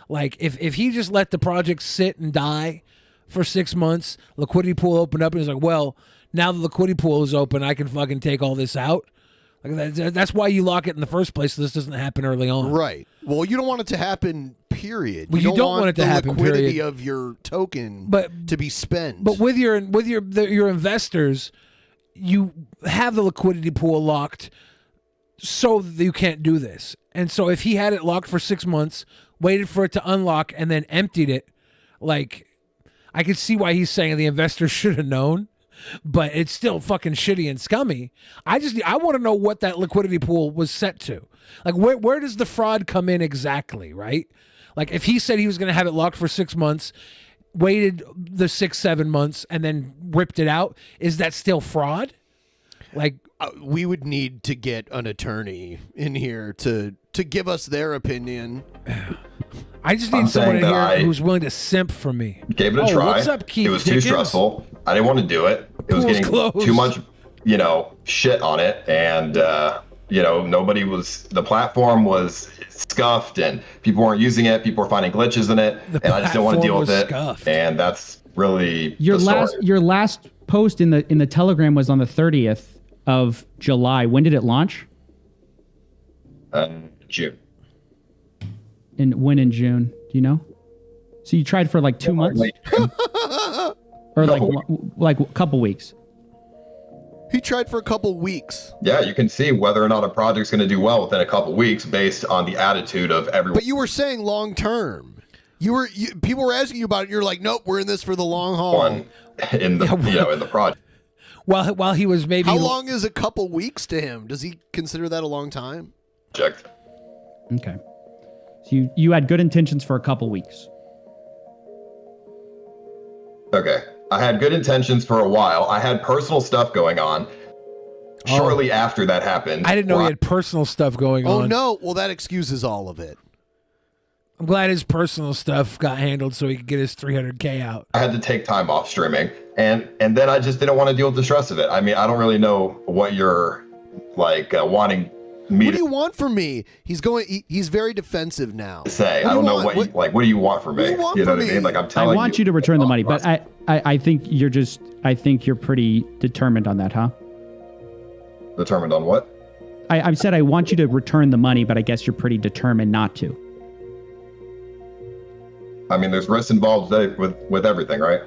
[SPEAKER 5] Like, if he just let the project sit and die for 6 months, liquidity pool opened up and he's like, well, now the liquidity pool is open, I can fucking take all this out. Like that's why you lock it in the first place, so this doesn't happen early on.
[SPEAKER 7] Right. Well, you don't want it to happen, period.
[SPEAKER 5] Well, you don't want it to
[SPEAKER 7] the
[SPEAKER 5] happen,
[SPEAKER 7] liquidity
[SPEAKER 5] period.
[SPEAKER 7] of your token to be spent.
[SPEAKER 5] But with your investors, you have the liquidity pool locked so that you can't do this. And so if he had it locked for 6 months, waited for it to unlock, and then emptied it, like, I could see why he's saying the investors should have known. But it's still fucking shitty and scummy. I want to know what that liquidity pool was set to. Like, where does the fraud come in exactly, right? Like, if he said he was going to have it locked for 6 months, waited the 6-7 months, and then ripped it out, is that still fraud? Like,
[SPEAKER 7] we would need to get an attorney in here to give us their opinion.
[SPEAKER 5] I just need someone in here who's willing to simp for me.
[SPEAKER 15] Gave it a try.
[SPEAKER 5] What's up, Keith
[SPEAKER 15] It was
[SPEAKER 5] Dickens?
[SPEAKER 15] too stressful. I didn't want to do it. It was
[SPEAKER 5] Pool's
[SPEAKER 15] getting
[SPEAKER 5] closed.
[SPEAKER 15] too much, shit on it. And, the platform was scuffed and people weren't using it. People were finding glitches in it. And I just didn't want to deal with it.
[SPEAKER 5] Scuffed.
[SPEAKER 15] And that's really
[SPEAKER 14] Your
[SPEAKER 15] the
[SPEAKER 14] last
[SPEAKER 15] story.
[SPEAKER 14] your last post in the Telegram was on the 30th of July. When did it launch?
[SPEAKER 15] June.
[SPEAKER 14] And when in June? Do you know? So you tried for like 2 months, or like a couple weeks.
[SPEAKER 7] He tried for a couple weeks.
[SPEAKER 15] Yeah, you can see whether or not a project's going to do well within a couple weeks based on the attitude of everyone.
[SPEAKER 7] But you were saying long term. People were asking you about it. And you're like, nope, we're in this for the long haul.
[SPEAKER 15] In the in the project.
[SPEAKER 5] While he was maybe.
[SPEAKER 7] How long is a couple weeks to him? Does he consider that a long time?
[SPEAKER 15] Project.
[SPEAKER 14] Okay. So you had good intentions for a couple weeks.
[SPEAKER 15] Okay. I had good intentions for a while. I had personal stuff going on. Shortly after that happened.
[SPEAKER 5] I didn't know he had personal stuff going on.
[SPEAKER 7] Oh, no. Well, that excuses all of it.
[SPEAKER 5] I'm glad his personal stuff got handled so he could get his 300K out.
[SPEAKER 15] I had to take time off streaming. And then I just didn't want to deal with the stress of it. I mean, I don't really know what you're wanting me
[SPEAKER 7] What do you want from me? He's very defensive now.
[SPEAKER 15] to say. I don't know what do you want from me? You know what I mean? Like I'm telling
[SPEAKER 14] I want you to return the money, but I think you're pretty determined on that, huh?
[SPEAKER 15] Determined on what?
[SPEAKER 14] I said I want you to return the money, but I guess you're pretty determined not to.
[SPEAKER 15] I mean, there's risks involved with everything, right?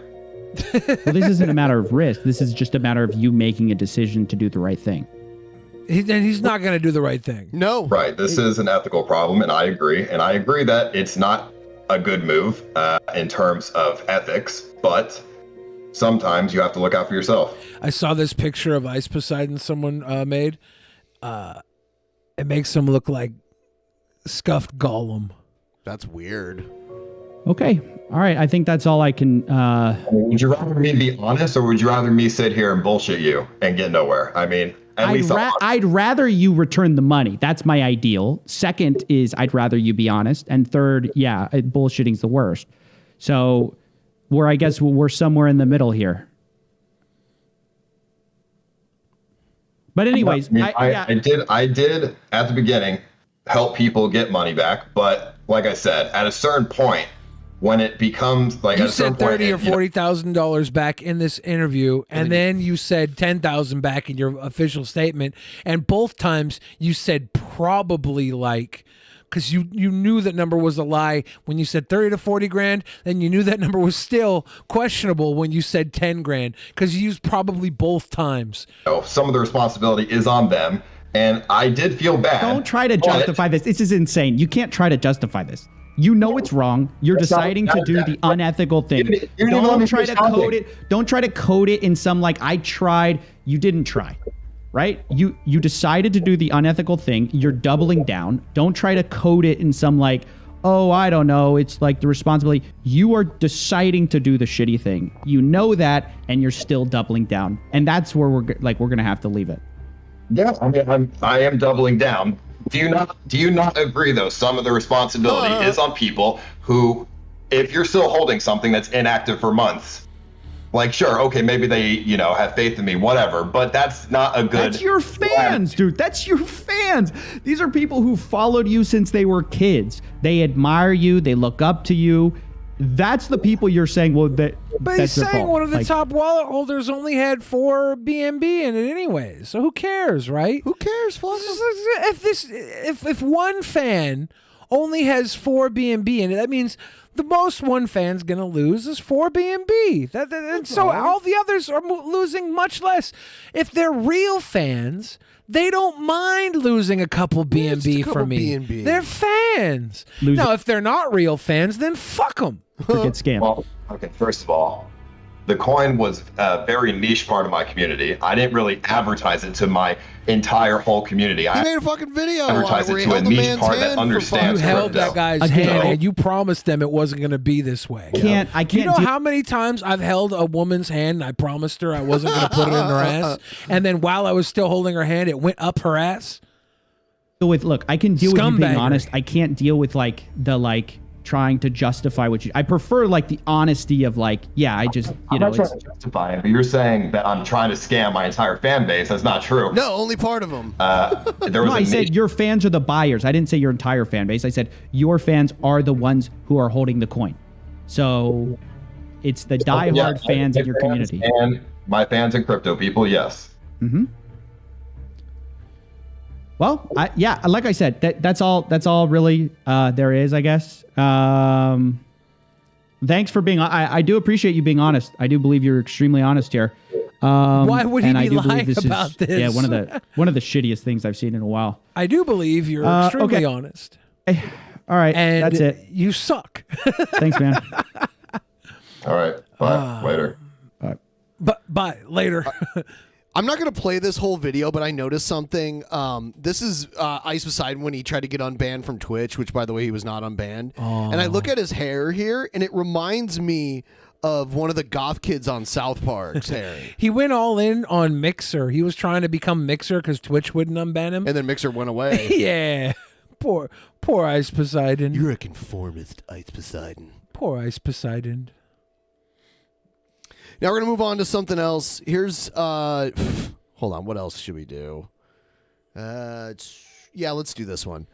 [SPEAKER 14] Well, this isn't a matter of risk. This is just a matter of you making a decision to do the right thing.
[SPEAKER 5] He's not going to do the right thing.
[SPEAKER 7] No.
[SPEAKER 15] Right. This is an ethical problem, and I agree. And I agree that it's not a good move in terms of ethics, but sometimes you have to look out for yourself.
[SPEAKER 5] I saw this picture of Ice Poseidon someone made. It makes him look like scuffed Gollum.
[SPEAKER 7] That's weird.
[SPEAKER 14] Okay. All right. I think that's all I can.
[SPEAKER 15] Would you rather me be honest, or would you rather me sit here and bullshit you and get nowhere? I mean, at least
[SPEAKER 14] I'd rather you return the money. That's my ideal. Second is I'd rather you be honest. And third, bullshitting's the worst. So I guess we're somewhere in the middle here. But anyways,
[SPEAKER 15] I did at the beginning help people get money back, but like I said, at a certain point, when it becomes like
[SPEAKER 5] you said $30,000 or $40,000 back in this interview, and then you said $10,000 back in your official statement, and both times you said probably because you knew that number was a lie when you said 30 to 40 grand, then you knew that number was still questionable when you said 10 grand because you used probably both times.
[SPEAKER 15] Some of the responsibility is on them, and I did feel bad.
[SPEAKER 14] Don't try to justify this. This is insane. You can't try to justify this. You know it's wrong. You're deciding to do the unethical thing. Don't try to code it. Don't try to code it in some I tried. You didn't try, right? You decided to do the unethical thing. You're doubling down. Don't try to code it in some oh, I don't know. It's like the responsibility. You are deciding to do the shitty thing. You know that, and you're still doubling down. And that's where we're gonna have to leave it.
[SPEAKER 15] Yeah, I mean, I am doubling down. Do you not agree though? Some of the responsibility is on people who, if you're still holding something that's inactive for months, sure, okay, maybe they have faith in me, whatever, but that's not a good.
[SPEAKER 14] That's your fans, dude. That's your fans. These are people who followed you since they were kids. They admire you. They look up to you. That's the people you're saying. Well,
[SPEAKER 5] But
[SPEAKER 14] that's
[SPEAKER 5] he's
[SPEAKER 14] their
[SPEAKER 5] saying
[SPEAKER 14] fault.
[SPEAKER 5] one of the
[SPEAKER 14] Like,
[SPEAKER 5] top wallet holders only had 4 BNB in it anyway. So who cares, right?
[SPEAKER 7] Who cares?
[SPEAKER 5] If one fan only has 4 BNB in it, that means the most one fan's gonna lose is 4 BNB. And so all the others are losing much less. If they're real fans, they don't mind losing a couple BNB from me.
[SPEAKER 7] BNB.
[SPEAKER 5] They're fans. Now, if they're not real fans, then fuck them.
[SPEAKER 14] Get scammed.
[SPEAKER 15] Well, okay, first of all, the coin was a very niche part of my community. I didn't really advertise it to my entire whole community.
[SPEAKER 7] He
[SPEAKER 15] I
[SPEAKER 7] made a fucking video
[SPEAKER 15] advertised
[SPEAKER 7] where
[SPEAKER 15] it
[SPEAKER 7] he
[SPEAKER 15] to a
[SPEAKER 7] held the
[SPEAKER 15] niche
[SPEAKER 7] man's
[SPEAKER 15] part that
[SPEAKER 7] hand for
[SPEAKER 15] understands
[SPEAKER 5] You held
[SPEAKER 15] crypto.
[SPEAKER 5] that guy's hand, and you promised them it wasn't going to be this way.
[SPEAKER 14] I can't
[SPEAKER 5] You know
[SPEAKER 14] do-
[SPEAKER 5] how many times I've held a woman's hand and I promised her I wasn't going to put it in her ass, and then while I was still holding her hand, it went up her ass?
[SPEAKER 14] Look, I can deal with you being
[SPEAKER 5] Scumbaggery.
[SPEAKER 14] honest. I can't deal with like the trying to justify what you. I prefer like the honesty of like, yeah, I just
[SPEAKER 15] I'm not trying to justify it, but you're saying that I'm trying to scam my entire fan base. That's not true.
[SPEAKER 7] No, only part of them.
[SPEAKER 15] There was
[SPEAKER 14] No, I said your fans are the buyers. I didn't say your entire fan base. I said your fans are the ones who are holding the coin. So it's the diehard fans in your community.
[SPEAKER 15] And my fans and crypto people, yes.
[SPEAKER 14] Mm-hmm. Well, yeah, like I said, that's all really there is, I guess. Thanks for being. I do appreciate you being honest. I do believe you're extremely honest here.
[SPEAKER 5] Why would he
[SPEAKER 14] and I
[SPEAKER 5] be
[SPEAKER 14] do believe
[SPEAKER 5] lying
[SPEAKER 14] this
[SPEAKER 5] about
[SPEAKER 14] is,
[SPEAKER 5] this?
[SPEAKER 14] Yeah, one of the shittiest things I've seen in a while.
[SPEAKER 5] I do believe you're extremely
[SPEAKER 14] okay.
[SPEAKER 5] honest.
[SPEAKER 14] All right,
[SPEAKER 5] And
[SPEAKER 14] that's it.
[SPEAKER 5] You suck.
[SPEAKER 14] Thanks, man.
[SPEAKER 15] All right, bye. Later.
[SPEAKER 5] But bye later.
[SPEAKER 7] I'm not going to play this whole video, but I noticed something. This is Ice Poseidon when he tried to get unbanned from Twitch, which, by the way, he was not unbanned. And I look at his hair here, and it reminds me of one of the goth kids on South Park's hair.
[SPEAKER 5] He went all in on Mixer. He was trying to become Mixer because Twitch wouldn't unban him.
[SPEAKER 7] And then Mixer went away.
[SPEAKER 5] Yeah. Poor Ice Poseidon.
[SPEAKER 7] You're a conformist, Ice Poseidon.
[SPEAKER 5] Poor Ice Poseidon.
[SPEAKER 7] Now we're going to move on to something else. Here's, hold on, what else should we do? Yeah, let's do this one.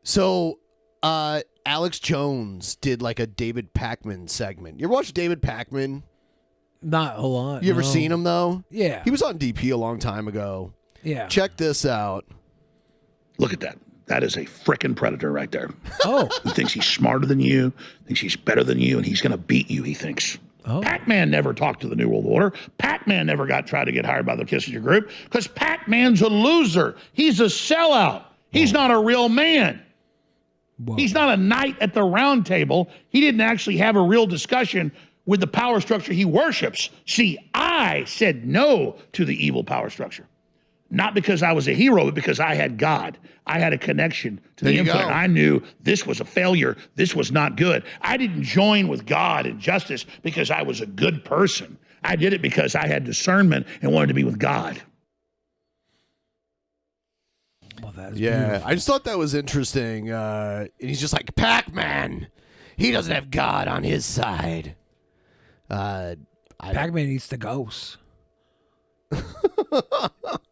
[SPEAKER 7] So, Alex Jones did like a David Pakman segment. You ever watch David Pakman?
[SPEAKER 5] Not a lot.
[SPEAKER 7] You ever
[SPEAKER 5] no.
[SPEAKER 7] seen him, though?
[SPEAKER 5] Yeah.
[SPEAKER 7] He was on DP a long time ago.
[SPEAKER 5] Yeah.
[SPEAKER 7] Check this out.
[SPEAKER 16] Look at that. That is a frickin' predator right there.
[SPEAKER 5] Oh.
[SPEAKER 16] He thinks he's smarter than you, thinks he's better than you, and he's going to beat you, he thinks.
[SPEAKER 5] Oh.
[SPEAKER 16] Pac-Man never talked to the New World Order. Pac-Man never tried to get hired by the Kissinger Group because Pac-Man's a loser. He's a sellout. He's not a real man.
[SPEAKER 5] Whoa.
[SPEAKER 16] He's not a knight at the round table. He didn't actually have a real discussion with the power structure he worships. See, I said no to the evil power structure. Not because I was a hero, but because I had God. I had a connection to the infinite. I knew this was a failure. This was not good. I didn't join with God and justice because I was a good person. I did it because I had discernment and wanted to be with God.
[SPEAKER 5] Well, that is
[SPEAKER 7] Yeah,
[SPEAKER 5] beautiful.
[SPEAKER 7] I just thought that was interesting. And he's just like, Pac-Man, he doesn't have God on his side.
[SPEAKER 5] Pac-Man eats the ghosts.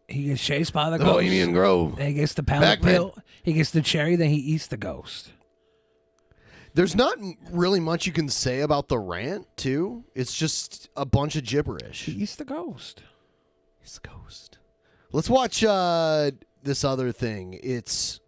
[SPEAKER 5] He gets chased by the
[SPEAKER 7] The
[SPEAKER 5] ghost.
[SPEAKER 7] Bohemian Grove.
[SPEAKER 5] Then he gets the pellet
[SPEAKER 7] Pac-Man.
[SPEAKER 5] pill. He gets the cherry. Then he eats the ghost.
[SPEAKER 7] There's not really much you can say about the rant, too. It's just a bunch of gibberish.
[SPEAKER 5] He eats the ghost.
[SPEAKER 7] He's the ghost. Let's watch this other thing. It's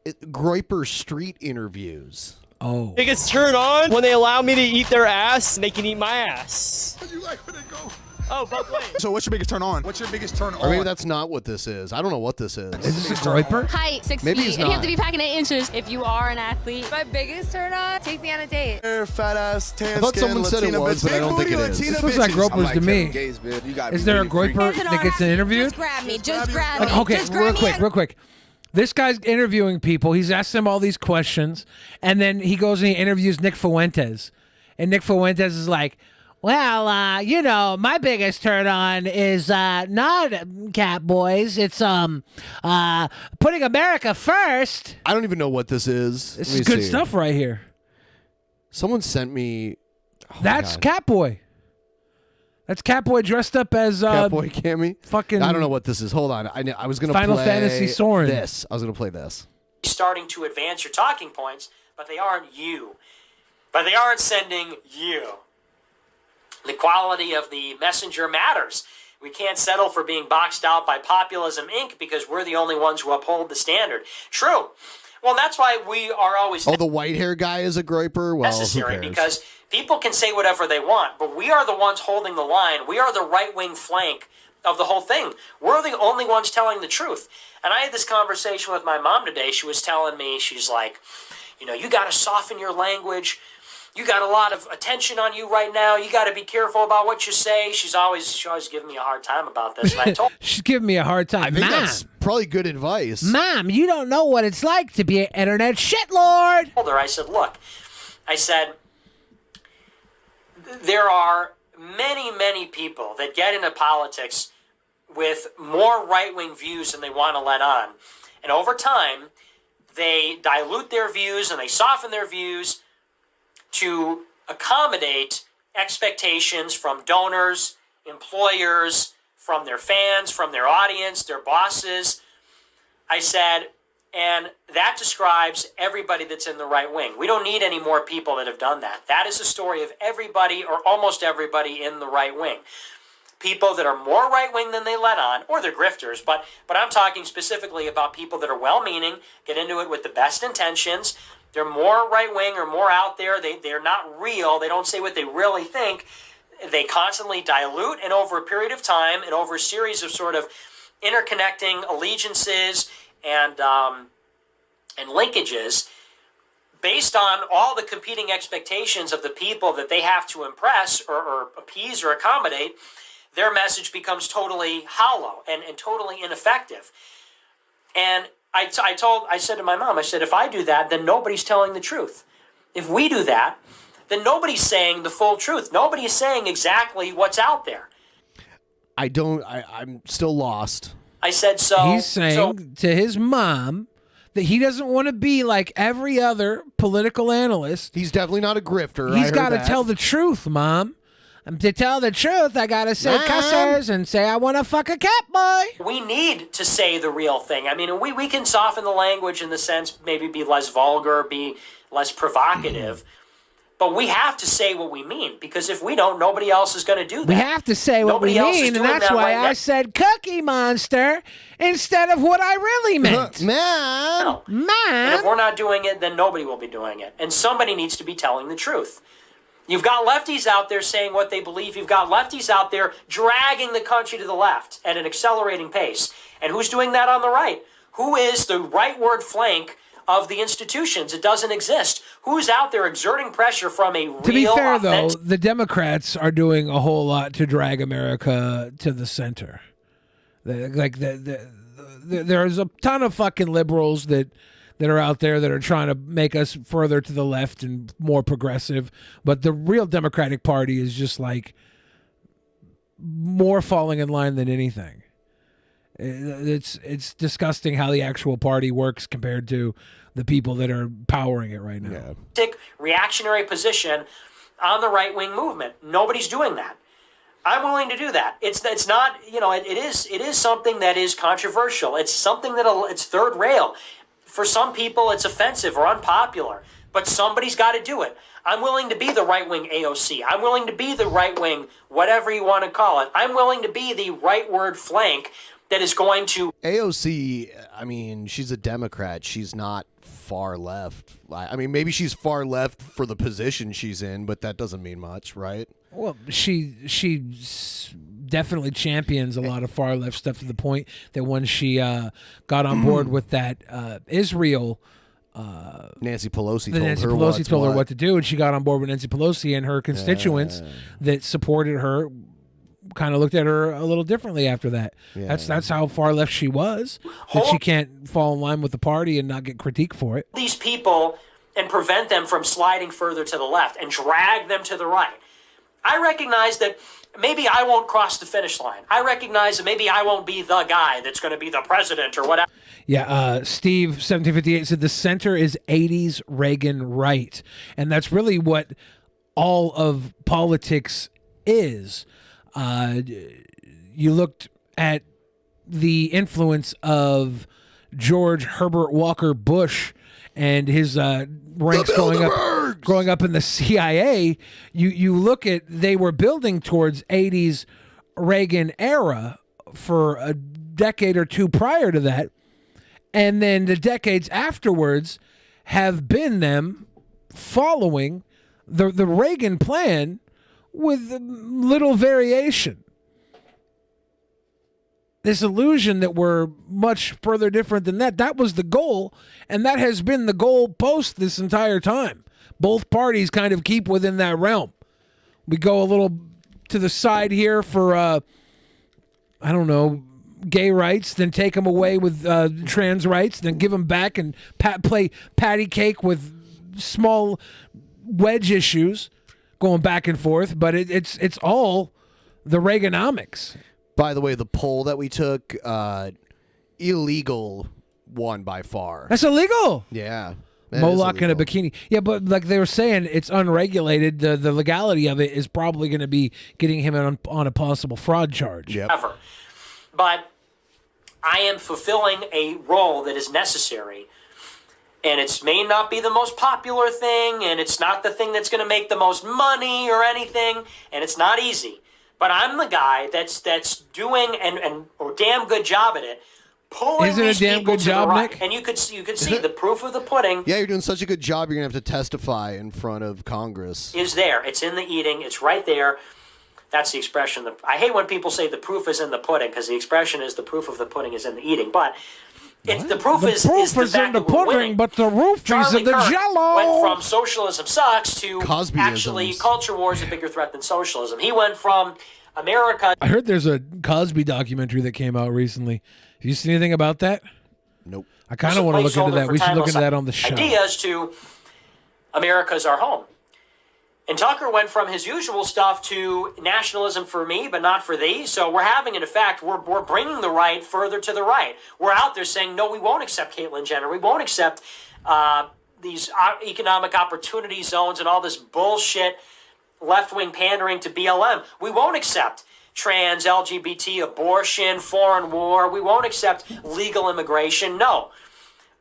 [SPEAKER 7] Groyper street interviews.
[SPEAKER 5] Oh.
[SPEAKER 17] Biggest turn on when they allow me to eat their ass and they can eat my ass.
[SPEAKER 18] You like when they go?
[SPEAKER 17] Oh, both ways.
[SPEAKER 18] So what's your biggest turn on? What's your biggest turn on?
[SPEAKER 7] Or maybe that's not what this is. I don't know what this is.
[SPEAKER 5] Is this a Groyper?
[SPEAKER 19] Height, 6
[SPEAKER 7] Maybe
[SPEAKER 19] feet.
[SPEAKER 7] he's
[SPEAKER 19] And you have
[SPEAKER 7] not.
[SPEAKER 19] to be packing 8 inches if you are an athlete.
[SPEAKER 20] My biggest turn on, take me on a date.
[SPEAKER 18] Fat ass, tan
[SPEAKER 7] I thought
[SPEAKER 18] skin,
[SPEAKER 7] someone said it
[SPEAKER 18] Latina
[SPEAKER 7] was,
[SPEAKER 18] bitch.
[SPEAKER 7] but I
[SPEAKER 18] Big
[SPEAKER 7] don't think
[SPEAKER 18] booty
[SPEAKER 7] it is.
[SPEAKER 18] Latina
[SPEAKER 5] This looks like
[SPEAKER 18] bitches.
[SPEAKER 5] Groyper's to me. Is there a Groyper that gets interviewed?
[SPEAKER 20] Just grab me. Just grab me.
[SPEAKER 5] Okay,
[SPEAKER 20] Just grab me.
[SPEAKER 5] real quick. This guy's interviewing people. He's asked them all these questions, and then he goes and he interviews Nick Fuentes. And Nick Fuentes is like, well, my biggest turn on is not Cat Boys. It's putting America first.
[SPEAKER 7] I don't even know what this is.
[SPEAKER 5] This
[SPEAKER 7] Let me
[SPEAKER 5] is good
[SPEAKER 7] see.
[SPEAKER 5] stuff right here.
[SPEAKER 7] Someone sent me.
[SPEAKER 5] That's
[SPEAKER 7] God.
[SPEAKER 5] Catboy. That's Catboy dressed up as
[SPEAKER 7] Catboy Cammy.
[SPEAKER 5] Fucking.
[SPEAKER 7] I don't know what this is. Hold on. I was gonna
[SPEAKER 5] Final
[SPEAKER 7] play
[SPEAKER 5] Fantasy Soren.
[SPEAKER 7] This. I was gonna play this.
[SPEAKER 21] Starting to advance your talking points, but they aren't you. but they aren't sending you. The quality of the messenger matters. We can't settle for being boxed out by Populism Inc. because we're the only ones who uphold the standard. True. Well, that's why we are always
[SPEAKER 7] Oh, the white hair guy is a Groyper? Well,
[SPEAKER 21] necessary,
[SPEAKER 7] who cares?
[SPEAKER 21] because people can say whatever they want, but we are the ones holding the line. We are the right-wing flank of the whole thing. We're the only ones telling the truth. And I had this conversation with my mom today. She was telling me, she's like, you know, you got to soften your language. You got a lot of attention on you right now. You got to be careful about what you say. She's always giving me a hard time about this. And I told
[SPEAKER 5] She's giving me a hard time.
[SPEAKER 7] I think
[SPEAKER 5] Mom,
[SPEAKER 7] that's probably good advice.
[SPEAKER 5] Mom, you don't know what it's like to be an internet shitlord.
[SPEAKER 21] her, I said, look, I said, there are many, many people that get into politics with more right-wing views than they want to let on. And over time, they dilute their views and they soften their views to accommodate expectations from donors, employers, from their fans, from their audience, their bosses. I said, and that describes everybody that's in the right wing. We don't need any more people that have done that. That is the story of everybody or almost everybody in the right wing. People that are more right-wing than they let on, or they're grifters, but I'm talking specifically about people that are well-meaning, get into it with the best intentions. They're more right-wing or more out there. They're not real. They don't say what they really think. They constantly dilute, and over a period of time and over a series of sort of interconnecting allegiances and linkages, based on all the competing expectations of the people that they have to impress or appease or accommodate, their message becomes totally hollow and totally ineffective. And I said to my mom, I said, if I do that, then nobody's telling the truth. If we do that, then nobody's saying the full truth. Nobody is saying exactly what's out there.
[SPEAKER 7] I'm still lost.
[SPEAKER 21] I said, so
[SPEAKER 5] He's saying to his mom that he doesn't want to be like every other political analyst.
[SPEAKER 7] He's definitely not a grifter.
[SPEAKER 5] He's got to tell the truth, Mom. To tell the truth, I got to say cussers and say I want to fuck a cat boy.
[SPEAKER 21] We need to say the real thing. I mean, we can soften the language in the sense, maybe be less vulgar, be less provocative. But we have to say what we mean, because if we don't, nobody else is going to do that.
[SPEAKER 5] We have to say what
[SPEAKER 21] Nobody
[SPEAKER 5] we
[SPEAKER 21] else is
[SPEAKER 5] mean, and
[SPEAKER 21] doing
[SPEAKER 5] that's
[SPEAKER 21] that
[SPEAKER 5] why
[SPEAKER 21] right
[SPEAKER 5] I
[SPEAKER 21] now.
[SPEAKER 5] said Cookie Monster instead of what I really meant.
[SPEAKER 21] No. And if we're not doing it, then nobody will be doing it. And somebody needs to be telling the truth. You've got lefties out there saying what they believe. You've got lefties out there dragging the country to the left at an accelerating pace. And who's doing that on the right? Who is the rightward flank of the institutions? It doesn't exist. Who's out there exerting pressure from a real,
[SPEAKER 5] To be fair,
[SPEAKER 21] authentic...
[SPEAKER 5] though, the Democrats are doing a whole lot to drag America to the center. There's a ton of fucking liberals that are out there that are trying to make us further to the left and more progressive. But the real Democratic Party is just like more falling in line than anything. It's disgusting how the actual party works compared to the people that are powering it right now.
[SPEAKER 21] reactionary position on the right-wing movement. Nobody's doing that. I'm willing to do that. It's not, it is something that is controversial. It's something it's third rail. For some people, it's offensive or unpopular, but somebody's got to do it. I'm willing to be the right-wing AOC. I'm willing to be the right-wing, whatever you want to call it. I'm willing to be the rightward flank that is going to...
[SPEAKER 7] AOC, I mean, she's a Democrat. She's not far left. I mean, maybe she's far left for the position she's in, but that doesn't mean much, right?
[SPEAKER 5] Well, she definitely champions a lot of far left stuff to the point that when she got on board with that Israel,
[SPEAKER 7] Nancy Pelosi
[SPEAKER 5] Nancy Pelosi told her what to do, and she got on board with Nancy Pelosi, and her constituents that supported her kind of looked at her a little differently after that. That's how far left she was, that she can't fall in line with the party and not get critique for it.
[SPEAKER 21] These people and prevent them from sliding further to the left and drag them to the right. I recognize that maybe I won't cross the finish line. I recognize that maybe I won't be the guy that's going to be the president or whatever.
[SPEAKER 5] Yeah, Steve 1758 said the center is 80s Reagan right, and that's really what all of politics is. You looked at the influence of George Herbert Walker Bush and his ranks going growing up in the CIA, you look at, they were building towards 80s Reagan era for a decade or two prior to that. And then the decades afterwards have been them following the Reagan plan with little variation. This illusion that we're much further different than that. That was the goal, and that has been the goal post this entire time. Both parties kind of keep within that realm. We go a little to the side here for, I don't know, gay rights, then take them away with trans rights, then give them back and play patty cake with small wedge issues going back and forth. But it's all the Reaganomics.
[SPEAKER 7] By the way, the poll that we took, illegal won by far.
[SPEAKER 5] That's illegal.
[SPEAKER 7] Yeah.
[SPEAKER 5] Moloch in a bikini. Yeah, but like they were saying, it's unregulated. The legality of it is probably going to be getting him on a possible fraud charge.
[SPEAKER 21] Ever. But I am fulfilling a role that is necessary. And it may not be the most popular thing, and it's not the thing that's going to make the most money or anything, and it's not easy. But I'm the guy that's doing a damn good job at it. Pulling
[SPEAKER 5] Isn't it a
[SPEAKER 21] these
[SPEAKER 5] damn
[SPEAKER 21] people
[SPEAKER 5] good
[SPEAKER 21] to
[SPEAKER 5] job,
[SPEAKER 21] the right.
[SPEAKER 5] Nick?
[SPEAKER 21] And you could see the proof of the pudding
[SPEAKER 7] Yeah, you're doing such a good job. You're going to have to testify in front of Congress.
[SPEAKER 21] is there. It's in the eating. It's right there. That's the expression. I hate when people say the proof is in the pudding, because the expression is the proof of the pudding is in the eating. But it's the proof is the fact
[SPEAKER 5] in the
[SPEAKER 21] that we're
[SPEAKER 5] pudding,
[SPEAKER 21] winning.
[SPEAKER 5] but the roof is
[SPEAKER 21] Charlie
[SPEAKER 5] in the
[SPEAKER 21] Kirk
[SPEAKER 5] jello.
[SPEAKER 21] went from socialism sucks to
[SPEAKER 7] Cosbyisms.
[SPEAKER 21] actually culture war is a bigger threat than socialism. He went from America.
[SPEAKER 5] I heard there's a Cosby documentary that came out recently. Have you seen anything about that?
[SPEAKER 7] Nope.
[SPEAKER 5] I kind of want to look into that. We should look into that on the show.
[SPEAKER 21] Ideas to America's our home. And Tucker went from his usual stuff to nationalism for me, but not for thee. So we're having, in effect, we're bringing the right further to the right. We're out there saying, no, we won't accept Caitlyn Jenner. We won't accept these economic opportunity zones and all this bullshit left-wing pandering to BLM. We won't accept trans, LGBT, abortion, foreign war. We won't accept legal immigration. No.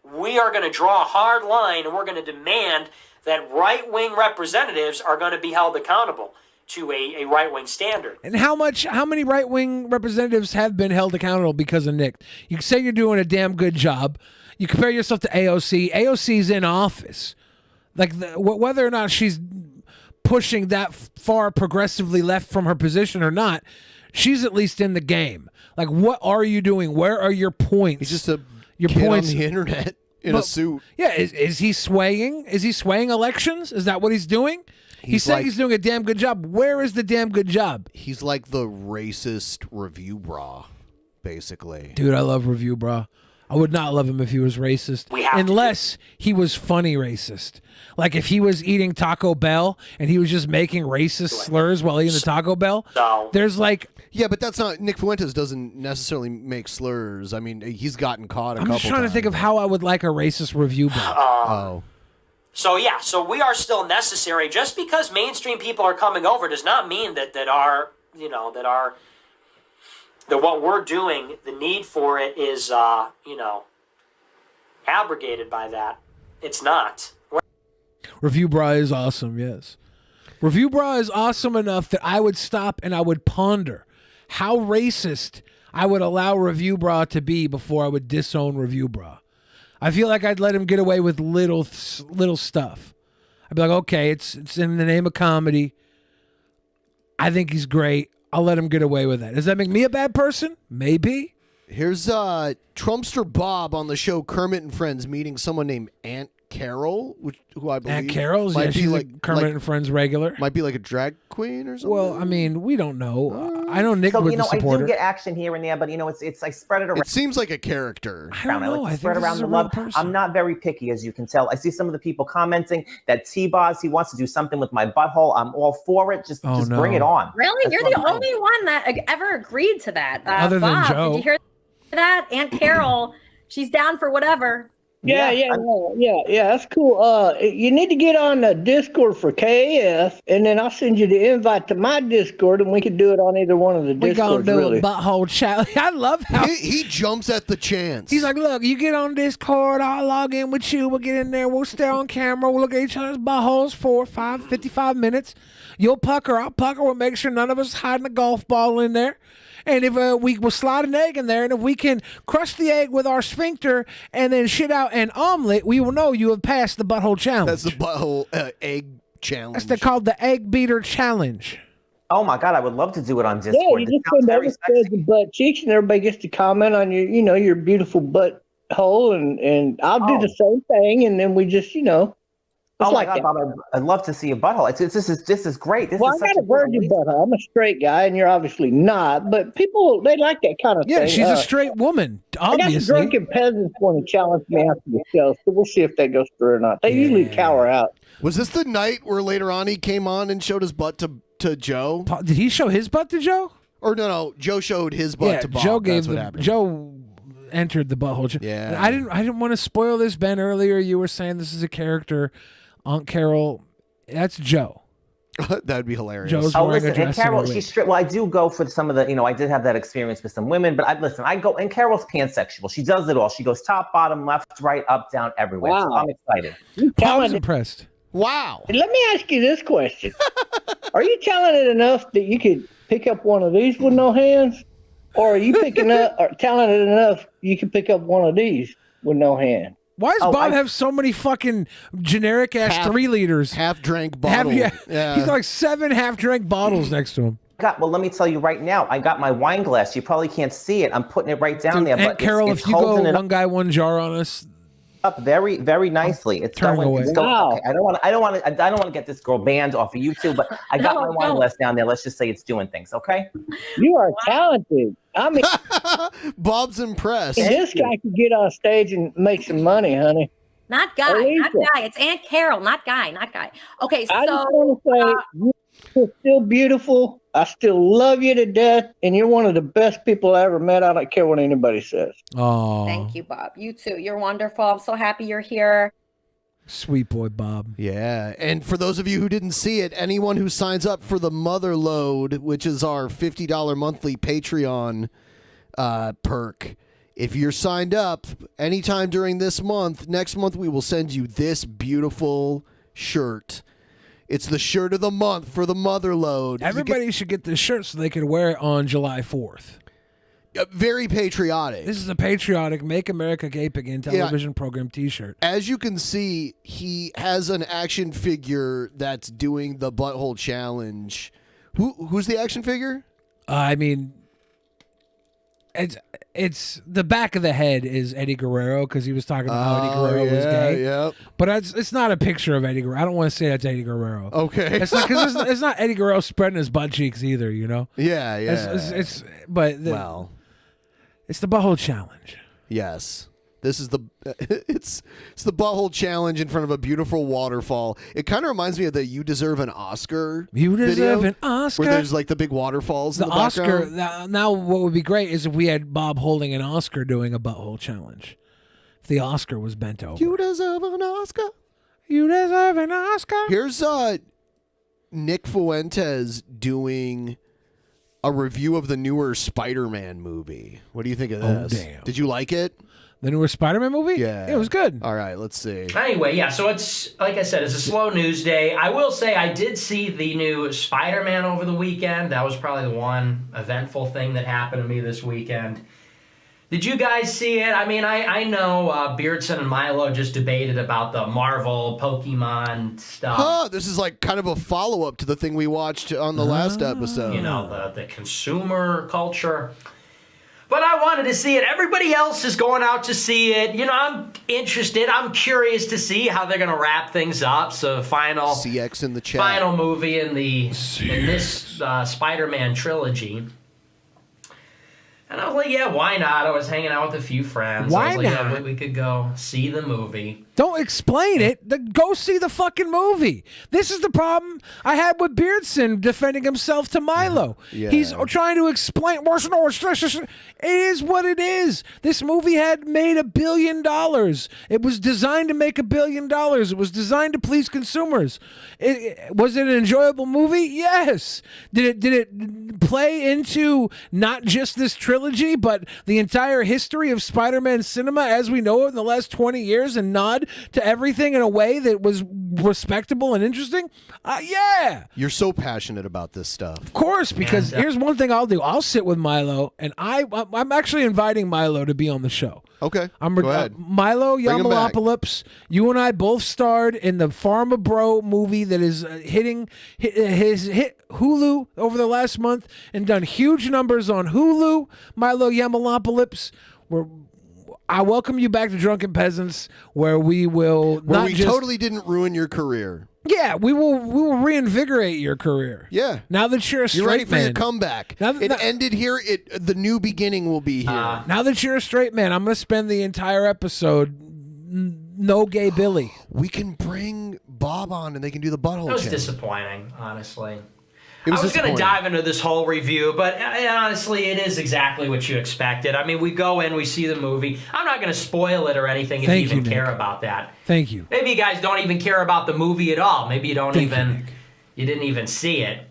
[SPEAKER 21] We are going to draw a hard line, and we're going to demand that right-wing representatives are going to be held accountable to a right-wing standard.
[SPEAKER 5] And how many right-wing representatives have been held accountable because of Nick? You can say you're doing a damn good job. You compare yourself to AOC. AOC's in office. Like whether or not she's pushing that far progressively left from her position or not, she's at least in the game. Like, what are you doing? Where are your points?
[SPEAKER 7] He's just a
[SPEAKER 5] your
[SPEAKER 7] kid
[SPEAKER 5] points
[SPEAKER 7] on the internet in a suit.
[SPEAKER 5] Yeah, is he swaying? Is he swaying elections? Is that what he's doing? He's saying he's doing a damn good job. Where is the damn good job?
[SPEAKER 7] He's like the racist review bra, basically.
[SPEAKER 5] Dude, I love Review Bra. I would not love him if he was racist, unless he was funny racist. Like if he was eating Taco Bell and he was just making racist slurs while eating the Taco Bell. There's like...
[SPEAKER 7] Yeah, but that's not... Nick Fuentes doesn't necessarily make slurs. I mean, he's gotten caught a couple
[SPEAKER 5] I'm just trying
[SPEAKER 7] times.
[SPEAKER 5] to think of how I would like a racist Review Bra.
[SPEAKER 21] So yeah, so we are still necessary. Just because mainstream people are coming over does not mean that what we're doing, the need for it is abrogated by that. It's not.
[SPEAKER 5] Review Bra is awesome, yes. Review Bra is awesome enough that I would stop and I would ponder how racist I would allow Review Bra to be before I would disown Review Bra. I feel like I'd let him get away with little stuff. I'd be like, okay, it's in the name of comedy. I think he's great. I'll let him get away with that. Does that make me a bad person? Maybe.
[SPEAKER 7] Here's Trumpster Bob on the show Kermit and Friends meeting someone named Aunt Carol, who I believe
[SPEAKER 5] Aunt Carol's, yeah, she's like a Kermit and Friends regular.
[SPEAKER 7] Might be like a drag queen or something.
[SPEAKER 5] Well, I mean, we don't know. I know Nick would support
[SPEAKER 2] I do
[SPEAKER 5] her.
[SPEAKER 2] get action here and there, but it's I spread it around.
[SPEAKER 7] It seems like a character.
[SPEAKER 5] I don't know.
[SPEAKER 2] like
[SPEAKER 5] I
[SPEAKER 2] to spread
[SPEAKER 5] think
[SPEAKER 2] around
[SPEAKER 5] this is
[SPEAKER 2] the
[SPEAKER 5] a real
[SPEAKER 2] love.
[SPEAKER 5] person.
[SPEAKER 2] I'm not very picky, as you can tell. I see some of the people commenting that T-Boz, he wants to do something with my butthole. I'm all for it. Just bring it on.
[SPEAKER 20] Really?
[SPEAKER 2] That's
[SPEAKER 20] You're
[SPEAKER 2] what
[SPEAKER 20] the
[SPEAKER 2] I'm saying.
[SPEAKER 20] only one that ever agreed to that.
[SPEAKER 5] Other than
[SPEAKER 20] Bob,
[SPEAKER 5] Joe.
[SPEAKER 20] did you hear that? Aunt Carol, she's down for whatever.
[SPEAKER 4] Yeah, that's cool. You need to get on the Discord for KF, and then I'll send you the invite to my Discord, and we can do it on either one of the
[SPEAKER 5] We gonna
[SPEAKER 4] Discords.
[SPEAKER 5] do
[SPEAKER 4] Really.
[SPEAKER 5] a butthole challenge. I love how
[SPEAKER 7] he jumps at the chance.
[SPEAKER 5] He's like, look, you get on Discord, I'll log in with you, we'll get in there, we'll stay on camera, we'll look at each other's buttholes for 55 minutes. You'll pucker, I'll pucker, we'll make sure none of us hiding a golf ball in there. And if we will slide an egg in there, and if we can crush the egg with our sphincter and then shit out an omelet, we will know you have passed the butthole challenge.
[SPEAKER 7] That's the butthole egg challenge.
[SPEAKER 5] That's called the egg beater challenge.
[SPEAKER 2] Oh my God, I would love to do it on Discord.
[SPEAKER 4] Yeah, you just send everybody the butt cheeks, and everybody gets to comment on your, your beautiful butt hole, and I'll do the same thing, and then we just,
[SPEAKER 2] Oh my
[SPEAKER 4] like
[SPEAKER 2] God,
[SPEAKER 4] that.
[SPEAKER 2] Bob, I'd love to see a butthole. This is great. This
[SPEAKER 4] Well,
[SPEAKER 2] is
[SPEAKER 4] I
[SPEAKER 2] such
[SPEAKER 4] got a virgin butthole. I'm a straight guy, and you're obviously not. But people, they like that kind of thing.
[SPEAKER 5] Yeah, she's a straight woman, obviously.
[SPEAKER 4] I got the Drunken Peasants want to challenge me after the show, so we'll see if that goes through or not. They usually cower out.
[SPEAKER 7] Was this the night where later on he came on and showed his butt to Joe?
[SPEAKER 5] Did he show his butt to Joe?
[SPEAKER 7] Or no, Joe showed his butt to Bob.
[SPEAKER 5] Joe gave
[SPEAKER 7] That's what happened.
[SPEAKER 5] Joe entered the butthole.
[SPEAKER 7] Yeah.
[SPEAKER 5] I didn't want to spoil this, Ben. Earlier, you were saying this is a character, Aunt Carol. That's Joe.
[SPEAKER 7] That'd be hilarious.
[SPEAKER 5] Joe's
[SPEAKER 2] Oh,
[SPEAKER 5] wearing a
[SPEAKER 2] listen, and
[SPEAKER 5] dress and a
[SPEAKER 2] Carol,
[SPEAKER 5] wig.
[SPEAKER 2] she's straight. Well, I do go for some of the, I did have that experience with some women, but I go, and Carol's pansexual. She does it all. She goes top, bottom, left, right, up, down, everywhere. So
[SPEAKER 4] Wow.
[SPEAKER 2] I'm excited.
[SPEAKER 5] I was impressed.
[SPEAKER 7] Wow.
[SPEAKER 4] Let me ask you this question. Are you talented enough that you could pick up one of these with no hands? Or are you talented enough you can pick up one of these with no hand?
[SPEAKER 5] Why does Bob have so many fucking generic ass 3 liters?
[SPEAKER 7] Half drank bottle.
[SPEAKER 5] Yeah.
[SPEAKER 7] Yeah.
[SPEAKER 5] He's like 7 half drank bottles next to him.
[SPEAKER 2] Well, let me tell you right now, I got my wine glass. You probably can't see it. I'm putting it right down there.
[SPEAKER 5] Aunt
[SPEAKER 2] But
[SPEAKER 5] Carol,
[SPEAKER 2] it's
[SPEAKER 5] if you go
[SPEAKER 2] holding it
[SPEAKER 5] one guy, one jar on us,
[SPEAKER 2] up very, very nicely. It's
[SPEAKER 5] turn
[SPEAKER 2] going.
[SPEAKER 5] away.
[SPEAKER 2] It's going
[SPEAKER 4] Wow.
[SPEAKER 2] okay. I don't want to get this girl banned off of YouTube, but I got my wine glass down there. Let's just say it's doing things. Okay.
[SPEAKER 4] You are talented. I mean,
[SPEAKER 7] Bob's impressed.
[SPEAKER 4] and this guy could get on stage and make some money, honey.
[SPEAKER 20] Not guy,
[SPEAKER 4] Alicia.
[SPEAKER 20] not guy. It's Aunt Carol, not guy, not guy. Okay, so
[SPEAKER 4] I just want to say you're still beautiful. I still love you to death, and you're one of the best people I ever met. I don't care what anybody says.
[SPEAKER 5] Oh,
[SPEAKER 20] thank you, Bob. You too. You're wonderful. I'm so happy you're here.
[SPEAKER 5] Sweet boy, Bob.
[SPEAKER 7] Yeah, and for those of you who didn't see it, anyone who signs up for the Mother Load, which is our $50 monthly Patreon perk, if you're signed up anytime during this month, next month we will send you this beautiful shirt. It's the shirt of the month for the Mother Load.
[SPEAKER 5] Everybody should get this shirt so they can wear it on July 4th.
[SPEAKER 7] Very patriotic.
[SPEAKER 5] This is a patriotic Make America Great Again television program t-shirt.
[SPEAKER 7] As you can see, he has an action figure that's doing the butthole challenge. Who's the action figure?
[SPEAKER 5] I mean, it's the back of the head is Eddie Guerrero because he was talking about how Eddie Guerrero was gay.
[SPEAKER 7] Yep.
[SPEAKER 5] But it's not a picture of Eddie Guerrero. I don't want to say that's Eddie Guerrero.
[SPEAKER 7] Okay.
[SPEAKER 5] It's not because it's not Eddie Guerrero spreading his butt cheeks either. You know.
[SPEAKER 7] Yeah, yeah.
[SPEAKER 5] It's the butthole challenge.
[SPEAKER 7] Yes. This is it's the butthole challenge in front of a beautiful waterfall. It kind of reminds me of the "You Deserve an Oscar."
[SPEAKER 5] You deserve
[SPEAKER 7] video,
[SPEAKER 5] an Oscar.
[SPEAKER 7] where there's like the big waterfalls.
[SPEAKER 5] The
[SPEAKER 7] in the
[SPEAKER 5] Oscar.
[SPEAKER 7] background.
[SPEAKER 5] Now, what would be great is if we had Bob holding an Oscar doing a butthole challenge. If the Oscar was bent over.
[SPEAKER 7] You deserve an Oscar.
[SPEAKER 5] You deserve an Oscar.
[SPEAKER 7] Here's Nick Fuentes doing a review of the newer Spider-Man movie. What do you think of this?
[SPEAKER 5] Damn.
[SPEAKER 7] Did you like it?
[SPEAKER 5] The newer Spider-Man movie?
[SPEAKER 7] Yeah.
[SPEAKER 5] It was good.
[SPEAKER 7] All right, let's see.
[SPEAKER 21] Anyway, yeah, so it's, like I said, it's a slow news day. I will say I did see the new Spider-Man over the weekend. That was probably the one eventful thing that happened to me this weekend. Did you guys see it? I mean, I know Beardson and Milo just debated about the Marvel Pokemon stuff.
[SPEAKER 7] Huh, this is like kind of a follow-up to the thing we watched on the last episode.
[SPEAKER 21] You know, the consumer culture. But I wanted to see it. Everybody else is going out to see it. You know, I'm interested. I'm curious to see how they're going to wrap things up. So final
[SPEAKER 7] CX in the chat.
[SPEAKER 21] Final movie in this Spider-Man trilogy. And I was like, yeah, why not? I was hanging out with a few friends.
[SPEAKER 5] Why
[SPEAKER 21] I was like,
[SPEAKER 5] not?
[SPEAKER 21] yeah, we could go see the movie.
[SPEAKER 5] Don't explain it. Go see the fucking movie. This is the problem I had with Beardson defending himself to Milo.
[SPEAKER 7] Yeah.
[SPEAKER 5] He's trying to explain. It is what it is. This movie had made $1 billion. It was designed to make $1 billion. It was designed to please consumers. Was it an enjoyable movie? Yes. Did it play into not just this trilogy, but the entire history of Spider-Man cinema as we know it in the last 20 years and nod to everything in a way that was respectable and interesting? Yeah.
[SPEAKER 7] You're so passionate about this stuff.
[SPEAKER 5] Of course, because here's one thing I'll do. I'll sit with Milo, and I'm actually inviting Milo to be on the show.
[SPEAKER 7] Okay,
[SPEAKER 5] go
[SPEAKER 7] ahead.
[SPEAKER 5] Milo
[SPEAKER 7] Bring him back.
[SPEAKER 5] Yamalopoulos. You and I both starred in the Pharma Bro movie that is hit Hulu over the last month and done huge numbers on Hulu. Milo Yamalopoulos. I welcome you back to Drunken Peasants, where we will
[SPEAKER 7] totally didn't ruin your career.
[SPEAKER 5] Yeah, we will reinvigorate your career.
[SPEAKER 7] Yeah.
[SPEAKER 5] Now that you're a straight
[SPEAKER 7] You're ready for
[SPEAKER 5] man.
[SPEAKER 7] your comeback. It ended here. The new beginning will be here.
[SPEAKER 5] Now that you're a straight man, I'm going to spend the entire episode no gay Billy.
[SPEAKER 7] We can bring Bob on and they can do the butthole
[SPEAKER 21] That was
[SPEAKER 7] check.
[SPEAKER 21] disappointing, honestly.
[SPEAKER 7] It was
[SPEAKER 21] I was going to
[SPEAKER 7] disappointing.
[SPEAKER 21] dive into this whole review, but honestly, it is exactly what you expected. I mean, we go in, we see the movie. I'm not going to spoil it or anything if
[SPEAKER 5] Thank
[SPEAKER 21] you even
[SPEAKER 5] you,
[SPEAKER 21] care
[SPEAKER 5] Nick.
[SPEAKER 21] about that.
[SPEAKER 5] Thank you.
[SPEAKER 21] Maybe you guys don't even care about the movie at all. Maybe you don't
[SPEAKER 5] Thank
[SPEAKER 21] you didn't even see it.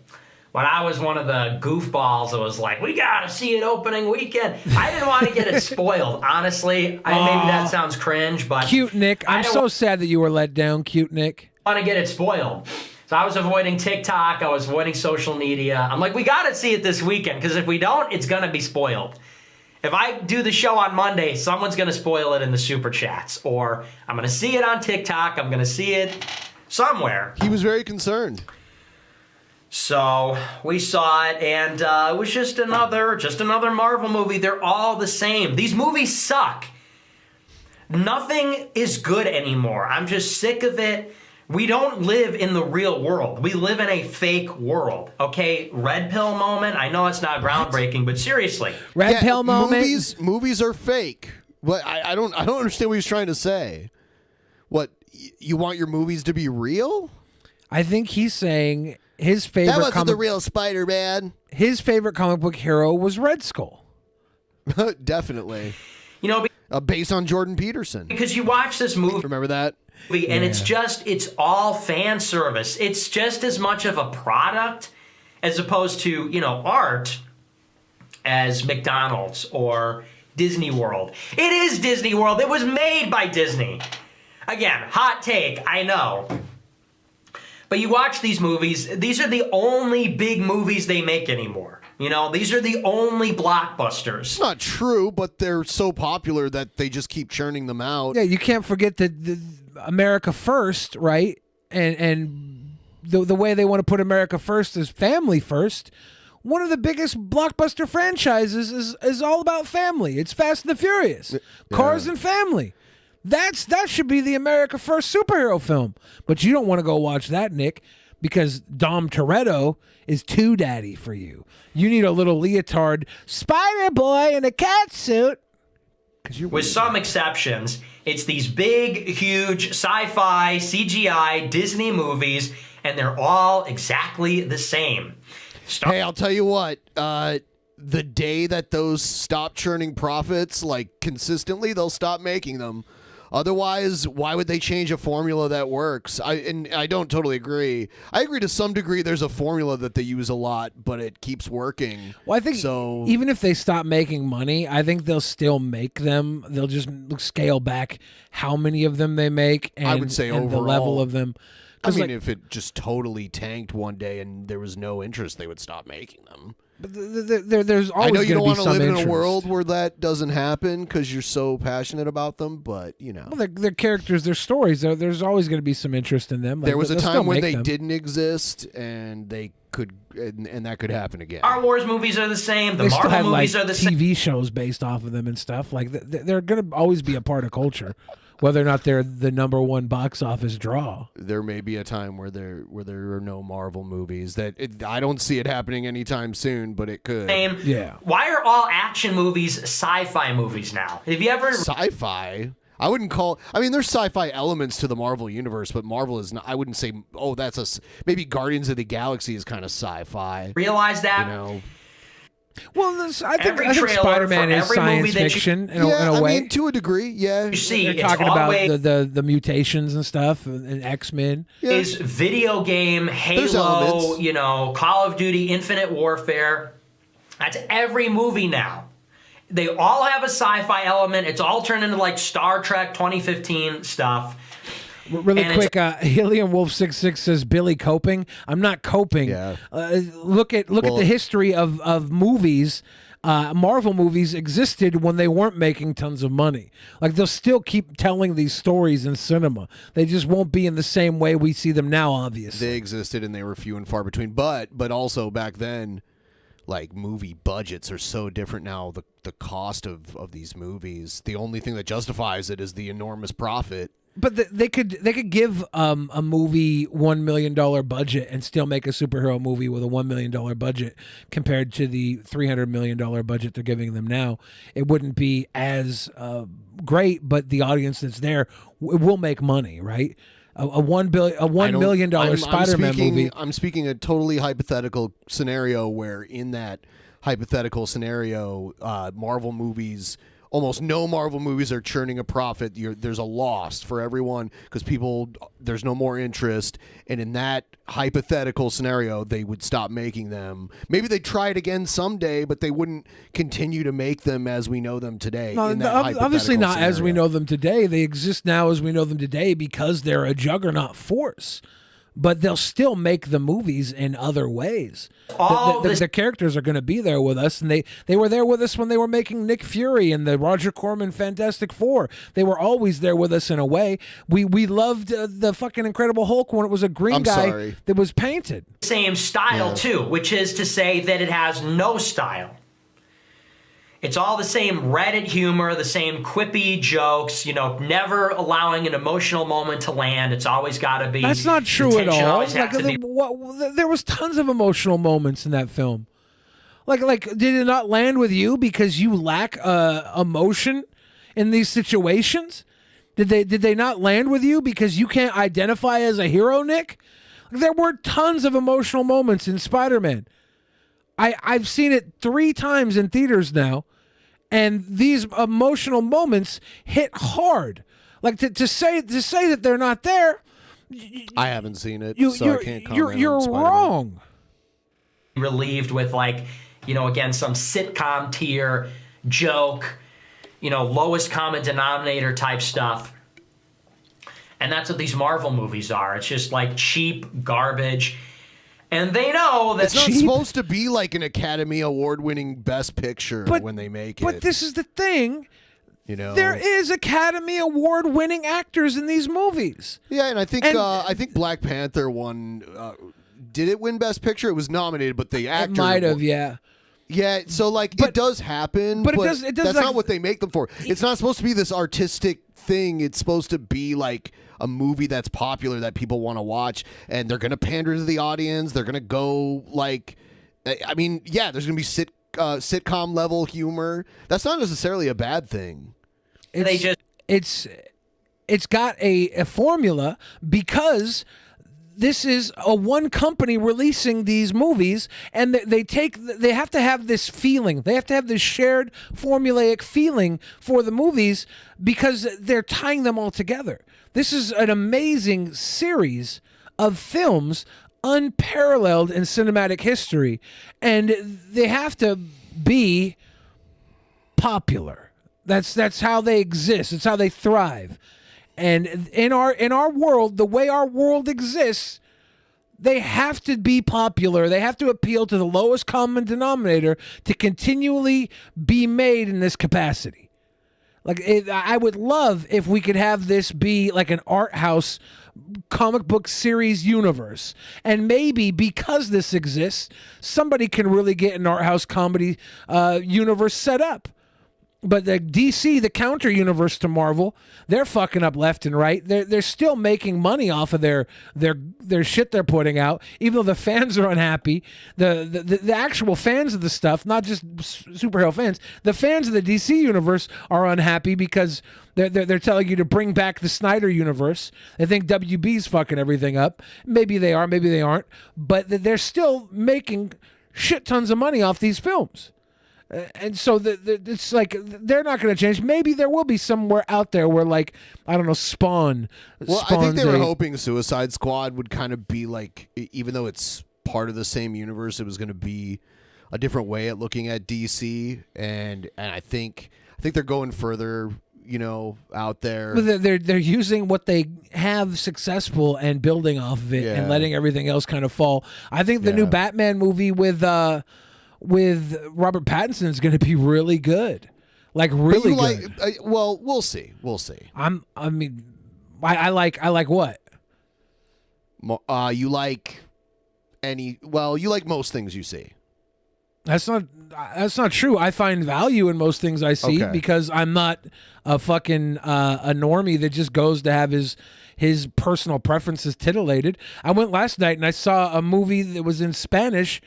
[SPEAKER 21] But I was one of the goofballs that was like, we got to see it opening weekend. I didn't want to get it spoiled, honestly. Maybe that sounds cringe, but...
[SPEAKER 5] Cute Nick. I'm so sad that you were let down, cute Nick.
[SPEAKER 21] Want to get it spoiled. So I was avoiding TikTok. I was avoiding social media. I'm like, we got to see it this weekend, because if we don't, it's going to be spoiled. If I do the show on Monday, someone's going to spoil it in the super chats, or I'm going to see it on TikTok. I'm going to see it somewhere.
[SPEAKER 7] He was very concerned.
[SPEAKER 21] So we saw it, and it was just another Marvel movie. They're all the same. These movies suck. Nothing is good anymore. I'm just sick of it. We don't live in the real world. We live in a fake world. Okay, red pill moment. I know it's not groundbreaking, but seriously,
[SPEAKER 5] red pill moment.
[SPEAKER 7] Movies are fake. What I don't understand what he's trying to say. What, you want your movies to be real?
[SPEAKER 5] I think he's saying his favorite.
[SPEAKER 7] That wasn't the real Spider-Man.
[SPEAKER 5] His favorite comic book hero was Red Skull.
[SPEAKER 7] Definitely.
[SPEAKER 21] You know,
[SPEAKER 7] based on Jordan Peterson.
[SPEAKER 21] Because you watch this movie.
[SPEAKER 7] Remember that?
[SPEAKER 21] And it's all fan service. It's just as much of a product as opposed to, art as McDonald's or Disney World. It is Disney World. It was made by Disney. Again, hot take, I know. But you watch these movies, these are the only big movies they make anymore. These are the only blockbusters.
[SPEAKER 7] It's not true, but they're so popular that they just keep churning them out.
[SPEAKER 5] Yeah, you can't forget the America First, right? And the way they want to put America First is family first. One of the biggest blockbuster franchises is all about family. It's Fast and the Furious. Cars and family. That should be the America First superhero film. But you don't want to go watch that, Nick, because Dom Toretto is too daddy for you. You need a little leotard Spider Boy in a cat suit.
[SPEAKER 21] With some exceptions, it's these big, huge sci-fi, CGI, Disney movies, and they're all exactly the same.
[SPEAKER 7] Hey, I'll tell you what. The day that those stop churning profits, consistently, they'll stop making them. Otherwise, why would they change a formula that works? I don't totally agree. I agree to some degree there's a formula that they use a lot, but it keeps working.
[SPEAKER 5] Well, I think even if they stop making money, I think they'll still make them. They'll just scale back how many of them they make and,
[SPEAKER 7] I would say
[SPEAKER 5] and
[SPEAKER 7] overall,
[SPEAKER 5] the level of them.
[SPEAKER 7] I mean, if it just totally tanked one day and there was no interest, they would stop making them.
[SPEAKER 5] But there's always
[SPEAKER 7] I know you don't want to live
[SPEAKER 5] interest.
[SPEAKER 7] in a world where that doesn't happen because you're so passionate about them, but
[SPEAKER 5] Well, their characters, their stories. There's always going to be some interest in them.
[SPEAKER 7] There was a
[SPEAKER 5] they'll
[SPEAKER 7] time
[SPEAKER 5] still
[SPEAKER 7] when
[SPEAKER 5] make
[SPEAKER 7] they
[SPEAKER 5] them.
[SPEAKER 7] didn't exist, and they could, and that could happen again.
[SPEAKER 21] Star Wars movies are the same. The
[SPEAKER 5] They still
[SPEAKER 21] Marvel
[SPEAKER 5] have
[SPEAKER 21] movies are the same.
[SPEAKER 5] TV shows based off of them and stuff. They're going to always be a part of culture, whether or not they're the #1 box office draw.
[SPEAKER 7] There may be a time where there are no Marvel movies. I don't see it happening anytime soon, but it could.
[SPEAKER 5] Yeah.
[SPEAKER 21] Why are all action movies sci-fi movies now? Have you ever
[SPEAKER 7] sci-fi? I wouldn't call. I mean, there's sci-fi elements to the Marvel universe, but Marvel is not. I wouldn't say. Oh, that's maybe Guardians of the Galaxy is kind of sci-fi.
[SPEAKER 3] Realize that.
[SPEAKER 7] You know.
[SPEAKER 5] Well, I think
[SPEAKER 3] trailer
[SPEAKER 5] Spider-Man
[SPEAKER 3] for
[SPEAKER 5] is
[SPEAKER 3] every
[SPEAKER 5] science
[SPEAKER 3] movie that you-
[SPEAKER 5] fiction in a way.
[SPEAKER 7] I mean, to a degree, yeah.
[SPEAKER 3] You see,
[SPEAKER 5] They're
[SPEAKER 3] it's
[SPEAKER 5] talking about
[SPEAKER 3] always
[SPEAKER 5] the mutations and stuff and X-Men.
[SPEAKER 3] is video game, Halo, Call of Duty, Infinite Warfare. That's every movie now. They all have a sci-fi element. It's all turned into like Star Trek 2015 stuff.
[SPEAKER 5] Really
[SPEAKER 3] And
[SPEAKER 5] quick, Helium Wolf 66 says Billy coping. I'm not coping. Look at the history of movies. Marvel movies existed when they weren't making tons of money. Like they'll still keep telling these stories in cinema. They just won't be in the same way we see them now. Obviously,
[SPEAKER 7] they existed and they were few and far between. But also back then, like movie budgets are so different now. The cost of these movies, the only thing that justifies it is the enormous profit.
[SPEAKER 5] But they could give a movie $1 million budget and still make a superhero movie with a $1 million budget compared to the $300 million budget they're giving them now. It wouldn't be as great, but the audience that's there will make money, right? A $1 million Spider-Man movie.
[SPEAKER 7] I'm speaking a totally hypothetical scenario where in that hypothetical scenario, Marvel movies. Almost no Marvel movies are churning a profit. There's a loss for everyone because there's no more interest. And in that hypothetical scenario, they would stop making them. Maybe they'd try it again someday, but they wouldn't continue to make them as we know them today.
[SPEAKER 5] No, obviously not as we know them today. They exist now as we know them today because they're a juggernaut force. But they'll still make the movies in other ways. The characters are going to be there with us, and they were there with us when they were making Nick Fury and the Roger Corman Fantastic Four. They were always there with us in a way. We loved the fucking Incredible Hulk when it was a green guy that was painted.
[SPEAKER 3] Same style too, which is to say that it has no style. It's all the same Reddit humor, the same quippy jokes, never allowing an emotional moment to land. It's always got to be.
[SPEAKER 5] That's not true at all.
[SPEAKER 3] Like,
[SPEAKER 5] there was tons of emotional moments in that film. Like, did it not land with you because you lack emotion in these situations? Did they not land with you because you can't identify as a hero, Nick? There were tons of emotional moments in Spider-Man. I've seen it 3 times in theaters now, and these emotional moments hit hard. Like to say that they're not there.
[SPEAKER 7] I haven't seen it,
[SPEAKER 5] so
[SPEAKER 7] I can't comment.
[SPEAKER 5] You're wrong.
[SPEAKER 3] Relieved with again some sitcom tier joke, lowest common denominator type stuff. And that's what these Marvel movies are. It's just like cheap garbage. And they know that
[SPEAKER 7] it's not supposed to be like an Academy Award-winning Best Picture when they make it.
[SPEAKER 5] But this is the thing.
[SPEAKER 7] You know,
[SPEAKER 5] there is Academy Award-winning actors in these movies.
[SPEAKER 7] Yeah, and I think Black Panther won. Did it win Best Picture? It was nominated, but the actor
[SPEAKER 5] might have. Yeah.
[SPEAKER 7] Yeah, so it does happen, but
[SPEAKER 5] it does
[SPEAKER 7] that's not what they make them for. It's not supposed to be this artistic thing. It's supposed to be like a movie that's popular that people want to watch, and they're going to pander to the audience. They're going to go there's going to be sitcom level humor. That's not necessarily a bad thing.
[SPEAKER 5] It's got a formula because this is a one company releasing these movies, and they have to have this feeling. They have to have this shared formulaic feeling for the movies because they're tying them all together. This is an amazing series of films, unparalleled in cinematic history, and they have to be popular. That's how they exist. It's how they thrive. And in our world, the way our world exists, they have to be popular. They have to appeal to the lowest common denominator to continually be made in this capacity. I would love if we could have this be like an art house comic book series universe. And maybe because this exists, somebody can really get an art house comedy universe set up. But the DC, the counter universe to Marvel, they're fucking up left and right. They're still making money off of their shit they're putting out, even though the fans are unhappy. The actual fans of the stuff, not just superhero fans, the fans of the DC universe are unhappy because they're telling you to bring back the Snyder universe. They think WB's fucking everything up. Maybe they are, maybe they aren't. But they're still making shit tons of money off these films. And so it's like they're not going to change. Maybe there will be somewhere out there where, like, I don't know, Spawn.
[SPEAKER 7] Well, I think they were hoping Suicide Squad would kind of be like, even though it's part of the same universe, it was going to be a different way at looking at DC. And I think they're going further, you know, out there.
[SPEAKER 5] They're using what they have successful and building off of it and letting everything else kind of fall. I think the new Batman movie with Robert Pattinson is going to be really good, like really good.
[SPEAKER 7] Well, we'll see. We'll see.
[SPEAKER 5] I like what?
[SPEAKER 7] You like any? Well, you like most things you see.
[SPEAKER 5] That's not true. I find value in most things I see because I'm not a fucking a normie that just goes to have his personal preferences titillated. I went last night and I saw a movie that was in Spanish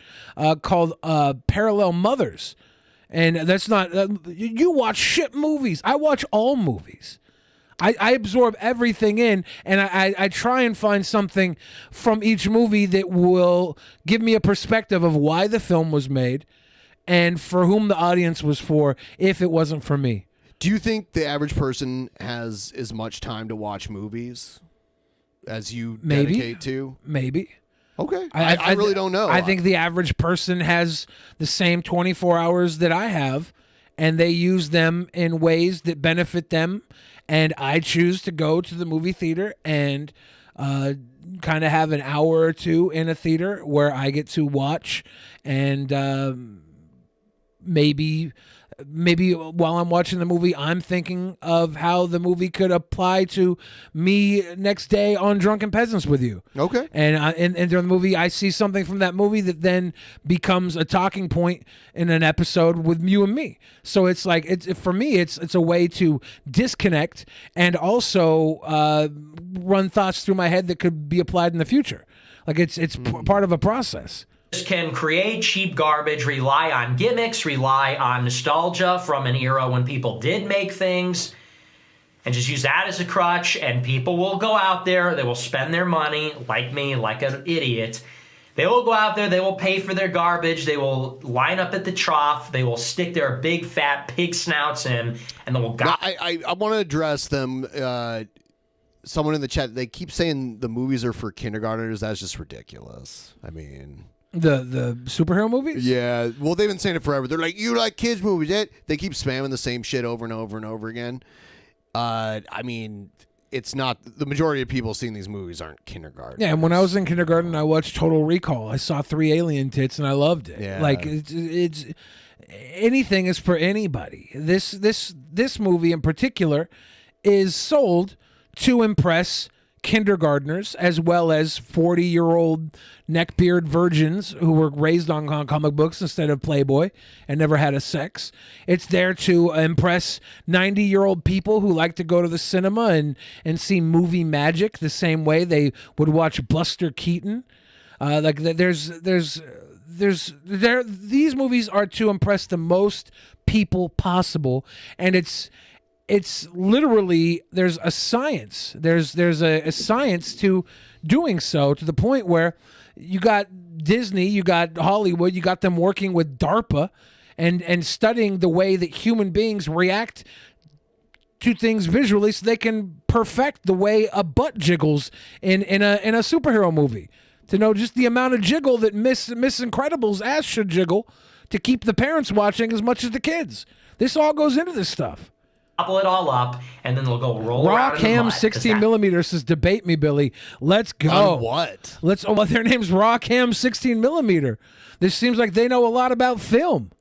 [SPEAKER 5] called Parallel Mothers. And that's not... you watch shit movies. I watch all movies. I absorb everything in, and I try and find something from each movie that will give me a perspective of why the film was made and for whom the audience was for if it wasn't for me.
[SPEAKER 7] Do you think the average person has as much time to watch movies as you dedicate to?
[SPEAKER 5] Maybe.
[SPEAKER 7] Okay. I really don't know.
[SPEAKER 5] I think the average person has the same 24 hours that I have, and they use them in ways that benefit them. And I choose to go to the movie theater and kind of have an hour or two in a theater where I get to watch and maybe while I'm watching the movie, I'm thinking of how the movie could apply to me next day on Drunken Peasants with you.
[SPEAKER 7] Okay.
[SPEAKER 5] And during the movie, I see something from that movie that then becomes a talking point in an episode with you and me. So it's like, for me, it's a way to disconnect and also run thoughts through my head that could be applied in the future. Like it's part of a process.
[SPEAKER 3] Can create cheap garbage, rely on gimmicks, rely on nostalgia from an era when people did make things, and just use that as a crutch, and people will go out there, they will spend their money, like me, like an idiot. They will go out there, they will pay for their garbage, they will line up at the trough, they will stick their big fat pig snouts in, and they will...
[SPEAKER 7] I want to address them... someone in the chat, they keep saying the movies are for kindergartners. That's just ridiculous. I mean...
[SPEAKER 5] The superhero movies?
[SPEAKER 7] Yeah. Well, they've been saying it forever. They're like, you like kids movies. They keep spamming the same shit over and over and over again. I mean, it's not... The majority of people seeing these movies aren't kindergarten.
[SPEAKER 5] Yeah, and when I was in kindergarten, I watched Total Recall. I saw 3 alien tits, and I loved it.
[SPEAKER 7] Yeah.
[SPEAKER 5] Like, it's anything is for anybody. This movie in particular is sold to impress kindergartners as well as 40-year-old neckbeard virgins who were raised on comic books instead of Playboy and never had a sex. It's there to impress 90-year-old people who like to go to the cinema and see movie magic the same way they would watch Buster Keaton. These movies are to impress the most people possible, and it's literally, there's a science. There's a science to doing so, to the point where you got Disney, you got Hollywood, you got them working with DARPA and studying the way that human beings react to things visually so they can perfect the way a butt jiggles in a superhero movie. To know just the amount of jiggle that Miss Incredible's ass should jiggle to keep the parents watching as much as the kids. This all goes into this stuff.
[SPEAKER 3] Couple it all up, and then they'll go roll
[SPEAKER 5] Raw
[SPEAKER 3] around in the
[SPEAKER 5] Cam
[SPEAKER 3] mud,
[SPEAKER 5] 16 millimeter says, debate me, Billy. Let's go.
[SPEAKER 7] On what?
[SPEAKER 5] Their name's Raw Cam 16 millimeter. This seems like they know a lot about film.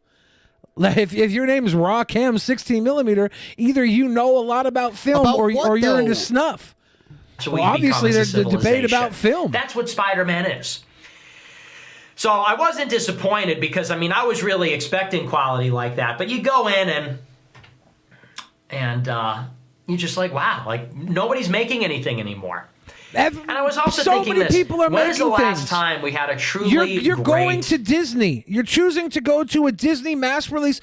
[SPEAKER 5] Like if your name is Raw Cam 16 millimeter, either you know a lot about film or you're into snuff.
[SPEAKER 3] So
[SPEAKER 5] well, obviously, there's a debate about film.
[SPEAKER 3] That's what Spider-Man is. So I wasn't disappointed because, I mean, I was really expecting quality like that. But you go in and And you're just like, wow, like nobody's making anything anymore. And I was also
[SPEAKER 5] so
[SPEAKER 3] thinking
[SPEAKER 5] many
[SPEAKER 3] this,
[SPEAKER 5] people are
[SPEAKER 3] when is the
[SPEAKER 5] making
[SPEAKER 3] last
[SPEAKER 5] things.
[SPEAKER 3] time we had a truly
[SPEAKER 5] You're
[SPEAKER 3] great...
[SPEAKER 5] going to Disney. You're choosing to go to a Disney mass release.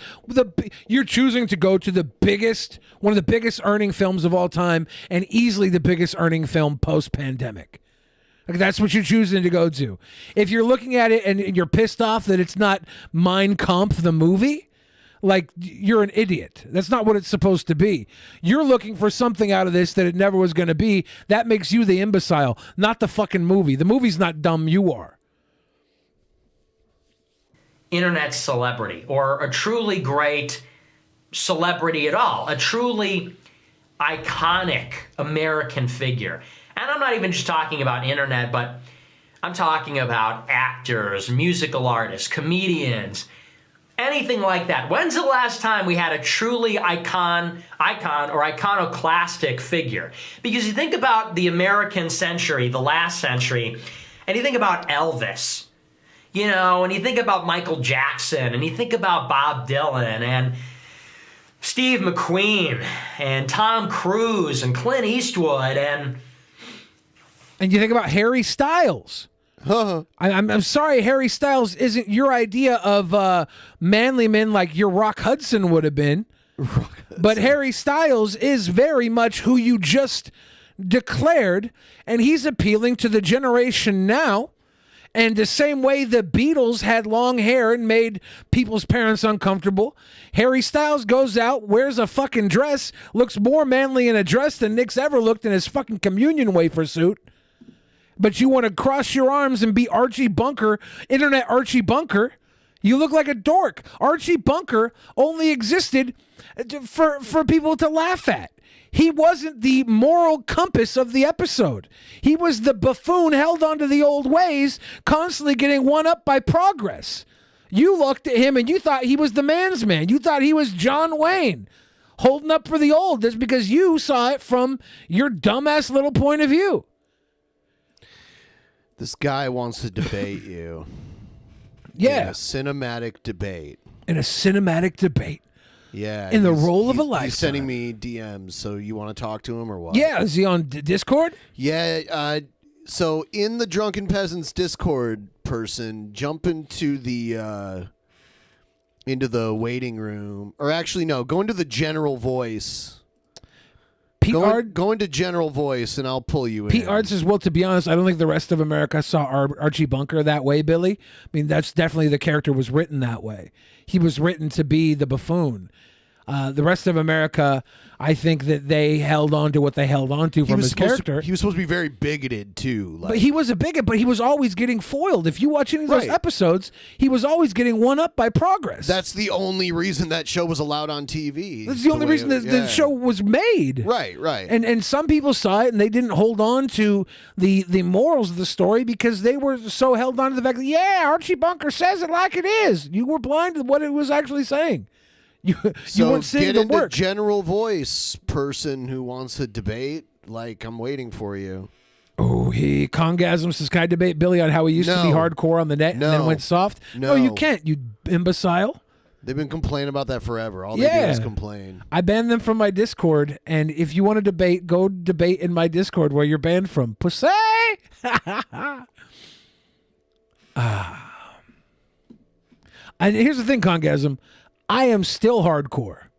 [SPEAKER 5] You're choosing to go to one of the biggest earning films of all time, and easily the biggest earning film post-pandemic. Like, that's what you're choosing to go to. If you're looking at it and you're pissed off that it's not Mein Kampf the movie, like, you're an idiot. That's not what it's supposed to be. You're looking for something out of this that it never was going to be. That makes you the imbecile, not the fucking movie. The movie's not dumb. You are.
[SPEAKER 3] Internet celebrity, or a truly great celebrity at all, a truly iconic American figure. And I'm not even just talking about internet, but I'm talking about actors, musical artists, comedians, anything like that. When's the last time we had a truly icon or iconoclastic figure? Because you think about the American century, the last century, and you think about Elvis, you know, and you think about Michael Jackson, and you think about Bob Dylan, and Steve McQueen, and Tom Cruise, and Clint Eastwood, and
[SPEAKER 5] you think about Harry Styles. I'm sorry, Harry Styles isn't your idea of manly men like your Rock Hudson would have been. But Harry Styles is very much who you just declared, and he's appealing to the generation now. And the same way the Beatles had long hair and made people's parents uncomfortable, Harry Styles goes out, wears a fucking dress, looks more manly in a dress than Nick's ever looked in his fucking communion wafer suit. But you want to cross your arms and be Archie Bunker, internet Archie Bunker. You look like a dork. Archie Bunker only existed for people to laugh at. He wasn't the moral compass of the episode. He was the buffoon held onto the old ways, constantly getting one up by progress. You looked at him and you thought he was the man's man. You thought he was John Wayne, holding up for the old. That's because you saw it from your dumbass little point of view.
[SPEAKER 7] This guy wants to debate you.
[SPEAKER 5] Yeah.
[SPEAKER 7] In a cinematic debate. Yeah.
[SPEAKER 5] In the role of a lifetime.
[SPEAKER 7] He's sending me DMs, so you want to talk to him or what?
[SPEAKER 5] Yeah, is he on Discord?
[SPEAKER 7] Yeah, so in the Drunken Peasants Discord person, jump into the waiting room. Or actually, no, go into the general voice. Go into general voice, and I'll pull you in.
[SPEAKER 5] Pete Ard says, well, to be honest, I don't think the rest of America saw Archie Bunker that way, Billy. I mean, that's definitely the character was written that way. He was written to be the buffoon. The rest of America, I think that they held on to what they held on to from his character.
[SPEAKER 7] He was supposed to be very bigoted, too.
[SPEAKER 5] But he was a bigot, but he was always getting foiled. If you watch any of those episodes, he was always getting one up by progress.
[SPEAKER 7] That's the only reason that show was allowed on TV.
[SPEAKER 5] That's the only reason the show was made.
[SPEAKER 7] Right.
[SPEAKER 5] And some people saw it and they didn't hold on to the morals of the story because they were so held on to the fact that, yeah, Archie Bunker says it like it is. You were blind to what it was actually saying. You weren't seeing the work.
[SPEAKER 7] General voice person who wants to debate. Like, I'm waiting for you.
[SPEAKER 5] Oh, he Congasm says, can I debate Billy on how he used to be hardcore on the net and then went soft? No, you can't, you imbecile.
[SPEAKER 7] They've been complaining about that forever. All they do is complain.
[SPEAKER 5] I banned them from my Discord, and if you want to debate, go debate in my Discord where you're banned from. Pussy! And here's the thing, Congasm. I am still hardcore.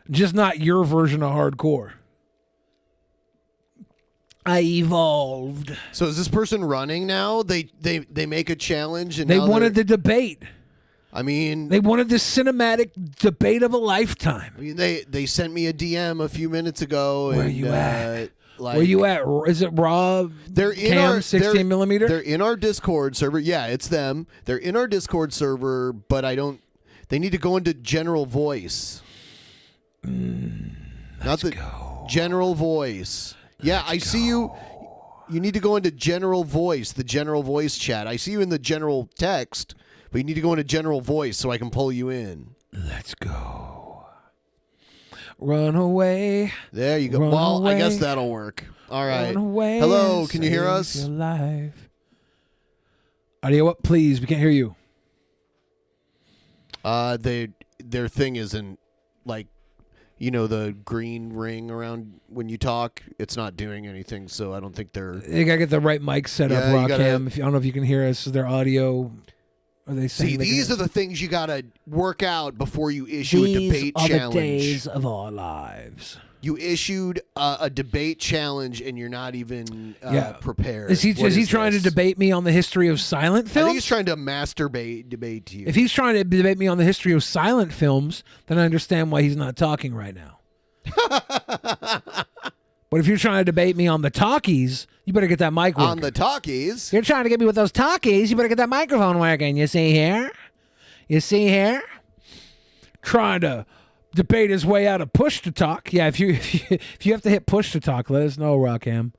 [SPEAKER 5] Just not your version of hardcore. I evolved.
[SPEAKER 7] So is this person running now? They make a challenge and
[SPEAKER 5] they wanted the debate.
[SPEAKER 7] I mean,
[SPEAKER 5] they wanted the cinematic debate of a lifetime.
[SPEAKER 7] I mean, they sent me a DM a few minutes ago.
[SPEAKER 5] Where you at? Where you at? Is it Rob?
[SPEAKER 7] They're in
[SPEAKER 5] Cam
[SPEAKER 7] our
[SPEAKER 5] 16 millimeter.
[SPEAKER 7] They're in our Discord server. Yeah, it's them. They're in our Discord server, but I don't. They need to go into general voice.
[SPEAKER 5] Let's go.
[SPEAKER 7] General voice. Yeah, I see you. You need to go into general voice, the general voice chat. I see you in the general text, but you need to go into general voice so I can pull you in.
[SPEAKER 5] Let's go. Run away.
[SPEAKER 7] There you go. Well,
[SPEAKER 5] away.
[SPEAKER 7] I guess that'll work. All right.
[SPEAKER 5] Run away.
[SPEAKER 7] Hello, can you hear us?
[SPEAKER 5] Your life. Audio up, please. We can't hear you.
[SPEAKER 7] Their thing isn't like you know, the green ring around when you talk, it's not doing anything. So I don't think they're.
[SPEAKER 5] They gotta get the right mic set up,
[SPEAKER 7] Yeah, you
[SPEAKER 5] Rockham. If I don't know if you can hear us, their audio. Are they saying
[SPEAKER 7] See,
[SPEAKER 5] they
[SPEAKER 7] these
[SPEAKER 5] can-
[SPEAKER 7] are the things you gotta work out before you issue a debate
[SPEAKER 5] These are
[SPEAKER 7] challenge.
[SPEAKER 5] the days of our lives.
[SPEAKER 7] You issued a debate challenge and you're not even prepared.
[SPEAKER 5] Is he
[SPEAKER 7] What
[SPEAKER 5] trying
[SPEAKER 7] this?
[SPEAKER 5] to debate me on the history of silent
[SPEAKER 7] I
[SPEAKER 5] films?
[SPEAKER 7] think he's trying to debate to you.
[SPEAKER 5] If he's trying to debate me on the history of silent films, then I understand why he's not talking right now. But if you're trying to debate me on the talkies, you better get that mic working.
[SPEAKER 7] On the talkies?
[SPEAKER 5] You're trying to get me with those talkies, you better get that microphone working. You see here? You see here? Trying to debate his way out of push to talk. Yeah, if you have to hit push to talk, let us know, Rockham.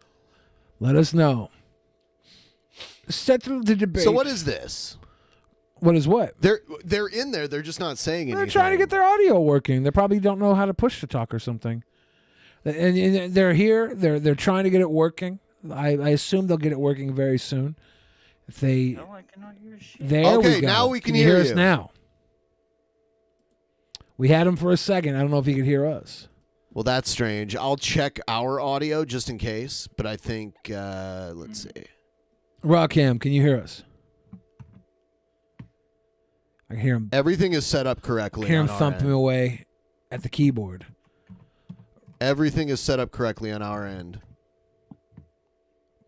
[SPEAKER 5] Let us know. Settle the debate.
[SPEAKER 7] So what is this?
[SPEAKER 5] What is what?
[SPEAKER 7] They're in there. They're just not saying anything.
[SPEAKER 5] They're trying to get their audio working. They probably don't know how to push to talk or something. And they're here. They're trying to get it working. I assume they'll get it working very soon. If they.
[SPEAKER 6] No, I cannot hear shit.
[SPEAKER 5] There we
[SPEAKER 7] Okay,
[SPEAKER 5] go.
[SPEAKER 7] now we can
[SPEAKER 5] you
[SPEAKER 7] hear
[SPEAKER 5] us
[SPEAKER 7] you.
[SPEAKER 5] now. We had him for a second. I don't know if he could hear us.
[SPEAKER 7] Well, that's strange. I'll check our audio just in case, but I think let's see.
[SPEAKER 5] Rockham, can you hear us? I can hear him.
[SPEAKER 7] Everything is set up correctly.
[SPEAKER 5] Hear him
[SPEAKER 7] on our
[SPEAKER 5] thumping
[SPEAKER 7] end.
[SPEAKER 5] away at the keyboard.
[SPEAKER 7] Everything is set up correctly on our end.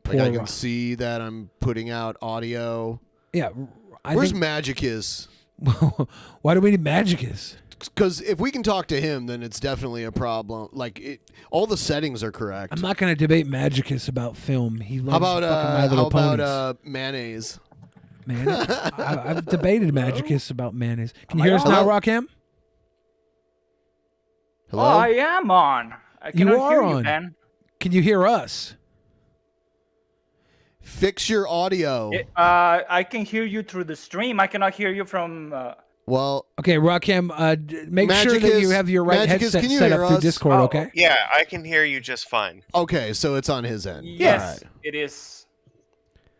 [SPEAKER 7] Like
[SPEAKER 5] Poor
[SPEAKER 7] I can
[SPEAKER 5] Rock.
[SPEAKER 7] see that I'm putting out audio.
[SPEAKER 5] Yeah.
[SPEAKER 7] Where's Magicus?
[SPEAKER 5] Why do we need Magicus?
[SPEAKER 7] Because if we can talk to him, then it's definitely a problem. Like all the settings are correct.
[SPEAKER 5] I'm not going to debate Magicus about film. He loves
[SPEAKER 7] How about
[SPEAKER 5] fucking My Little Ponies.
[SPEAKER 7] mayonnaise?
[SPEAKER 5] Mayonnaise? I've debated Magicus about mayonnaise. Can you
[SPEAKER 6] Am
[SPEAKER 5] hear
[SPEAKER 6] I
[SPEAKER 5] us now,
[SPEAKER 6] on?
[SPEAKER 5] Rockham?
[SPEAKER 6] Oh, I am on. I
[SPEAKER 5] You
[SPEAKER 6] cannot
[SPEAKER 5] are
[SPEAKER 6] hear
[SPEAKER 5] on.
[SPEAKER 6] you, man.
[SPEAKER 5] Can you hear us?
[SPEAKER 7] Fix your audio.
[SPEAKER 6] I can hear you through the stream. I cannot hear you from.
[SPEAKER 7] Well,
[SPEAKER 5] okay, Rockham, make sure that you have your right
[SPEAKER 7] Magicus,
[SPEAKER 5] headset
[SPEAKER 7] can you
[SPEAKER 5] set
[SPEAKER 7] hear
[SPEAKER 5] up through
[SPEAKER 7] us?
[SPEAKER 5] Discord, okay?
[SPEAKER 22] Yeah, I can hear you just fine.
[SPEAKER 7] Okay, so it's on his end.
[SPEAKER 6] Yes,
[SPEAKER 7] All right.
[SPEAKER 6] it is.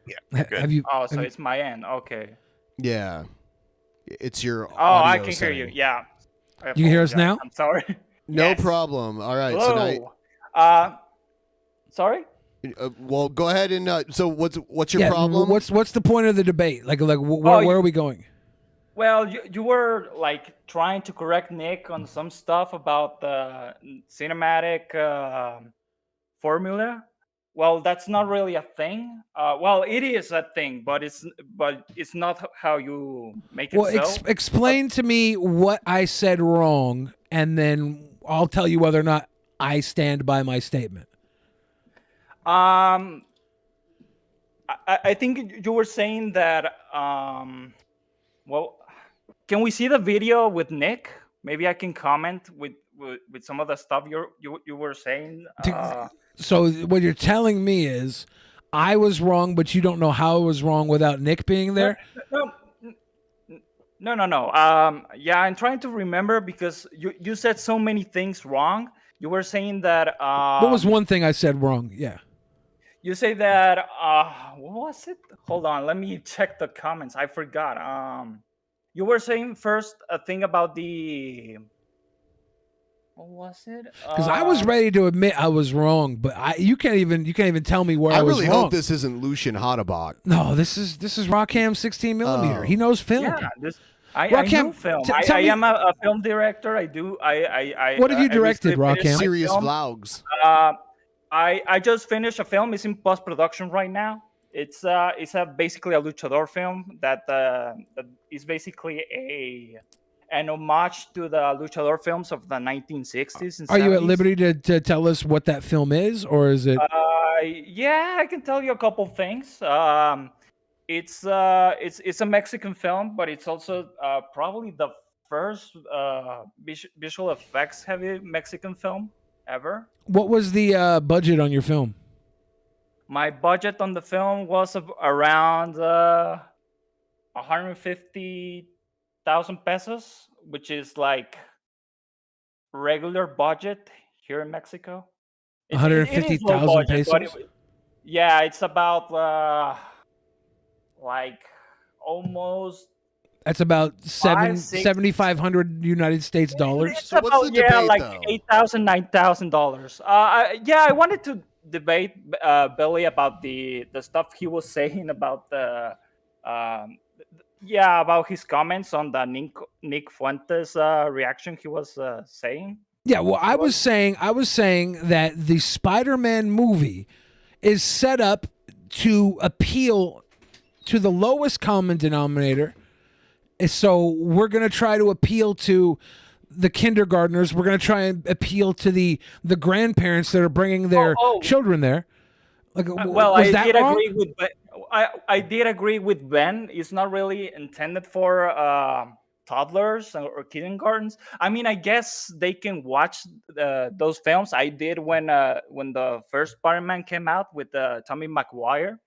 [SPEAKER 22] Yeah. Good.
[SPEAKER 5] Have you?
[SPEAKER 6] Oh, so
[SPEAKER 5] have you-
[SPEAKER 6] it's my end. Okay.
[SPEAKER 7] Yeah. It's your
[SPEAKER 6] Oh, I
[SPEAKER 7] audio
[SPEAKER 6] can
[SPEAKER 7] setting.
[SPEAKER 6] hear you. Yeah. I
[SPEAKER 5] You can hear us
[SPEAKER 6] apologize.
[SPEAKER 5] now?
[SPEAKER 6] I'm sorry.
[SPEAKER 7] No
[SPEAKER 6] Yes.
[SPEAKER 7] problem. All right.
[SPEAKER 6] Hello.
[SPEAKER 7] So
[SPEAKER 6] Sorry.
[SPEAKER 7] now, well, go ahead and. So what's your
[SPEAKER 5] Yeah,
[SPEAKER 7] problem?
[SPEAKER 5] What's the point of the debate? Like where are we going?
[SPEAKER 6] Well, you were like trying to correct Nick on some stuff about the cinematic formula. Well, that's not really a thing. Well, it is a thing, but it's not how you make it.
[SPEAKER 5] Well,
[SPEAKER 6] so.
[SPEAKER 5] explain to me what I said wrong, and then I'll tell you whether or not I stand by my statement.
[SPEAKER 6] I think you were saying that. Well, can we see the video with Nick? Maybe I can comment with some of the stuff you were saying.
[SPEAKER 5] So what you're telling me is I was wrong, but you don't know how I was wrong without Nick being there?
[SPEAKER 6] No. Yeah, I'm trying to remember because you said so many things wrong. You were saying that.
[SPEAKER 5] What was one thing I said wrong? Yeah.
[SPEAKER 6] You say that. What was it? Hold on, let me check the comments. I forgot. You were saying first a thing about the. What was it?
[SPEAKER 5] Because I was ready to admit I was wrong, but you can't even tell me where I was
[SPEAKER 7] really
[SPEAKER 5] wrong.
[SPEAKER 7] hope this isn't Lucian Hottabach.
[SPEAKER 5] No, this is Rockham 16 millimeter. He knows film.
[SPEAKER 6] Yeah, I
[SPEAKER 5] Rockham,
[SPEAKER 6] know film.
[SPEAKER 5] tell
[SPEAKER 6] I
[SPEAKER 5] me-
[SPEAKER 6] am a film director. I do. I
[SPEAKER 5] What have you
[SPEAKER 6] I
[SPEAKER 5] directed,
[SPEAKER 6] recently finished
[SPEAKER 5] Rockham?
[SPEAKER 6] my
[SPEAKER 7] Serious
[SPEAKER 6] film.
[SPEAKER 7] vlogs.
[SPEAKER 6] I just finished a film. It's in post production right now. It's basically a luchador film that is basically an homage to the luchador films of the 1960s and 70s.
[SPEAKER 5] Are you at liberty to tell us what that film is, or is it?
[SPEAKER 6] Yeah, I can tell you a couple things. It's a Mexican film, but it's also probably the first visual effects heavy Mexican film ever.
[SPEAKER 5] What was the budget on your film?
[SPEAKER 6] My budget on the film was around 150,000 pesos, which is like regular budget here in Mexico. It is low
[SPEAKER 5] 150,000
[SPEAKER 6] budget, but
[SPEAKER 5] pesos?
[SPEAKER 6] yeah, it's about like almost
[SPEAKER 5] That's about
[SPEAKER 6] Five, six-
[SPEAKER 5] 7,500 United States dollars.
[SPEAKER 6] It's about, yeah, like $8,000, $9,000. Yeah, I wanted to debate Billy about the stuff he was saying about the about his comments on the Nick Fuentes reaction he was saying.
[SPEAKER 5] Yeah, well, I was saying that the Spider-Man movie is set up to appeal to the lowest common denominator. So we're going to try to appeal to the kindergartners. We're going to try and appeal to the grandparents that are bringing their children there. Like,
[SPEAKER 6] Well,
[SPEAKER 5] was
[SPEAKER 6] I
[SPEAKER 5] that
[SPEAKER 6] did
[SPEAKER 5] wrong?
[SPEAKER 6] agree with I did agree with Ben. It's not really intended for toddlers or kindergartens. I mean, I guess they can watch those films. I did when the first Spider-Man came out with Tommy Maguire.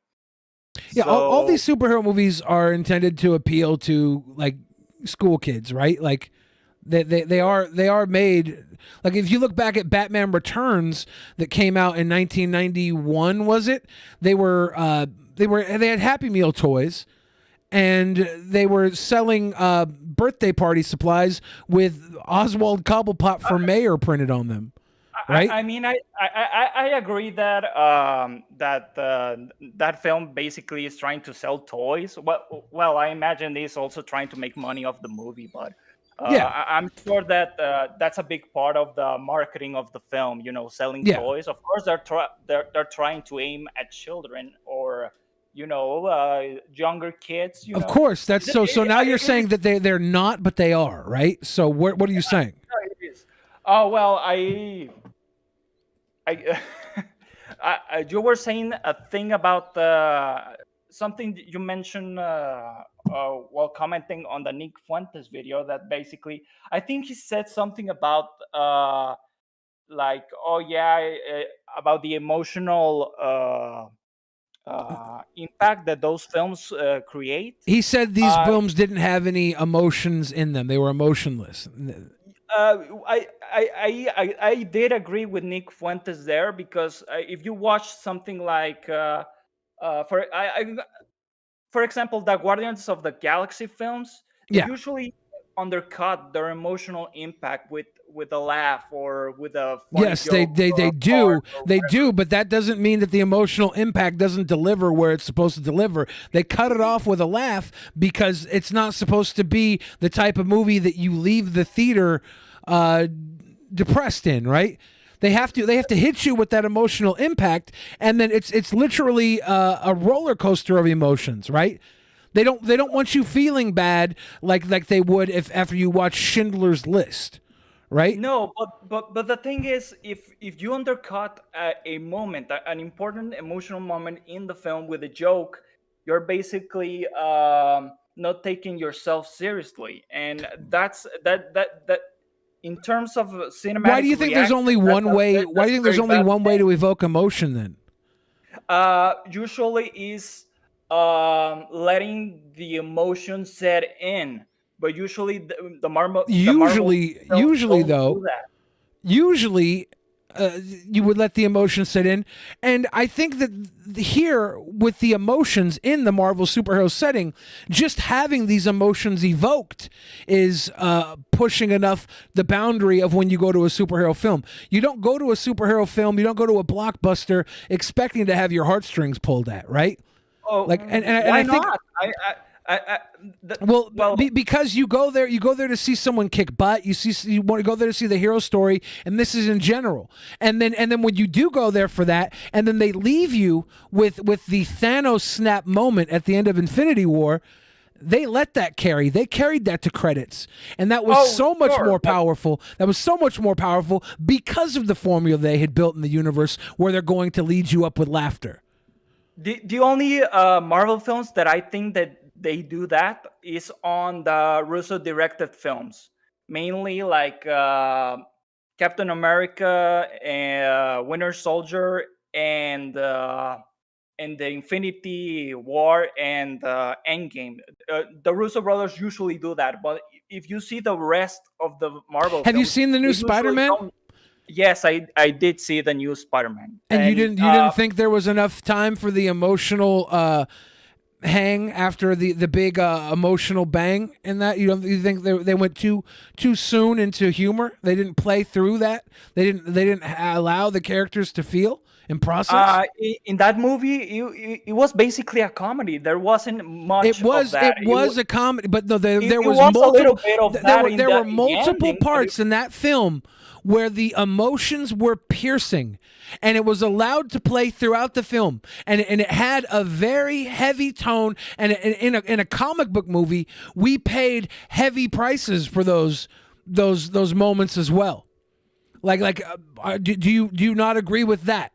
[SPEAKER 5] Yeah, all these superhero movies are intended to appeal to like school kids, right? Like they are made. Like if you look back at Batman Returns that came out in 1991, was it? They had Happy Meal toys, and they were selling birthday party supplies with Oswald Cobblepot for mayor printed on them. Right?
[SPEAKER 6] I mean, I agree that that film basically is trying to sell toys. Well, I imagine he's also trying to make money off the movie, but I'm sure that that's a big part of the marketing of the film. You know, selling toys. Of course, they're trying to aim at children or younger kids.
[SPEAKER 5] Of course, that's so. So now you're saying that they're not, but they are, right? So what are you saying?
[SPEAKER 6] It is. Oh well, you were saying a thing about something that you mentioned while commenting on the Nick Fuentes video. That basically, I think he said something about about the emotional impact that those films create.
[SPEAKER 5] He said these films didn't have any emotions in them; they were emotionless.
[SPEAKER 6] I did agree with Nick Fuentes there because if you watch something like, for example, the Guardians of the Galaxy films, they usually undercut their emotional impact with a laugh or with a funny
[SPEAKER 5] Yes,
[SPEAKER 6] joke
[SPEAKER 5] they do, but that doesn't mean that the emotional impact doesn't deliver where it's supposed to deliver. They cut it off with a laugh because it's not supposed to be the type of movie that you leave the theater depressed in, right? They have to hit you with that emotional impact, and then it's literally a roller coaster of emotions, right? They don't want you feeling bad like they would if after you watch Schindler's List. Right?
[SPEAKER 6] No, but the thing is, if you undercut a moment, an important emotional moment in the film with a joke, you're basically not taking yourself seriously, and that's that. In terms of cinematic,
[SPEAKER 5] Why do you think there's only one way? Why do you think there's only one way to evoke emotion then?
[SPEAKER 6] Usually is letting the emotion set in. But usually the Marvel
[SPEAKER 5] Usually you would let the emotions sit in, and I think that here with the emotions in the Marvel superhero setting, just having these emotions evoked is pushing enough the boundary of when you go to a superhero film. You don't go to a superhero film, you don't go to a blockbuster expecting to have your heartstrings pulled at, right?
[SPEAKER 6] Oh,
[SPEAKER 5] like and
[SPEAKER 6] why
[SPEAKER 5] I think.
[SPEAKER 6] Not?
[SPEAKER 5] Because you go there to see someone kick butt. You want to go there to see the hero story, and this is in general. And then when you do go there for that, and then they leave you with the Thanos snap moment at the end of Infinity War, they let that carry. They carried that to credits, and that was more powerful. That was so much more powerful because of the formula they had built in the universe, where they're going to lead you up with laughter.
[SPEAKER 6] The only Marvel films that I think that they do that is on the Russo directed films, mainly like Captain America and Winter Soldier and the Infinity War and Endgame. The Russo brothers usually do that, but if you see the rest of the Marvel
[SPEAKER 5] Have you
[SPEAKER 6] films,
[SPEAKER 5] seen the new Spider-Man?
[SPEAKER 6] Yes, I did see the new Spider-Man.
[SPEAKER 5] And you didn't think there was enough time for the emotional hang after the big emotional bang in that? You think they went too soon into humor? They didn't play through that. They didn't allow the characters to feel and process.
[SPEAKER 6] In that movie, it was basically a comedy. There wasn't much.
[SPEAKER 5] It was
[SPEAKER 6] of that.
[SPEAKER 5] a comedy, but no, there was
[SPEAKER 6] was a
[SPEAKER 5] multiple.
[SPEAKER 6] little bit of that
[SPEAKER 5] There were
[SPEAKER 6] in the
[SPEAKER 5] multiple
[SPEAKER 6] ending, but
[SPEAKER 5] parts in that film where the emotions were piercing, and it was allowed to play throughout the film, and it had a very heavy tone. And in a comic book movie, we paid heavy prices for those moments as well. Do you not agree with that?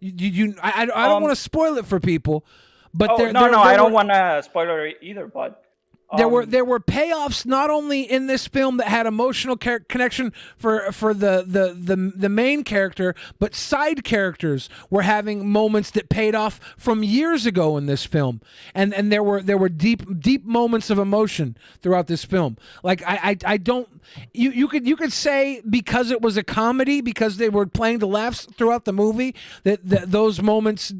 [SPEAKER 5] I don't want to spoil it for people, but
[SPEAKER 6] I don't want to spoil it either. But
[SPEAKER 5] there were payoffs not only in this film that had emotional connection for the main character, but side characters were having moments that paid off from years ago in this film, and there were deep moments of emotion throughout this film. Like I don't you could say because it was a comedy, because they were playing to laughs throughout the movie, that those moments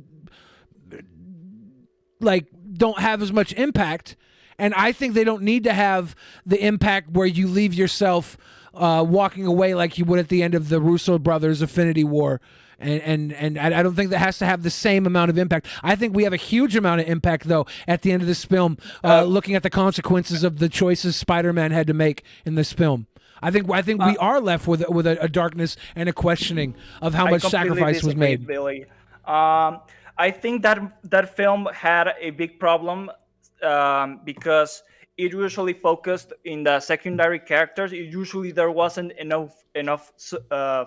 [SPEAKER 5] like don't have as much impact. And I think they don't need to have the impact where you leave yourself walking away like you would at the end of the Russo brothers' Infinity War. And I don't think that has to have the same amount of impact. I think we have a huge amount of impact, though, at the end of this film, looking at the consequences of the choices Spider-Man had to make in this film. I think we are left with a darkness and a questioning of how much sacrifice was made.
[SPEAKER 6] Billy. I think that film had a big problem. Because it usually focused in the secondary characters. There wasn't enough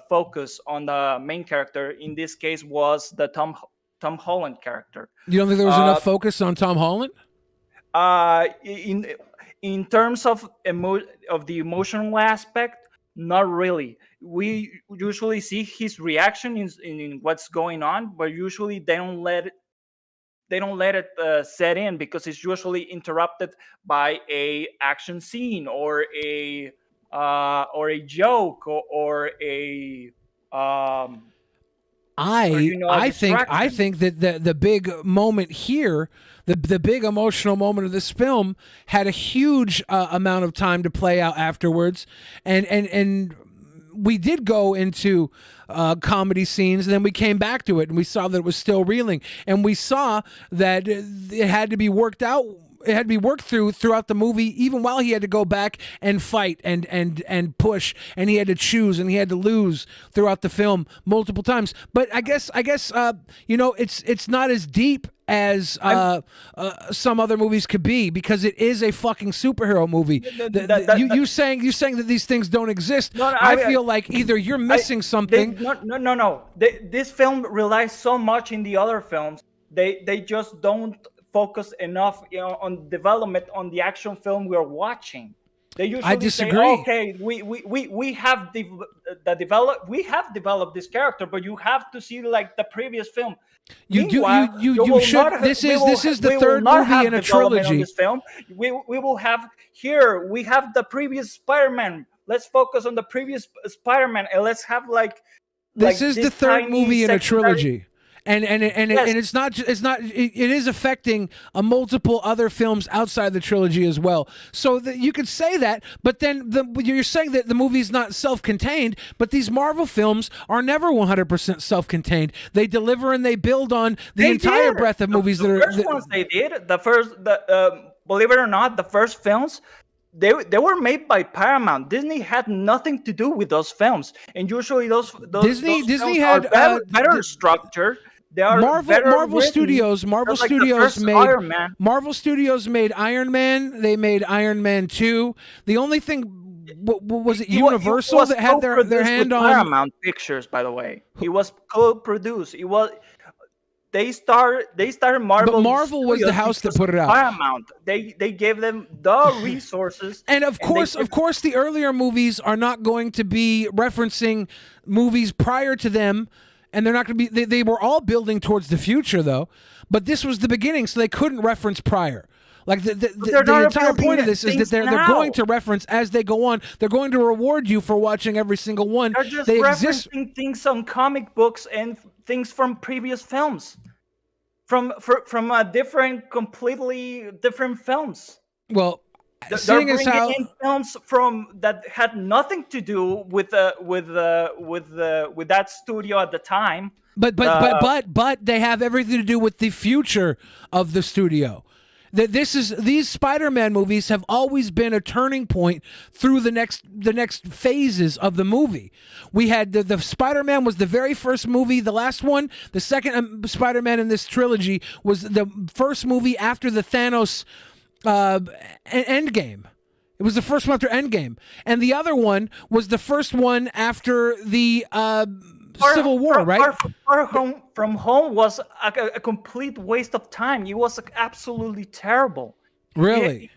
[SPEAKER 6] focus on the main character. In this case, was the Tom Holland character.
[SPEAKER 5] You don't think there was enough focus on Tom Holland?
[SPEAKER 6] In terms of the emotional aspect, not really. We usually see his reaction in what's going on, but usually they don't let it set in, because it's usually interrupted by a action scene or a joke or a
[SPEAKER 5] I think that the big moment here, the big emotional moment of this film, had a huge amount of time to play out afterwards, and we did go into comedy scenes, and then we came back to it, and we saw that it was still reeling, and we saw that it had to be worked out. It had to be worked throughout the movie, even while he had to go back and fight and push, and he had to choose, and he had to lose throughout the film multiple times. But I guess it's not as deep as some other movies could be, because it is a fucking superhero movie. You saying that these things don't exist? No, I feel like either you're missing something.
[SPEAKER 6] No. This film relies so much in the other films. They just don't focus enough on development on the action film we're watching. They usually
[SPEAKER 5] I disagree.
[SPEAKER 6] say, okay, we have developed this character, but you have to see like the previous film.
[SPEAKER 5] You should. This is the third movie in a trilogy.
[SPEAKER 6] This film. We will have here. We have the previous Spider-Man. Let's focus on the previous Spider-Man, and let's have
[SPEAKER 5] this is the third movie in a trilogy. And it's not it is affecting multiple other films outside the trilogy as well. So you could say that, but then you're saying that the movie's not self-contained. But these Marvel films are never 100% self-contained. They deliver and they build on the entire breadth of movies that are.
[SPEAKER 6] The first ones they did. Believe it or not, the first films. They were made by Paramount. Disney had nothing to do with those films, and usually those
[SPEAKER 5] Disney had
[SPEAKER 6] better structured.
[SPEAKER 5] Marvel Studios made Iron Man. They made Iron Man 2. The only thing was it Universal that had their hand on
[SPEAKER 6] Paramount Pictures, by the way. It was co-produced. It was they started Marvel.
[SPEAKER 5] But Marvel was the house that put it out.
[SPEAKER 6] Paramount. They gave them the resources.
[SPEAKER 5] And of course, the earlier movies are not going to be referencing movies prior to them. And they're not going to be. They were all building towards the future, though. But this was the beginning, so they couldn't reference prior. Like the entire point of this is that they're going to reference as they go on. They're going to reward you for watching every single one.
[SPEAKER 6] They're just referencing things on comic books and things from previous films. from a completely different films.
[SPEAKER 5] Well,
[SPEAKER 6] They're
[SPEAKER 5] seeing as
[SPEAKER 6] bringing
[SPEAKER 5] how
[SPEAKER 6] in films from that had nothing to do with that studio at the time.
[SPEAKER 5] But they have everything to do with the future of the studio. These Spider-Man movies have always been a turning point through the next phases of the movie. We had the Spider-Man was the very first movie. The last one, the second Spider-Man in this trilogy, was the first movie after the Thanos Endgame. It was the first one after Endgame, and the other one was the first one after the Civil War, right?
[SPEAKER 6] Far From Home was a complete waste of time. It was absolutely terrible.
[SPEAKER 5] Really?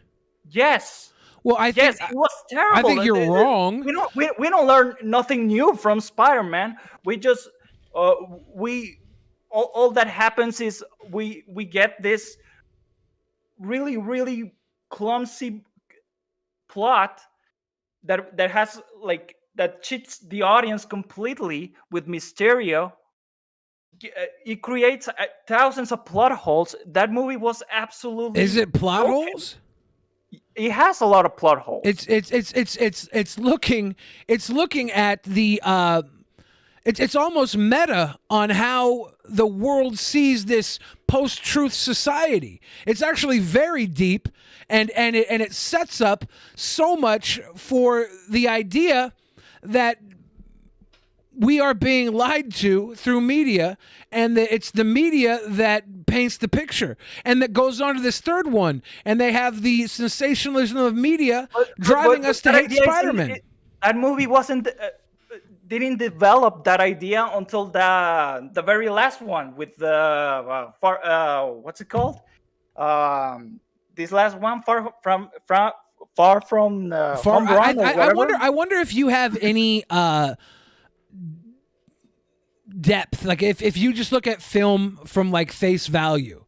[SPEAKER 6] Yes.
[SPEAKER 5] Well, I think
[SPEAKER 6] it was terrible.
[SPEAKER 5] I think you're wrong.
[SPEAKER 6] We don't learn nothing new from Spider-Man. We just all that happens is we get this really, really clumsy plot that has like that cheats the audience completely with Mysterio. It creates thousands of plot holes. That movie was absolutely.
[SPEAKER 5] Is it plot holes?
[SPEAKER 6] It has a lot of plot holes.
[SPEAKER 5] It's looking at the it's almost meta on how the world sees this post-truth society. It's actually very deep, and it sets up so much for the idea that we are being lied to through media, and that it's the media that paints the picture, and that goes on to this third one, and they have the sensationalism of media driving us to hate Spider-Man.
[SPEAKER 6] That movie didn't develop that idea until the very last one with the what's it called? This last one, far from Home Run.
[SPEAKER 5] I wonder if you have any depth, like if you just look at film from like face value.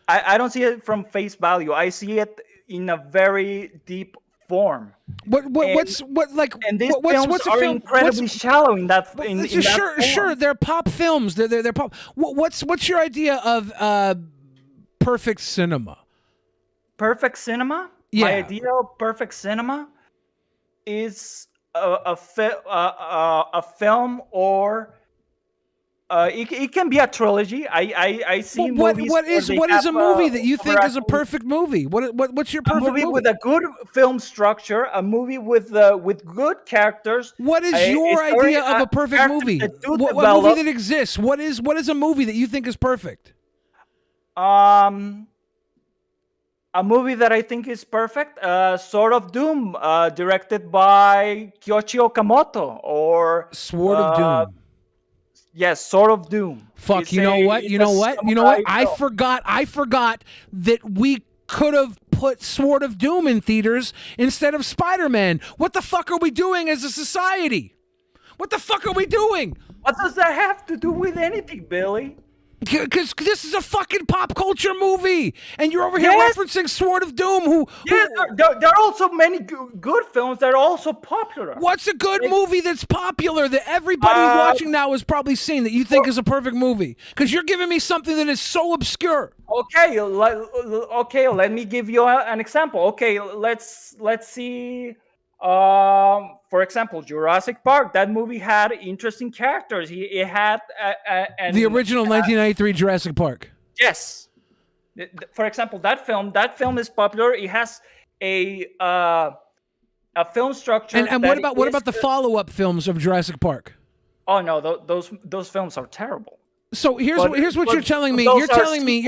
[SPEAKER 6] I don't see it from face value. I see it in a very deep form.
[SPEAKER 5] What's
[SPEAKER 6] incredibly shallow in that.
[SPEAKER 5] Sure, they're pop films. They're pop. What's your idea of perfect cinema?
[SPEAKER 6] Perfect cinema?
[SPEAKER 5] Yeah.
[SPEAKER 6] My idea of perfect cinema is a film, or it can be a trilogy. I see movies.
[SPEAKER 5] What is a movie that you think is a perfect movie? What's your perfect movie?
[SPEAKER 6] With a good film structure, a movie with good characters.
[SPEAKER 5] What is your idea of a perfect movie? What movie that exists? What is a movie that you think is perfect?
[SPEAKER 6] A movie that I think is perfect, Sword of Doom, directed by Kyoichi Okamoto, or
[SPEAKER 5] Sword of Doom.
[SPEAKER 6] Yes, Sword of Doom.
[SPEAKER 5] Fuck, you know what? I forgot that we could have put Sword of Doom in theaters instead of Spider-Man. What the fuck are we doing as a society? What the fuck are we doing?
[SPEAKER 6] What does that have to do with anything, Billy?
[SPEAKER 5] Because this is a fucking pop culture movie, and you're over here referencing Sword of Doom.
[SPEAKER 6] There are also many good films that are also popular.
[SPEAKER 5] What's a good movie that's popular that everybody watching now has probably seen that you think is a perfect movie? Because you're giving me something that is so obscure.
[SPEAKER 6] Okay, let me give you an example. Okay, let's see. For example, Jurassic Park. That movie had interesting characters. It had
[SPEAKER 5] the original 1993 Jurassic Park.
[SPEAKER 6] Yes. For example, that film is popular. It has a film structure.
[SPEAKER 5] And what about the follow-up films of Jurassic Park?
[SPEAKER 6] Oh no, those films are terrible.
[SPEAKER 5] So here's what you're telling me. You're telling me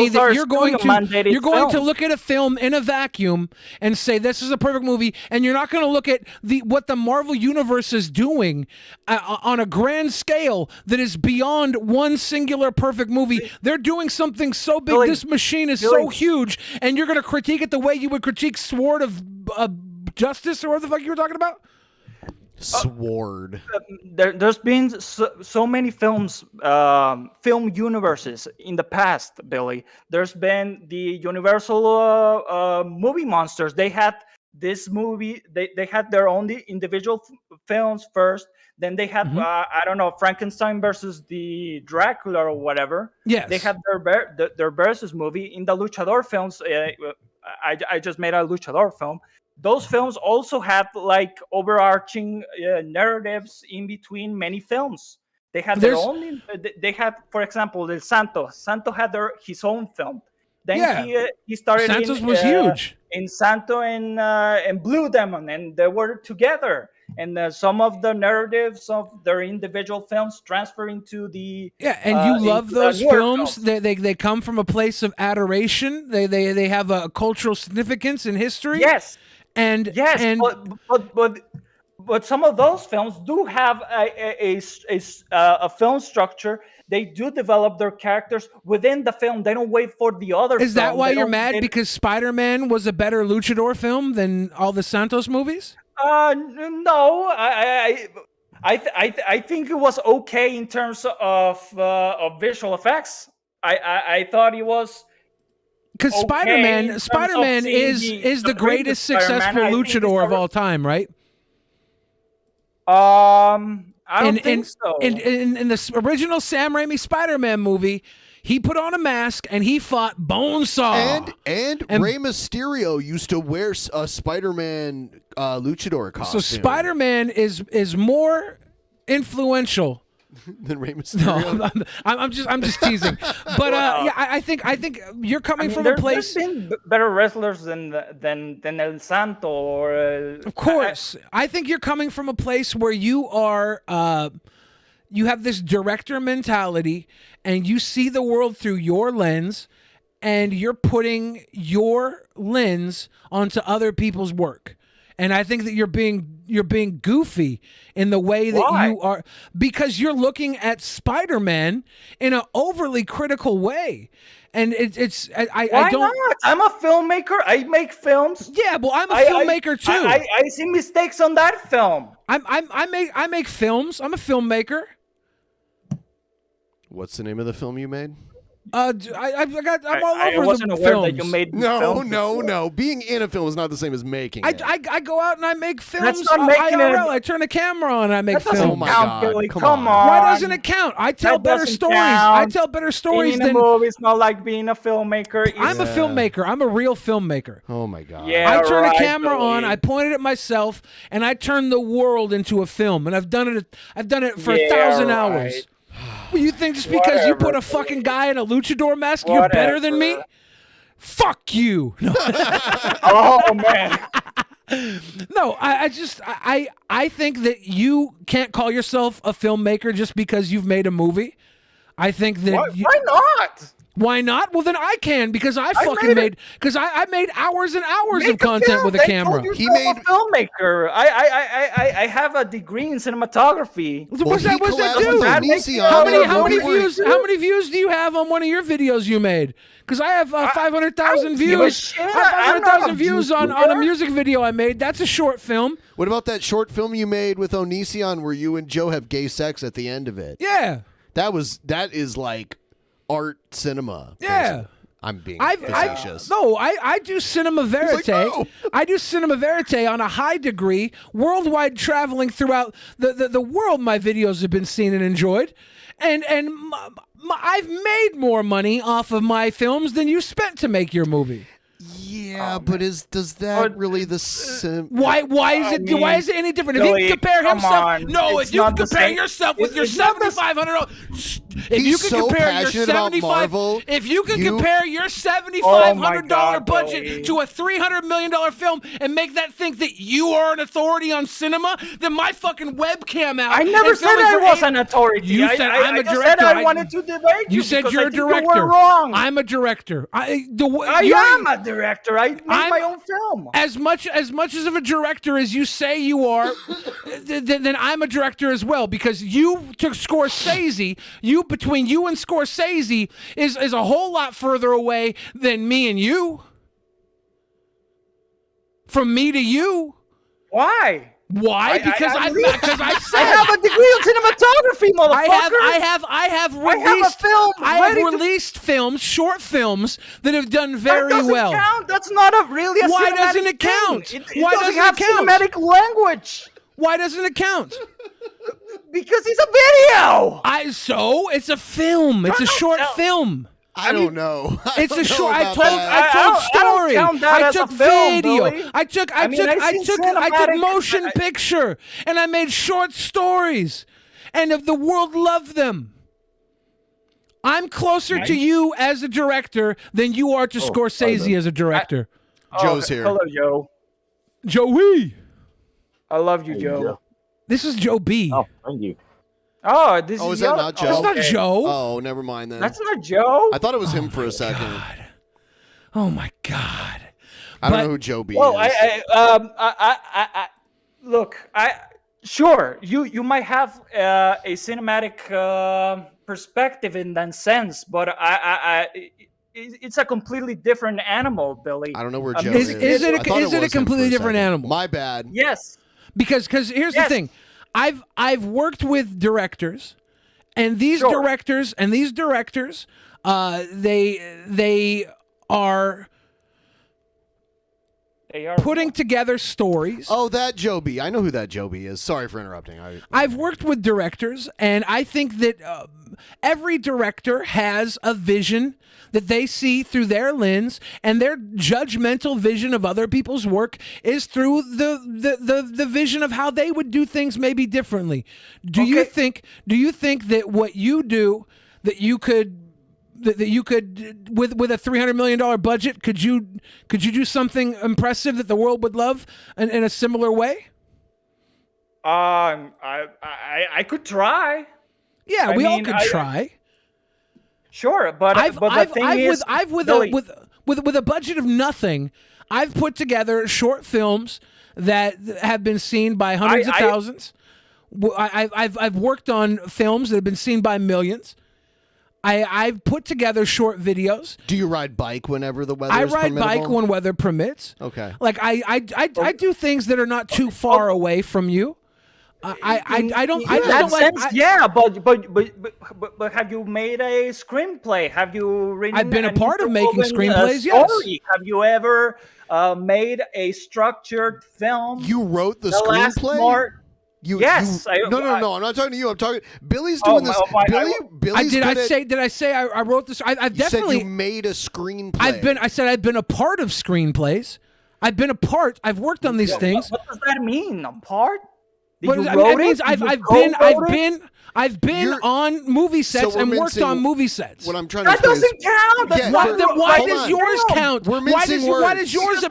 [SPEAKER 5] that you're going to look at a film in a vacuum and say this is a perfect movie, and you're not going to look at what the Marvel Universe is doing on a grand scale that is beyond one singular perfect movie. They're doing something so big. This machine is so huge, and you're going to critique it the way you would critique Sword of Justice, or what the fuck you were talking about?
[SPEAKER 7] Sword.
[SPEAKER 6] There's been so many films, film universes in the past, Billy. There's been the Universal movie monsters. They had this movie, they had their own individual films first. Then they had I don't know, Frankenstein versus the Dracula or whatever.
[SPEAKER 5] Yes.
[SPEAKER 6] They had their versus movie. In the luchador films, I just made a luchador film. Those films also had like overarching narratives in between many films. They had their own. They had, for example, El Santo. Santo had his own film. Then he started.
[SPEAKER 5] Santos was huge
[SPEAKER 6] in Santo and Blue Demon, and they were together. And some of the narratives of their individual films transferring to the
[SPEAKER 5] and you love those films. They come from a place of adoration. They have a cultural significance in history.
[SPEAKER 6] Yes,
[SPEAKER 5] and
[SPEAKER 6] but some of those films do have a film structure. They do develop their characters within the film. They don't wait for the other.
[SPEAKER 5] Is that why you're mad because Spider-Man was a better luchador film than all the Santos movies?
[SPEAKER 6] No, I think it was okay in terms of visual effects. I thought it was
[SPEAKER 5] because
[SPEAKER 6] okay
[SPEAKER 5] Spider-Man is the greatest successful luchador of all time, right?
[SPEAKER 6] I don't think so.
[SPEAKER 5] In the original Sam Raimi Spider-Man movie, he put on a mask and he fought Bonesaw.
[SPEAKER 7] And Rey Mysterio used to wear a Spider-Man luchador costume.
[SPEAKER 5] So Spider-Man is more influential
[SPEAKER 7] than Rey Mysterio.
[SPEAKER 5] No, I'm just teasing. But yeah, I think you're coming from a place.
[SPEAKER 6] There's been better wrestlers than El Santo or.
[SPEAKER 5] Of course, I think you're coming from a place where you are. You have this director mentality, and you see the world through your lens, and you're putting your lens onto other people's work. And I think that you're being goofy in the way that you are, because you're looking at Spider-Man in an overly critical way. And I don't.
[SPEAKER 6] Not? I'm a filmmaker. I make films.
[SPEAKER 5] Yeah, well, I'm a filmmaker too.
[SPEAKER 6] I see mistakes on that film.
[SPEAKER 5] I make films. I'm a filmmaker.
[SPEAKER 7] What's the name of the film you made?
[SPEAKER 5] I'm all over
[SPEAKER 6] wasn't
[SPEAKER 5] the
[SPEAKER 6] aware
[SPEAKER 5] films.
[SPEAKER 6] that you made
[SPEAKER 7] No. Being in a film is not the same as making it.
[SPEAKER 5] I go out and I make films.
[SPEAKER 6] That's not making
[SPEAKER 5] IRL.
[SPEAKER 6] it.
[SPEAKER 5] I turn a camera on and I make
[SPEAKER 6] That doesn't
[SPEAKER 5] films.
[SPEAKER 7] Oh my
[SPEAKER 6] count,
[SPEAKER 7] God,
[SPEAKER 6] Billy.
[SPEAKER 7] come on.
[SPEAKER 6] on.
[SPEAKER 5] Why doesn't it count? I tell
[SPEAKER 6] That
[SPEAKER 5] better
[SPEAKER 6] doesn't
[SPEAKER 5] stories.
[SPEAKER 6] count.
[SPEAKER 5] I tell better stories
[SPEAKER 6] Being
[SPEAKER 5] than.
[SPEAKER 6] a movie is not like being a filmmaker.
[SPEAKER 5] I'm a filmmaker. I'm a real filmmaker.
[SPEAKER 7] Oh my God.
[SPEAKER 6] Yeah,
[SPEAKER 5] I turn
[SPEAKER 6] right,
[SPEAKER 5] a camera on,
[SPEAKER 6] Billy.
[SPEAKER 5] I point it at myself, and I turn the world into a film. And I've done it for
[SPEAKER 6] Yeah,
[SPEAKER 5] 1,000
[SPEAKER 6] right.
[SPEAKER 5] hours. Well, you think just because you put a fucking guy in a luchador mask, you're better than me? Fuck you. No.
[SPEAKER 6] Oh man.
[SPEAKER 5] No, I think that you can't call yourself a filmmaker just because you've made a movie. I think that
[SPEAKER 6] Why not?
[SPEAKER 5] Why not? Well, then I can because I made hours and hours
[SPEAKER 6] Make
[SPEAKER 5] of content
[SPEAKER 6] film.
[SPEAKER 5] with a
[SPEAKER 6] They
[SPEAKER 5] camera.
[SPEAKER 6] told you I'm a filmmaker. I have a degree in cinematography.
[SPEAKER 5] What's that do? How many views do you have on one of your videos you made? Because I have 500,000 views. I have 500,000 views on a music video I made. That's a short film.
[SPEAKER 7] What about that short film you made with Onision where you and Joe have gay sex at the end of it?
[SPEAKER 5] Yeah.
[SPEAKER 7] That is like art cinema.
[SPEAKER 5] Yeah.
[SPEAKER 7] I'm being facetious.
[SPEAKER 5] I do cinema verite.
[SPEAKER 7] no.
[SPEAKER 5] I do cinema verite on a high degree, worldwide, traveling throughout the world. My videos have been seen and enjoyed, and I've made more money off of my films than you spent to make your movie.
[SPEAKER 7] Yeah, but does that really the sim?
[SPEAKER 5] Why is it any different? If he can compare himself, if you can compare yourself with your $7,500, if you can compare your $7,500, if you can compare your $7,500 budget to a $300 million film and make that think that you are an authority on cinema, then my fucking webcam out.
[SPEAKER 6] I never said I was an authority.
[SPEAKER 5] You said I'm a
[SPEAKER 6] just
[SPEAKER 5] director.
[SPEAKER 6] said I wanted to debate you.
[SPEAKER 5] You said
[SPEAKER 6] because
[SPEAKER 5] you're
[SPEAKER 6] I
[SPEAKER 5] a
[SPEAKER 6] think you
[SPEAKER 5] director.
[SPEAKER 6] were wrong.
[SPEAKER 5] I'm a director. I
[SPEAKER 6] am a director. I make my own film.
[SPEAKER 5] As much of a director as you say you are, then I'm a director as well, because you took Scorsese. Between you and Scorsese is a whole lot further away than me and you. From me to you.
[SPEAKER 6] Why?
[SPEAKER 5] Why? Because I said
[SPEAKER 6] I have a degree in cinematography, motherfucker.
[SPEAKER 5] I have released released films, short films that have done very well.
[SPEAKER 6] Count. That's not really a
[SPEAKER 5] Why
[SPEAKER 6] cinematic
[SPEAKER 5] doesn't it count?
[SPEAKER 6] thing.
[SPEAKER 5] Why
[SPEAKER 6] doesn't
[SPEAKER 5] doesn't
[SPEAKER 6] have
[SPEAKER 5] it count?
[SPEAKER 6] cinematic language?
[SPEAKER 5] Why doesn't it count?
[SPEAKER 6] Because it's a video.
[SPEAKER 5] It's a film. It's a short film.
[SPEAKER 7] I don't know.
[SPEAKER 5] It's a short. I told story. I took video. I took motion picture, and I made short stories, and the world loved them. I'm closer to you as a director than you are to Scorsese as a director.
[SPEAKER 7] Joe's here.
[SPEAKER 6] Hello, Joe.
[SPEAKER 5] Joey.
[SPEAKER 6] I love you, Joe.
[SPEAKER 5] This is Joe B.
[SPEAKER 1] Oh, thank you.
[SPEAKER 6] Oh, this
[SPEAKER 7] is
[SPEAKER 6] is
[SPEAKER 7] that not Joe?
[SPEAKER 5] That's not Joe.
[SPEAKER 7] Oh, never mind then.
[SPEAKER 6] That's not Joe.
[SPEAKER 7] I thought it was him for a second.
[SPEAKER 5] God. Oh my God.
[SPEAKER 7] I don't know who Joe B
[SPEAKER 6] Well,
[SPEAKER 7] is.
[SPEAKER 6] Look, sure, you might have a cinematic perspective in that sense, but it's a completely different animal, Billy.
[SPEAKER 7] I don't know where Joe
[SPEAKER 5] Is it a completely different animal?
[SPEAKER 7] My bad.
[SPEAKER 6] Yes.
[SPEAKER 5] Because here's the thing. I've worked with directors, and these directors they are putting together stories.
[SPEAKER 7] Oh, that Joby. I know who that Joby is. Sorry for interrupting.
[SPEAKER 5] I've worked with directors, and I think that every director has a vision that they see through their lens, and their judgmental vision of other people's work is through the vision of how they would do things maybe differently. Do you think that what you do, that you could with a $300 million budget, could you do something impressive that the world would love in a similar way?
[SPEAKER 6] I could try.
[SPEAKER 5] Yeah, we all could try.
[SPEAKER 6] Sure, but
[SPEAKER 5] with a budget of nothing, I've put together short films that have been seen by hundreds of thousands. I've worked on films that have been seen by millions. I've put together short videos.
[SPEAKER 7] Do you ride bike whenever the weather is
[SPEAKER 5] permissible? I ride bike when weather permits.
[SPEAKER 7] Okay.
[SPEAKER 5] Like I do things that are not too far away from you. I don't but have you made a screenplay? Have you written? I've been a part of making screenplays. Yes.
[SPEAKER 6] Have you ever made a structured film?
[SPEAKER 7] You wrote the screenplay.
[SPEAKER 6] Yes.
[SPEAKER 7] No. I'm not talking to you. I'm talking. Billy's doing this. Billy's
[SPEAKER 5] Did I say I wrote this? I've definitely.
[SPEAKER 7] You made a screenplay.
[SPEAKER 5] I've been a part of screenplays. I've been a part. I've worked on these things.
[SPEAKER 6] What does that mean? A part?
[SPEAKER 5] I've been on movie sets and worked on movie sets.
[SPEAKER 7] What I'm trying
[SPEAKER 6] that
[SPEAKER 7] to say
[SPEAKER 6] doesn't count.
[SPEAKER 5] Why does yours count?
[SPEAKER 7] We're mixing words.
[SPEAKER 5] Why does yours?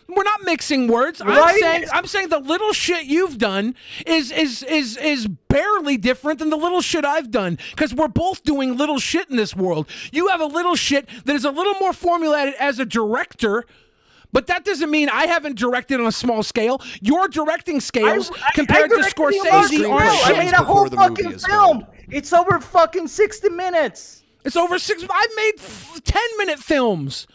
[SPEAKER 5] We're not mixing words. I'm saying the little shit you've done is barely different than the little shit I've done, because we're both doing little shit in this world. You have a little shit that is a little more formulated as a director. But that doesn't mean I haven't directed on a small scale. Your directing scales compared to Scorsese aren't shit.
[SPEAKER 6] I made a whole fucking film. It's over fucking 60 minutes.
[SPEAKER 5] It's over 6. I made 10-minute films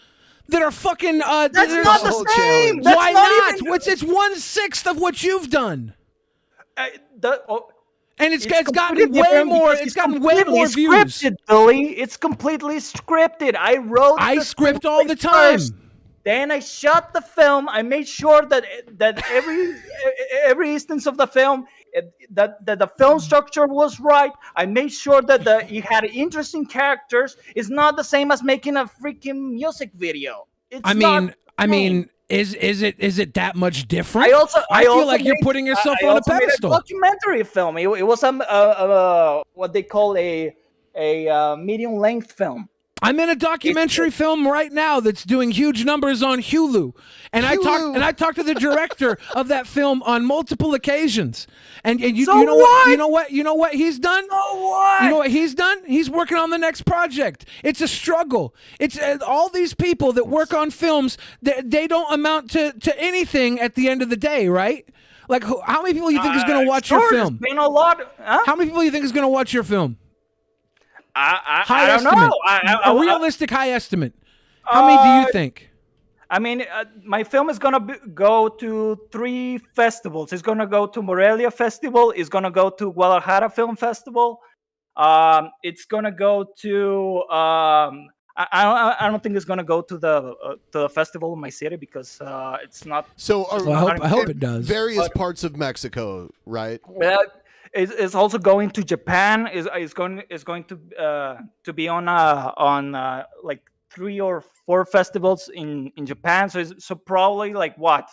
[SPEAKER 5] that are fucking.
[SPEAKER 6] That's not the same.
[SPEAKER 5] Why not? It's 1/6 of what you've done. And it's gotten way more. It's gotten way more views.
[SPEAKER 6] Scripted, Billy. It's completely scripted. I script
[SPEAKER 5] all the time.
[SPEAKER 6] Then I shot the film. I made sure that every instance of the film, that the film structure was right. I made sure that it had interesting characters. It's not the same as making a freaking music video.
[SPEAKER 5] I mean, is it that much different? I feel like you're putting yourself on a pedestal.
[SPEAKER 6] Made a documentary film. It was what they call a medium length film.
[SPEAKER 5] I'm in a documentary film right now that's doing huge numbers on Hulu, and I talked to the director of that film on multiple occasions. And you know what he's done? You know what he's done? He's working on the next project. It's a struggle. It's all these people that work on films, they don't amount to anything at the end of the day, right? Like, how many people you think is going to watch your film?
[SPEAKER 6] There's been a lot.
[SPEAKER 5] How many people you think is going to watch your film?
[SPEAKER 6] I don't know.
[SPEAKER 5] A realistic high estimate. How many do you think?
[SPEAKER 6] I mean, my film is gonna go to 3 festivals. It's gonna go to Morelia Festival. It's gonna go to Guadalajara Film Festival. It's gonna go to. I don't think it's gonna go to the festival in my city because it's not.
[SPEAKER 7] So
[SPEAKER 5] I hope it does.
[SPEAKER 7] Various parts of Mexico, right?
[SPEAKER 6] It's also going to Japan. Is going to be on like 3 or 4 festivals in Japan. So probably like what,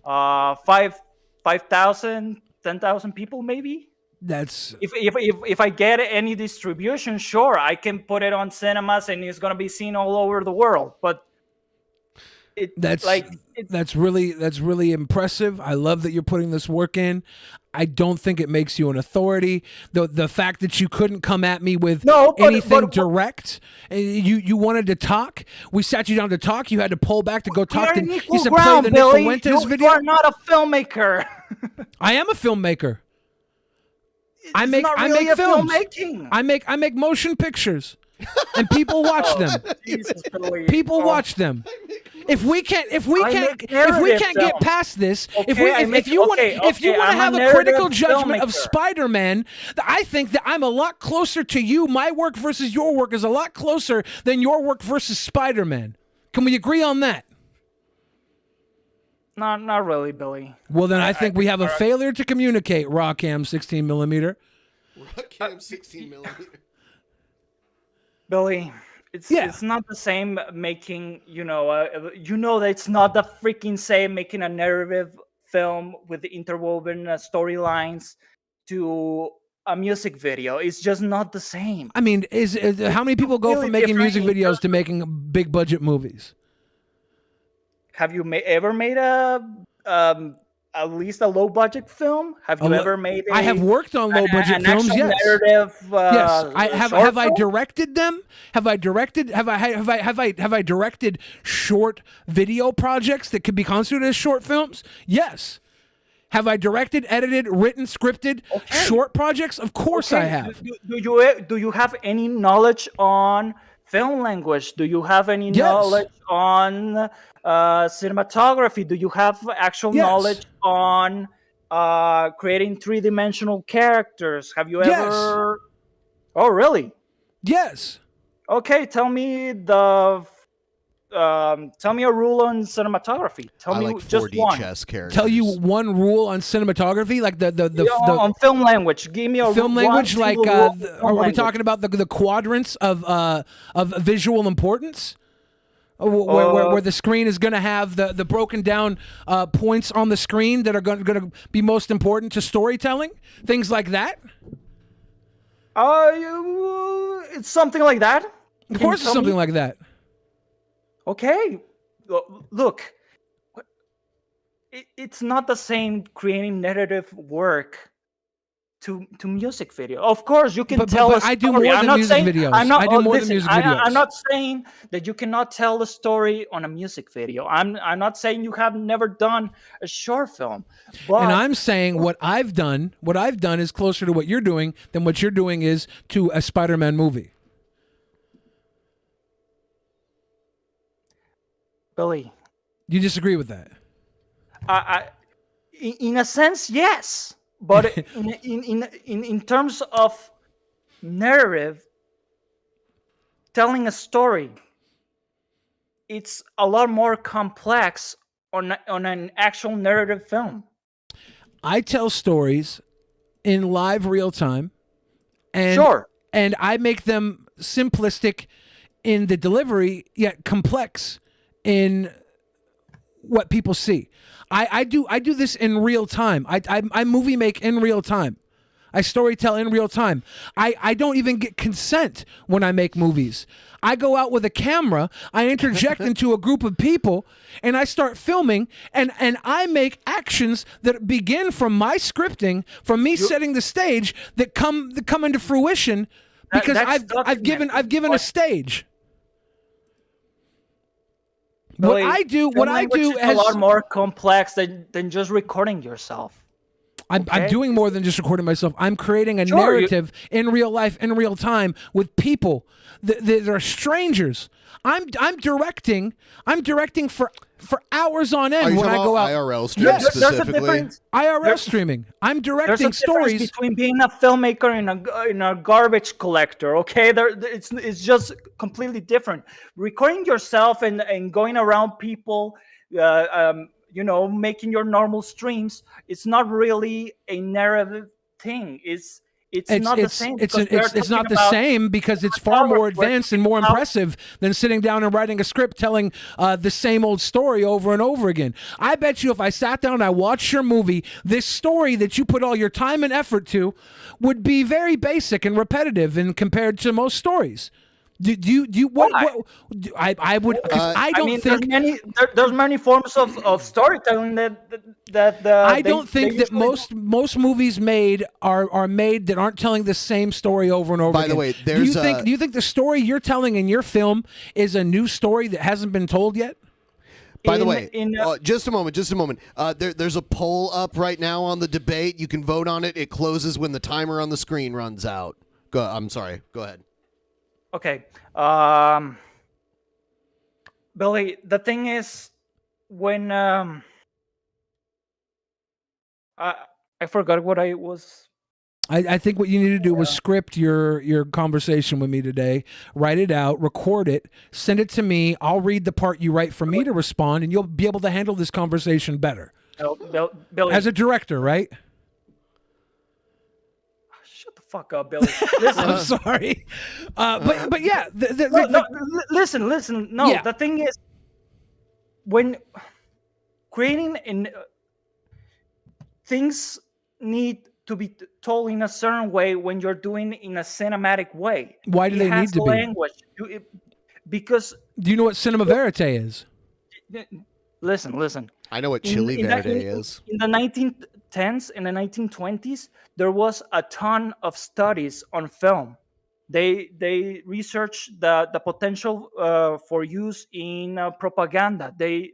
[SPEAKER 6] 5,000, 10,000 people maybe.
[SPEAKER 5] That's
[SPEAKER 6] if I get any distribution, sure, I can put it on cinemas and it's gonna be seen all over the world. But
[SPEAKER 5] that's really impressive. I love that you're putting this work in. I don't think it makes you an authority. The fact that you couldn't come at me with anything direct, you wanted to talk. We sat you down to talk. You had to pull back to go talk.
[SPEAKER 6] You
[SPEAKER 5] said play the Nick
[SPEAKER 6] Billy.
[SPEAKER 5] Fuentes
[SPEAKER 6] You
[SPEAKER 5] video.
[SPEAKER 6] are not a filmmaker.
[SPEAKER 5] I am a filmmaper. I make
[SPEAKER 6] really a
[SPEAKER 5] films.
[SPEAKER 6] filmmaking.
[SPEAKER 5] I make motion pictures, and people watch them. People watch them. If we can't get past this, if you want to have a critical judgment of Spider-Man, I think that I'm a lot closer to you. My work versus your work is a lot closer than your work versus Spider-Man. Can we agree on that?
[SPEAKER 6] Not really, Billy.
[SPEAKER 5] Well, then I think we have a failure to communicate. Rawcam 16 millimeter.
[SPEAKER 7] Rawcam 16 millimeter.
[SPEAKER 6] Billy, it's not the same making. That it's not the freaking same making a narrative film with the interwoven storylines to a music video. It's just not the same.
[SPEAKER 5] I mean, is how many people go from making music videos to making big budget movies?
[SPEAKER 6] Have you ever made at least a low budget film? Have you ever made?
[SPEAKER 5] I have worked on low budget films. Yes.
[SPEAKER 6] Narrative,
[SPEAKER 5] yes. Have I
[SPEAKER 6] film?
[SPEAKER 5] directed them? Have I directed short video projects that could be constituted as short films? Yes. Have I directed, edited, written, scripted short projects? Of course I have.
[SPEAKER 6] Do you have any knowledge on film language? Do you have any knowledge on cinematography? Do you have actual knowledge on creating 3-dimensional characters? Have you ever? Oh, really?
[SPEAKER 5] Yes.
[SPEAKER 6] Okay, tell me a rule on cinematography. Tell me
[SPEAKER 7] like
[SPEAKER 6] just
[SPEAKER 7] 4D
[SPEAKER 6] one.
[SPEAKER 7] chess characters.
[SPEAKER 5] Tell you one rule on cinematography, like the
[SPEAKER 6] on film language. Give me a
[SPEAKER 5] film language. Like, are we talking about the quadrants of visual importance? Where the screen is going to have the broken down points on the screen that are going to be most important to storytelling, things like that.
[SPEAKER 6] It's something like that.
[SPEAKER 5] Of course, it's something like that.
[SPEAKER 6] Okay, look, it's not the same creating narrative work to music video. Of course, you can tell a story.
[SPEAKER 5] I do more than music videos. I do more than music videos.
[SPEAKER 6] I'm not saying that you cannot tell the story on a music video. I'm not saying you have never done a short film. But
[SPEAKER 5] and I'm saying what I've done is closer to what you're doing than what you're doing is to a Spider-Man movie.
[SPEAKER 6] Billy,
[SPEAKER 5] you disagree with that?
[SPEAKER 6] In a sense, yes. But in terms of narrative, telling a story, it's a lot more complex on an actual narrative film.
[SPEAKER 5] I tell stories in live real time, and and I make them simplistic in the delivery, yet complex in what people see. I do this in real time. I movie make in real time. I storytell in real time. I don't even get consent when I make movies. I go out with a camera, I interject into a group of people, and I start filming, and I make actions that begin from my scripting, from me setting the stage, that come into fruition because I've given a stage.
[SPEAKER 6] Billy,
[SPEAKER 5] what I do
[SPEAKER 6] is a lot more complex than just recording yourself.
[SPEAKER 5] I'm
[SPEAKER 6] okay?
[SPEAKER 5] doing more than just recording myself. I'm creating a narrative in real life, in real time, with people that are strangers. I'm directing. I'm directing for hours on end when I go out.
[SPEAKER 7] IRL stream specifically?
[SPEAKER 5] IRL streaming. I'm directing stories
[SPEAKER 6] between being a filmmaker and a garbage collector. Okay, it's just completely different. Recording yourself and going around people, making your normal streams. It's not really a narrative thing. It's not the same.
[SPEAKER 5] It's not the same because it's far more advanced and more impressive than sitting down and writing a script telling the same old story over and over again. I bet you if I sat down and I watched your movie, this story that you put all your time and effort to would be very basic and repetitive and compared to most stories. I don't think
[SPEAKER 6] there's many forms of storytelling that
[SPEAKER 5] I don't think that most movies made are made that aren't telling the same story over and over again.
[SPEAKER 7] By the way,
[SPEAKER 5] do you think the story you're telling in your film is a new story that hasn't been told yet?
[SPEAKER 7] By the way, just a moment. There's a poll up right now on the debate. You can vote on it. It closes when the timer on the screen runs out. I'm sorry. Go ahead.
[SPEAKER 6] Okay. Billy, the thing is, when I forgot what I was.
[SPEAKER 5] I think what you need to do was script your conversation with me today, write it out, record it, send it to me. I'll read the part you write for me to respond, and you'll be able to handle this conversation better.
[SPEAKER 6] Billy,
[SPEAKER 5] as a director, right?
[SPEAKER 6] Fuck up, Billy. Listen,
[SPEAKER 5] I'm sorry, but yeah.
[SPEAKER 6] Listen. No,
[SPEAKER 5] Yeah.
[SPEAKER 6] The thing is, when creating things need to be told in a certain way when you're doing in a cinematic way.
[SPEAKER 5] Why do they need to be?
[SPEAKER 6] Language. Because
[SPEAKER 5] do you know what cinema verite is?
[SPEAKER 6] Listen.
[SPEAKER 7] I know what chili verite is.
[SPEAKER 6] In the 1910s and the 1920s, there was a ton of studies on film. They researched the potential for use in propaganda.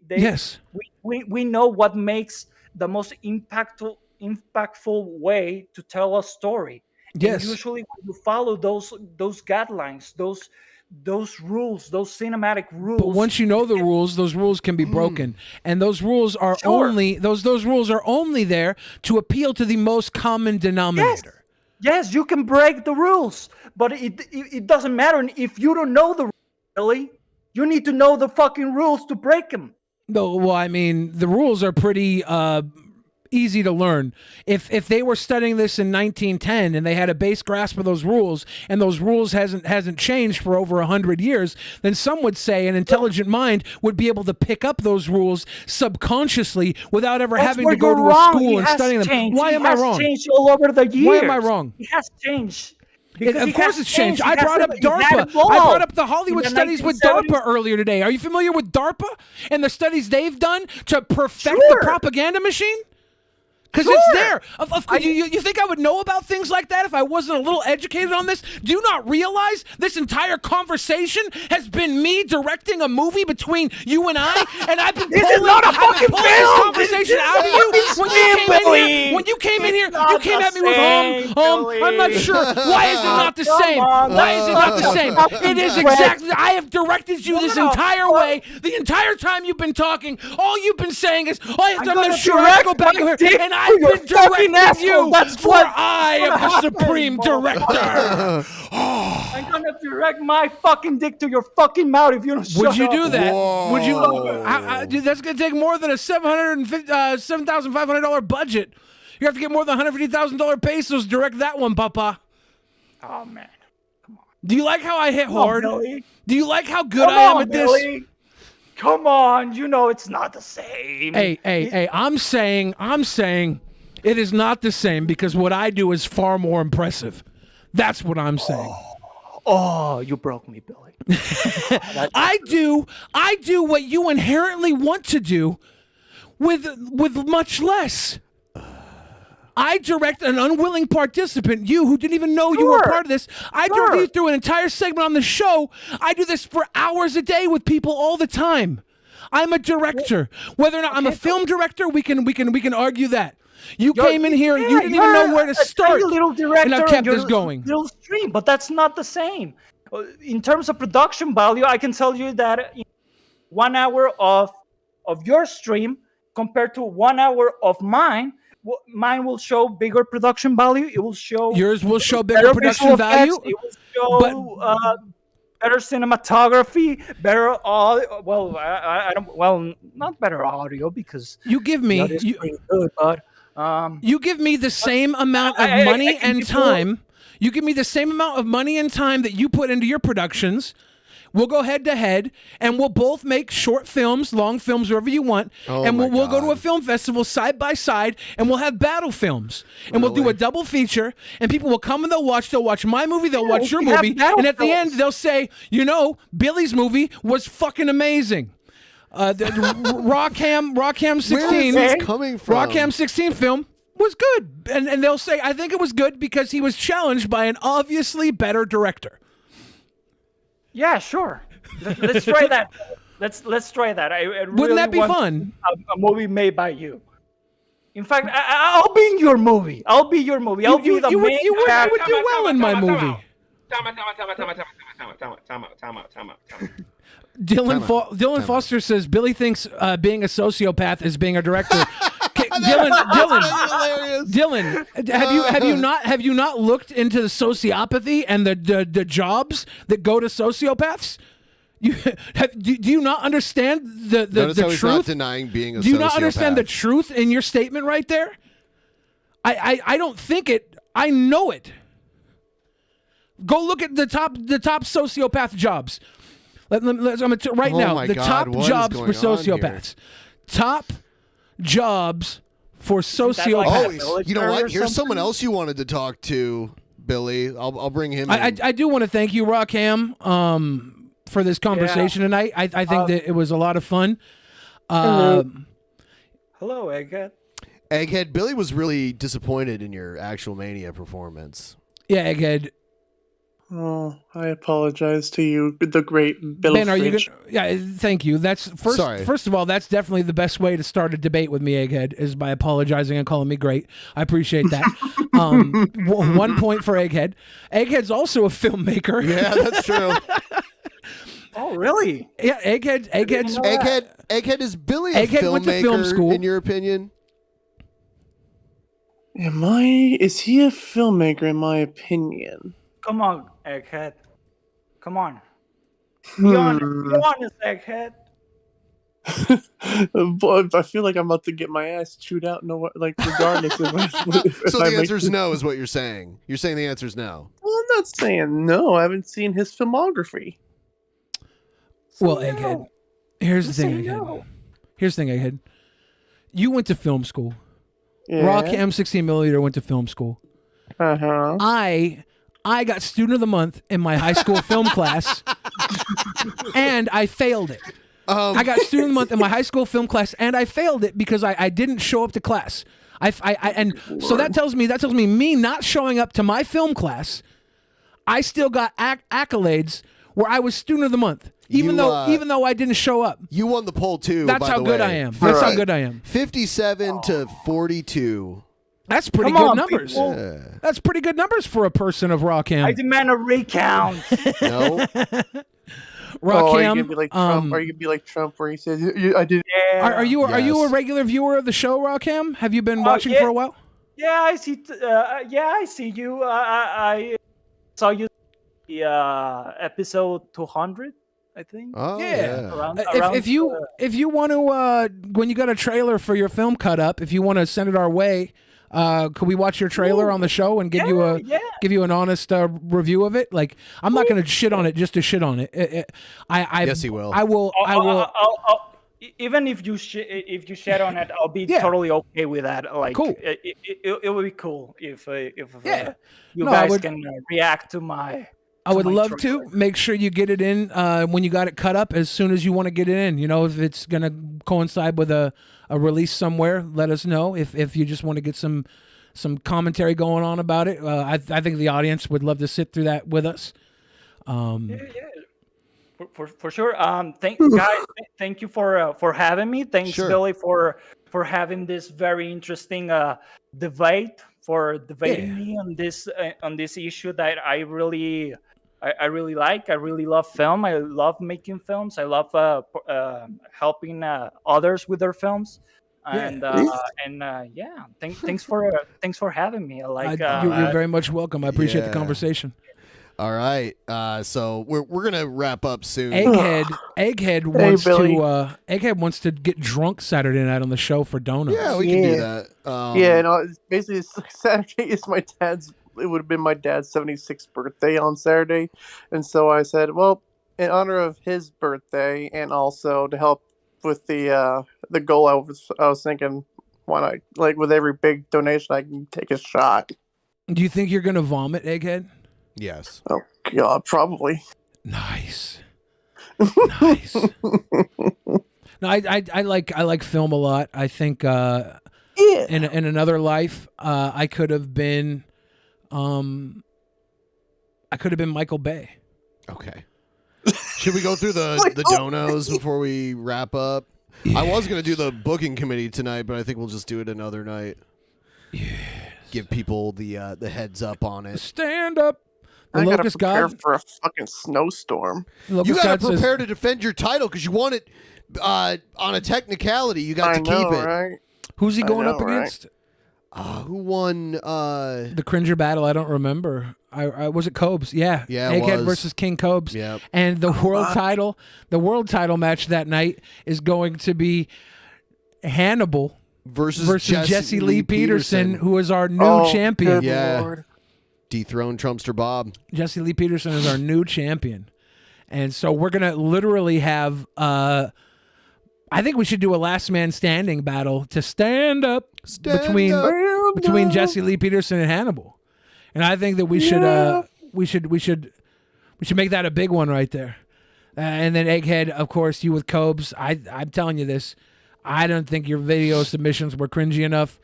[SPEAKER 5] Yes.
[SPEAKER 6] We know what makes the most impactful way to tell a story.
[SPEAKER 5] Yes.
[SPEAKER 6] And usually when you follow those guidelines, those rules, those cinematic rules.
[SPEAKER 5] But once you know the rules, those rules can be broken, and those rules are only those rules are only there to appeal to the most common denominator.
[SPEAKER 6] Yes, you can break the rules, but it doesn't matter if you don't know the rules, Billy. You need to know the fucking rules to break them.
[SPEAKER 5] No, well, I mean, the rules are pretty easy to learn. If they were studying this in 1910 and they had a base grasp of those rules, and those rules hasn't changed for over 100 years, then some would say an intelligent mind would be able to pick up those rules subconsciously without ever having to go to a school and studying them. Why am I wrong?
[SPEAKER 6] It has changed all over the years.
[SPEAKER 5] Why am I wrong?
[SPEAKER 6] It has changed.
[SPEAKER 5] Of course it's changed. I brought up DARPA. I brought up the Hollywood studies with DARPA earlier today. Are you familiar with DARPA and the studies they've done to perfect the propaganda machine? Because it's there. You think I would know about things like that if I wasn't a little educated on this? Do you not realize this entire conversation has been me directing a movie between you and I? And I've been pulling this conversation out of you. When you came in here, you came at me with, I'm not sure. Why is it not the same? Why is it not the same? It is exactly. I have directed you this entire way. The entire time you've been talking, all you've been saying is, I'm not sure. Let's go back over here. And I've been directing you.
[SPEAKER 6] That's
[SPEAKER 5] what I am the supreme director.
[SPEAKER 6] I'm gonna direct my fucking dick to your fucking mouth if you don't shut up.
[SPEAKER 5] Would you do that? Whoa. Would you? Dude, that's gonna take more than a $7,500 budget. You have to get more than $150,000 pesos to direct that one, Papa.
[SPEAKER 6] Oh man,
[SPEAKER 5] do you like how I hit hard?
[SPEAKER 6] Billy.
[SPEAKER 5] Do you like how good I am at this?
[SPEAKER 6] Billy. Come on, you know it's not the same.
[SPEAKER 5] Hey, I'm saying it is not the same because what I do is far more impressive. That's what I'm saying.
[SPEAKER 6] Oh, you broke me, Billy.
[SPEAKER 5] I do what you inherently want to do with much less. I direct an unwilling participant, you who didn't even know you were part of this. I direct you through an entire segment on the show. I do this for hours a day with people all the time. I'm a director. Whether or not I'm a film director, we can argue that. You came in here, you didn't even know where to start.
[SPEAKER 6] Little director,
[SPEAKER 5] and I've kept
[SPEAKER 6] your
[SPEAKER 5] this going.
[SPEAKER 6] Little stream, but that's not the same. In terms of production value, I can tell you that 1 hour of your stream compared to 1 hour of mine, mine will show bigger production value. It will show
[SPEAKER 5] yours will show bigger production value.
[SPEAKER 6] It will show better cinematography, better audio. Well, I don't. Well, not better audio because
[SPEAKER 5] you give me
[SPEAKER 6] pretty good, but
[SPEAKER 5] you give me the same amount of money and time. You give me the same amount of money and time that you put into your productions. We'll go head to head, and we'll both make short films, long films, wherever you want, and we'll go to a film festival side by side, and we'll have battle films, and we'll do a double feature, and people will come and they'll watch my movie, they'll watch your movie, and at the end they'll say, you know, Billy's movie was fucking amazing. The Rawcam 16.
[SPEAKER 7] Where is this coming from?
[SPEAKER 5] Rawcam 16 film was good, and they'll say, I think it was good because he was challenged by an obviously better director.
[SPEAKER 6] Yeah, sure. Let's try that. Let's try that. I really
[SPEAKER 5] Wouldn't that be
[SPEAKER 6] want
[SPEAKER 5] fun?
[SPEAKER 6] A movie made by you. In fact, I'll be in your movie. I'll be your movie. I'll be the main
[SPEAKER 5] you
[SPEAKER 6] character.
[SPEAKER 5] would do well in my movie.
[SPEAKER 22] Time out.
[SPEAKER 5] Dylan Foster says Billy thinks being a sociopath is being a director. Dylan, have you not looked into the sociopathy and the jobs that go to sociopaths? Do you not understand the
[SPEAKER 7] how he's
[SPEAKER 5] truth?
[SPEAKER 7] not denying being a
[SPEAKER 5] Do you
[SPEAKER 7] sociopath.
[SPEAKER 5] not understand the truth in your statement right there? I don't think it. I know it. Go look at the top sociopath jobs. Right now, the top jobs for sociopaths. Top jobs for sociopaths.
[SPEAKER 7] Oh, you know what? Here's someone else you wanted to talk to, Billy. I'll bring him in.
[SPEAKER 5] I do want to thank you, Rawcam, for this conversation tonight. I think that it was a lot of fun.
[SPEAKER 6] Hello, Egghead.
[SPEAKER 7] Egghead, Billy was really disappointed in your actual Mania performance.
[SPEAKER 5] Yeah, Egghead.
[SPEAKER 1] Oh, I apologize to you, the great Bill.
[SPEAKER 5] Ben, are you gonna, yeah, thank you. That's first of all, that's definitely the best way to start a debate with me, Egghead, is by apologizing and calling me great. I appreciate that. 1 point for Egghead. Egghead's also a filmmaker.
[SPEAKER 7] Yeah, that's true.
[SPEAKER 6] Oh, really?
[SPEAKER 5] Yeah, Egghead
[SPEAKER 7] is Billy a
[SPEAKER 5] Egghead
[SPEAKER 7] filmmaker
[SPEAKER 5] went to film school.
[SPEAKER 7] in your opinion?
[SPEAKER 1] Is he a filmmaker in my opinion?
[SPEAKER 6] Come on, Egghead. Come on. Be honest, Egghead.
[SPEAKER 1] Boy, I feel like I'm about to get my ass chewed out. Regardless of
[SPEAKER 7] So the answer is no, is what you're saying. You're saying the answer is no.
[SPEAKER 1] Well, I'm not saying no. I haven't seen his filmography.
[SPEAKER 5] Well, Egghead, here's the thing, Egghead. Here's the thing, Egghead. You went to film school.
[SPEAKER 1] Yeah.
[SPEAKER 5] Rawcam 16mm went to film school.
[SPEAKER 1] Uh-huh.
[SPEAKER 5] I got student of the month in my high school film class, and I failed it. I got student of the month in my high school film class, and I failed it because I didn't show up to class. So that tells me me not showing up to my film class, I still got accolades where I was student of the month, even though I didn't show up.
[SPEAKER 7] You won the poll too.
[SPEAKER 5] That's how good I am. That's how good I am.
[SPEAKER 7] 57 to 42.
[SPEAKER 5] That's pretty good numbers. Yeah. That's pretty good numbers for a person of Rawcam.
[SPEAKER 6] I demand a recount.
[SPEAKER 7] No.
[SPEAKER 1] Rawcam. Are you gonna be like Trump? Are you gonna be like Trump, where he says, "I did"?
[SPEAKER 6] Yeah.
[SPEAKER 5] Are you a regular viewer of the show, Rawcam? Have you been watching for a while?
[SPEAKER 6] Yeah, I see. I see you. I saw you the episode 200. I think.
[SPEAKER 7] Oh
[SPEAKER 5] yeah.
[SPEAKER 6] Around
[SPEAKER 5] if you want to, when you got a trailer for your film cut up, if you want to send it our way, could we watch your trailer on the show and give you an honest review of it? Like, I'm not going to shit on it just to shit on it.
[SPEAKER 7] Yes, he will.
[SPEAKER 5] I will.
[SPEAKER 6] Even if you shit on it, I'll be totally okay with that. Like,
[SPEAKER 5] cool.
[SPEAKER 6] It would be cool if you guys can react to my.
[SPEAKER 5] I would love to. Make sure you get it in when you got it cut up as soon as you want to get it in. You know, if it's going to coincide with a release somewhere, let us know. If you just want to get some commentary going on about it, I think the audience would love to sit through that with us.
[SPEAKER 6] For sure. Thank you for having me. Thanks,
[SPEAKER 7] Sure.
[SPEAKER 6] Billy, for having this very interesting debate, for debating me on this issue that I really like. I really love film. I love making films. I love helping others with their films. And thanks for having me.
[SPEAKER 5] You're very much welcome. I appreciate the conversation.
[SPEAKER 7] All right, so we're gonna wrap up soon.
[SPEAKER 5] Egghead wants to get drunk Saturday night on the show for donuts.
[SPEAKER 7] Yeah, we can do that.
[SPEAKER 1] Basically, Saturday is my dad's. It would have been my dad's 76th birthday on Saturday, and so I said, well, in honor of his birthday, and also to help with the goal, I was thinking, why not? Like with every big donation, I can take a shot.
[SPEAKER 5] Do you think you're gonna vomit, Egghead?
[SPEAKER 7] Yes.
[SPEAKER 1] Oh God, probably.
[SPEAKER 5] Nice. No, I like film a lot. I think in another life, I could have been Michael Bay.
[SPEAKER 7] Okay. Should we go through the donos before we wrap up? I was going to do the booking committee tonight, but I think we'll just do it another night. Give people the heads up on it.
[SPEAKER 5] Stand up.
[SPEAKER 1] I gotta prepare for a fucking snowstorm.
[SPEAKER 7] You gotta prepare to defend your title because you won it on a technicality. You got to keep it.
[SPEAKER 1] Right?
[SPEAKER 5] Who's he going up against?
[SPEAKER 7] Who won
[SPEAKER 5] the Cringer battle? I don't remember. I was it Cobes? Yeah, Egghead versus King Cobes.
[SPEAKER 7] Yep.
[SPEAKER 5] And the world title match that night is going to be Hannibal versus Jesse Lee Peterson, who is our new champion.
[SPEAKER 7] Yeah.
[SPEAKER 1] Lord.
[SPEAKER 7] Dethrone Trumpster Bob.
[SPEAKER 5] Jesse Lee Peterson is our new champion. And so we're going to literally have, I think we should do a last man standing battle to stand up between Jesse Lee Peterson and Hannibal. And I think that we should make that a big one right there. And then Egghead, of course, you with Cobes. I'm telling you this. I don't think your video submissions were cringy enough.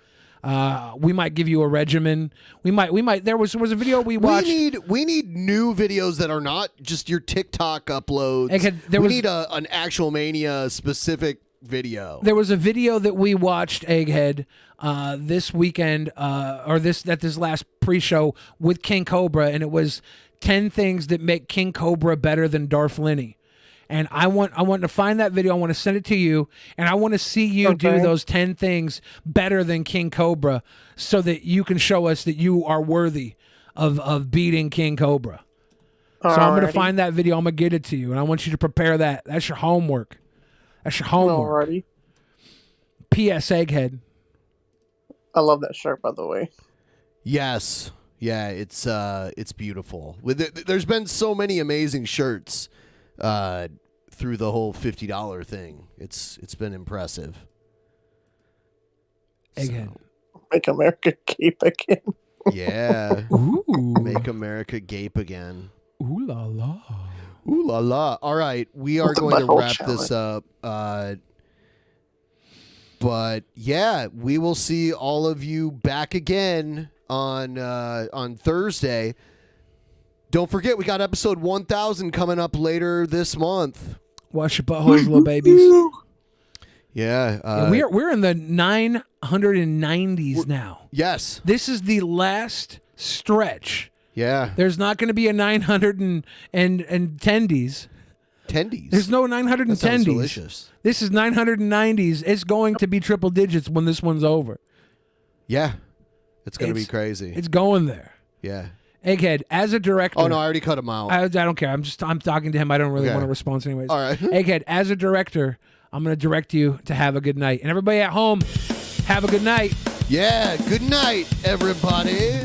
[SPEAKER 5] We might give you a regimen. We might. There was a video we watched.
[SPEAKER 7] We need new videos that are not just your TikTok uploads. We need an actual Mania specific video.
[SPEAKER 5] There was a video that we watched, Egghead, this weekend, or this last pre-show with King Cobra, and it was 10 things that make King Cobra better than Darth Linney. And I want to find that video. I want to send it to you, and I want to see you do those 10 things better than King Cobra, so that you can show us that you are worthy of beating King Cobra. So I'm going to find that video. I'm going to get it to you, and I want you to prepare that. That's your homework. That's your homework.
[SPEAKER 1] Alrighty.
[SPEAKER 5] P.S. Egghead.
[SPEAKER 1] I love that shirt, by the way.
[SPEAKER 7] Yes. Yeah, it's beautiful. There's been so many amazing shirts through the whole $50 thing. It's been impressive.
[SPEAKER 5] Egghead.
[SPEAKER 1] Make America gape again.
[SPEAKER 7] Yeah.
[SPEAKER 5] Ooh.
[SPEAKER 7] Make America gape again.
[SPEAKER 5] Ooh la la.
[SPEAKER 7] Ooh la la. All right, we are going to wrap this up. But yeah, we will see all of you back again on Thursday. Don't forget, we got episode 1000 coming up later this month.
[SPEAKER 5] Wash your buttholes, little babies.
[SPEAKER 7] Yeah.
[SPEAKER 5] We're in the 990s now.
[SPEAKER 7] Yes.
[SPEAKER 5] This is the last stretch.
[SPEAKER 7] Yeah.
[SPEAKER 5] There's not going to be a 910s.
[SPEAKER 7] Tendies.
[SPEAKER 5] There's no 910s.
[SPEAKER 7] That sounds delicious.
[SPEAKER 5] This is 990s. It's going to be triple digits when this one's over.
[SPEAKER 7] Yeah. It's going to be crazy.
[SPEAKER 5] It's going there.
[SPEAKER 7] Yeah.
[SPEAKER 5] Egghead, as a director.
[SPEAKER 7] Oh, no, I already cut him out.
[SPEAKER 5] I don't care. I'm talking to him. I don't really want a response anyways.
[SPEAKER 7] All right.
[SPEAKER 5] Egghead, as a director, I'm going to direct you to have a good night. And everybody at home, have a good night.
[SPEAKER 7] Yeah, good night, everybody.